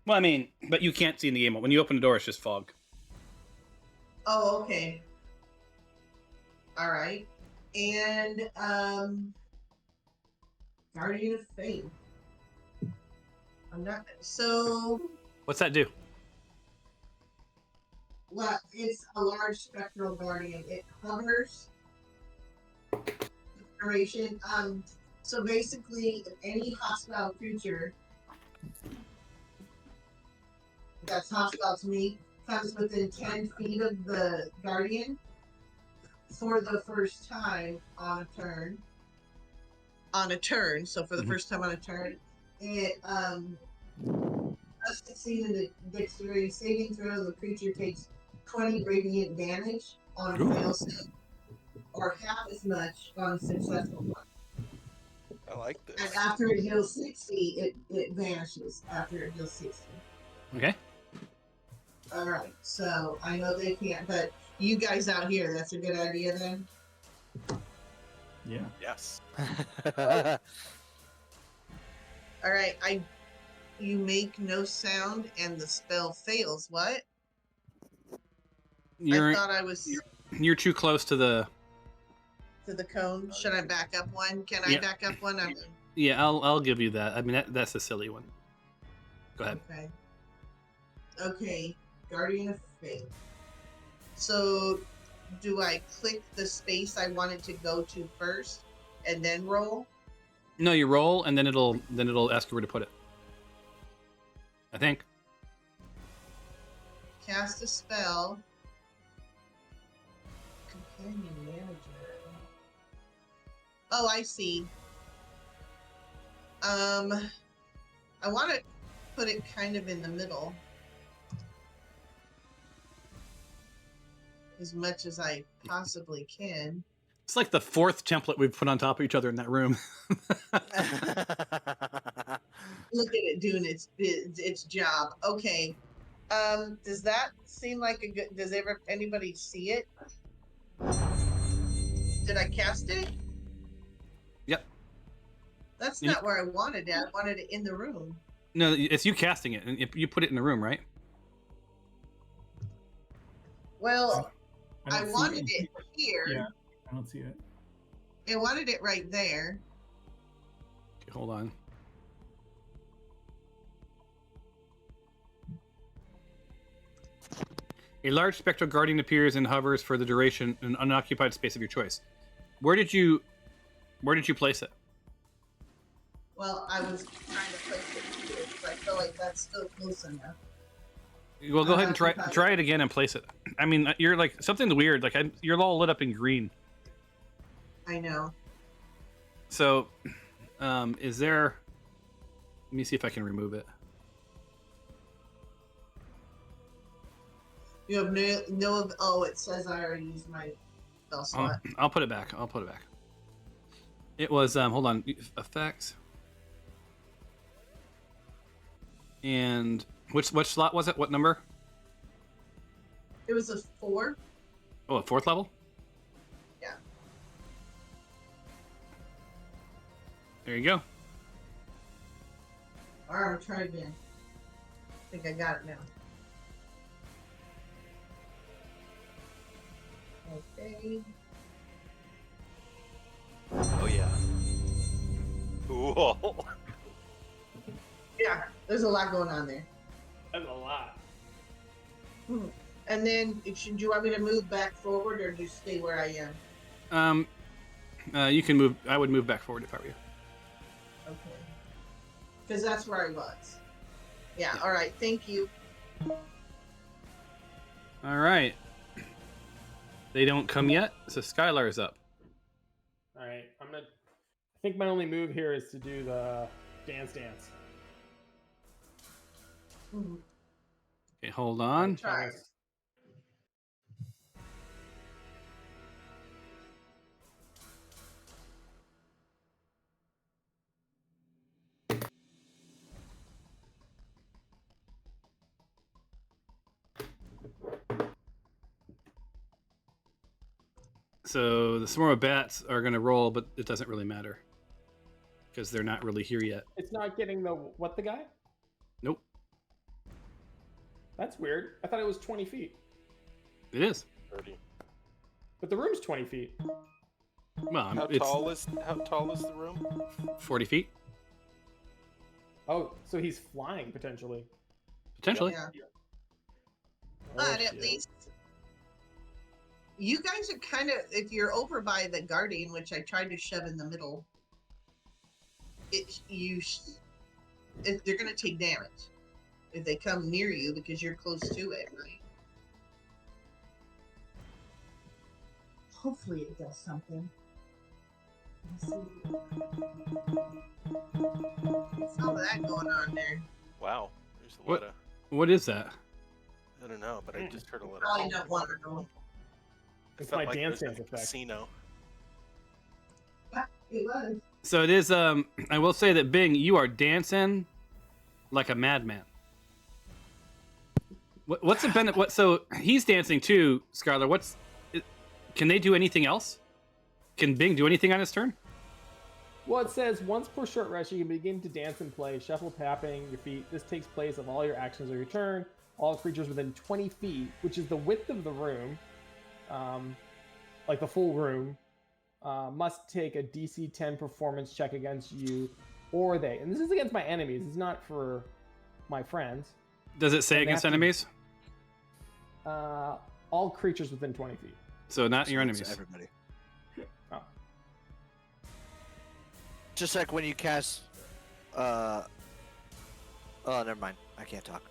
Well, I mean, but you can't see in the game. When you open the door, it's just fog. Oh, okay. All right. And Guardian of Faith. I'm not so. What's that do? Well, it's a large spectral guardian. It hovers. Duration. So basically, any hostile creature that's hostile to me comes within 10 feet of the guardian for the first time on a turn. So for the Mhm. first time on a turn, it must succeed in the dexterity saving throw. The creature takes 20 radiant damage on a Ooh. fail save, or half as much on a successful one. I like this. And after it heals 60, it vanishes after it heals 60. Okay. Alright, so I know they can't, but you guys out here, that's a good idea then? Yeah. Yes. Alright, you make no sound and the spell fails. What? I You're thought I was you're too close to the. to the cone. Should I back up one? Can I Yeah. back up one? Yeah, I'll give you that. I mean, that's a silly one. Go ahead. Okay. Okay, Guardian of Faith. So, do I click the space I wanted to go to first, and then roll? No, you roll, and then it'll ask you where to put it. I think. Cast a spell. Companion manager. Oh, I see. I want to put it kind of in the middle. As much as I possibly can. It's like the 4th template we've put on top of each other in that room. Look at it doing its job. Okay. Does that seem like a good? Does anybody see it? Did I cast it? Yep. That's not where I wanted it. I wanted it in the room. No, it's you casting it, and you put it in the room, right? Well, I don't see wanted it here. Yeah, I don't see it. I wanted it right there. Okay, hold on. A large spectral guardian appears and hovers for the duration in an unoccupied space of your choice. Where did you place it? Well, I was trying to place it here because I feel like that's still close enough. Well, go ahead and try it again and place it. I mean, you're like something's weird. Like you're all lit up in green. I know. So, is there? Let me see if I can remove it. You have no. Oh, it says I already used my spell slot. I'll put it back. It was hold on, effects. And which slot was it? What number? It was a 4. Oh, a 4th level? Yeah. There you go. All right, try again. I think I got it now. Okay. Oh yeah. Whoa. Yeah, there's a lot going on there. That's a lot. And then, do you want me to move back forward or just stay where I am? You can move. I would move back forward if I were you. Okay. Because that's where I was. Yeah. All right. Thank you. All right. They don't come yet, so Skylar is up. All right, I think my only move here is to do the dance. Okay, hold on. Try. So the swarm of bats are going to roll, but it doesn't really matter because they're not really here yet. It's not getting the guy? Nope. That's weird. I thought it was 20 feet. It is. 30. But the room's 20 feet. Well, How tall is the room? 40 feet. Oh, so he's flying potentially. Potentially. Yeah. Oh, But at shit. least you guys are kind of, if you're over by the guardian, which I tried to shove in the middle, they're going to take damage if they come near you because you're close to it, right? Hopefully it does something. Let's see. There's all of that going on there. Wow. There's a lot of. What is that? I don't know, but I just heard a lot of. Probably don't want to know. It's felt my like dance there's a effect. Casino. It was. So it is. I will say that Bing, you are dancing like a madman. What's the benefit? So he's dancing too, Skylar. Can they do anything else? Can Bing do anything on his turn? Well, it says once per short rest, you can begin to dance and play, shuffle, tapping your feet. This takes place of all your actions of your turn. All creatures within 20 feet, which is the width of the room, like the full room, must take a DC 10 performance check against you or they. And this is against my enemies. It's not for my friends. Does it say And against that's- enemies? All creatures within 20 feet. So not your It's enemies. everybody. Oh. Just like when you cast. Oh, never mind. I can't talk.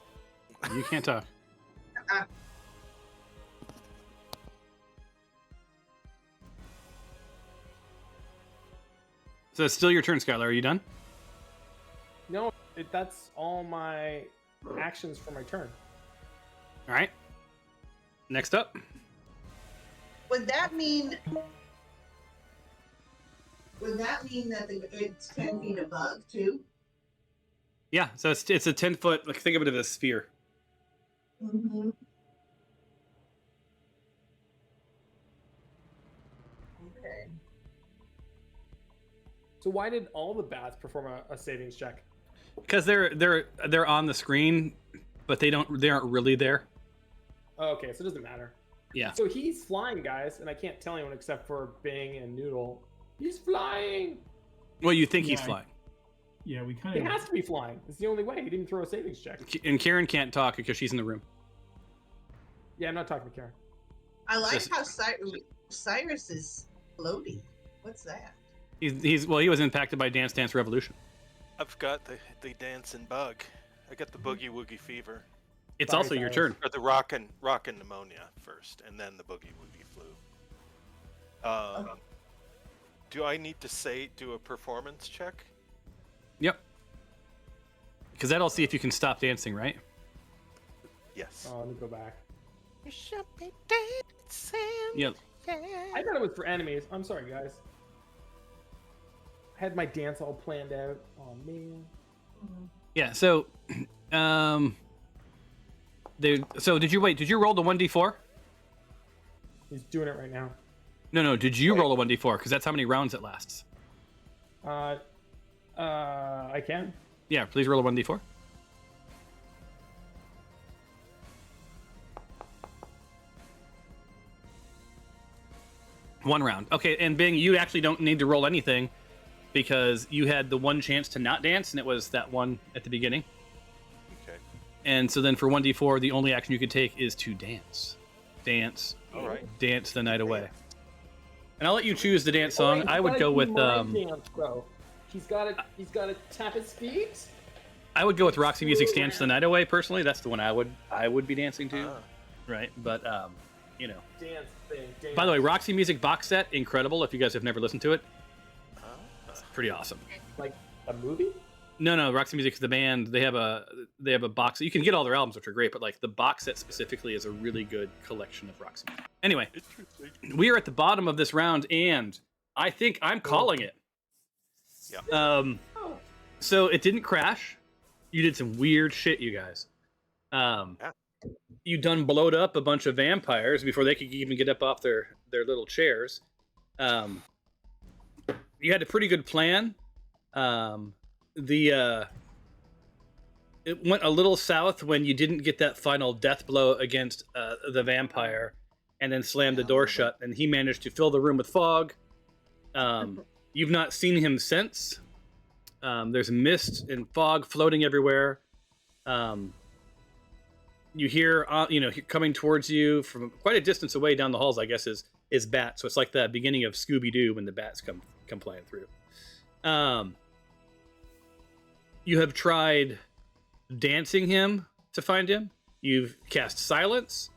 You can't talk. So it's still your turn, Skylar. Are you done? No, that's all my actions for my turn. All right. Next up. Would that mean that it's 10 feet above too? Yeah, so it's a 10-foot. Like think of it as a sphere. Mm-hmm. Okay. So why did all the bats perform a savings check? Because they're on the screen, but they aren't really there. Oh, okay, so it doesn't matter. Yeah. So he's flying, guys, and I can't tell anyone except for Bing and Noodle. He's flying. Well, you think he's Yeah, flying. Yeah, we kind He of. has to be flying. It's the only way. He didn't throw a savings check. And Karen can't talk because she's in the room. Yeah, I'm not talking to Karen. I like Just- how Cyrus is floating. What's that? He was impacted by Dance Dance Revolution. I've got the dancing bug. I got the boogie woogie fever. It's Sorry, also your Cyrus. turn. Or the rockin' pneumonia first, and then the boogie woogie flu. Do I need to do a performance check? Yep. Because that'll see if you can stop dancing, right? Yes. Oh, let me go back. You should be dancing. Yep. I thought it was for enemies. I'm sorry, guys. I had my dance all planned out. Oh man. Yeah. So, did you roll the 1d4? He's doing it right now. No. Did you roll a 1d4? Because that's how many rounds it lasts. I can. Yeah. Please roll a 1d4. One round. Okay, and Bing, you actually don't need to roll anything because you had the one chance to not dance, and it was that one at the beginning. Okay. And so then for 1d4, the only action you could take is to dance. Dance. All right. Dance the night away. And I'll let you choose the dance song. I would go with Dance, bro. He's got to tap his feet. I would go with Roxy Music's Dance the Night Away personally. That's the one I would be dancing to. Ah. Right? But you know. Dance thing. Dance. By the way, Roxy Music box set, incredible if you guys have never listened to it. Ah. It's pretty awesome. Like a movie? No, Roxy Music's the band. They have a box. You can get all their albums, which are great, but like the box set specifically is a really good collection of Roxy Music. Anyway, Interesting. we are at the bottom of this round, and I think I'm calling it. Yeah. So it didn't crash. You did some weird shit, you guys. You done blowed up a bunch of vampires before they could even get up off their little chairs. You had a pretty good plan. It went a little south when you didn't get that final death blow against the vampire and then slammed the door shut, and he managed to fill the room with fog. You've not seen him since. There's mist and fog floating everywhere. You hear, coming towards you from quite a distance away down the halls, I guess, is bats. So it's like the beginning of Scooby-Doo when the bats come flying through. You have tried dancing him to find him. You've cast silence.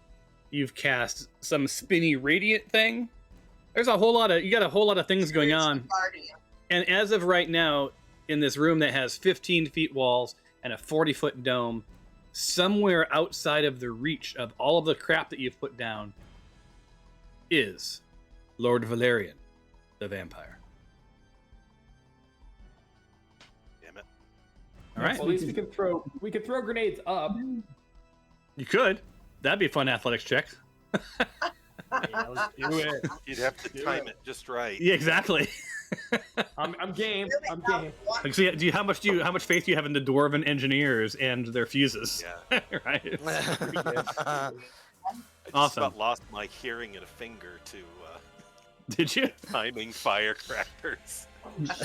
You've cast some spinny radiant thing. There's you got a whole lot of things going on. And as of right now, in this room that has 15 feet walls and a 40-foot dome, somewhere outside of the reach of all of the crap that you've put down is Lord Valerian, the vampire. Damn it. All right. Well, at least we could throw grenades up. You could. That'd be a fun athletics check. Yeah, let's do it. You'd have to time it just right. Yeah, exactly. I'm game. I'm game. Like, so how much faith do you have in the dwarven engineers and their fuses? Yeah. Right. I just Awesome. about lost my hearing in a finger to Did you? timing firecrackers.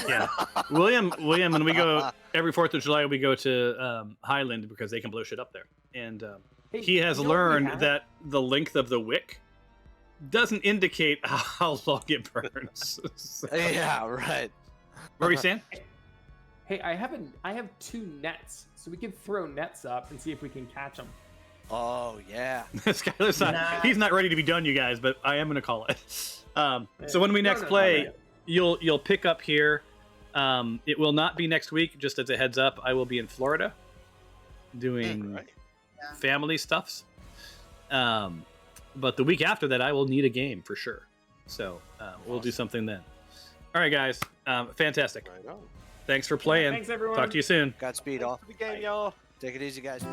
Yeah. William, when we go every 4th of July, we go to Highland because they can blow shit up there. And Hey, he has you know what we learned have? that the length of the wick doesn't indicate how long it burns. So, Yeah, right. what were you saying? Hey, I have 2 nets, so we can throw nets up and see if we can catch them. Oh yeah. Skylar's not, he's not ready to be done, you guys, but I am going to call it. So when we next No, play, you'll pick up here. It will not be next week, just as a heads up. I will be in Florida doing Right. family stuffs. But the week after that, I will need a game for sure. So we'll do something then. All right, guys. Fantastic. Right on. Thanks for playing. Thanks, everyone. Talk to you soon. Godspeed, all. The game, y'all. Take it easy, guys.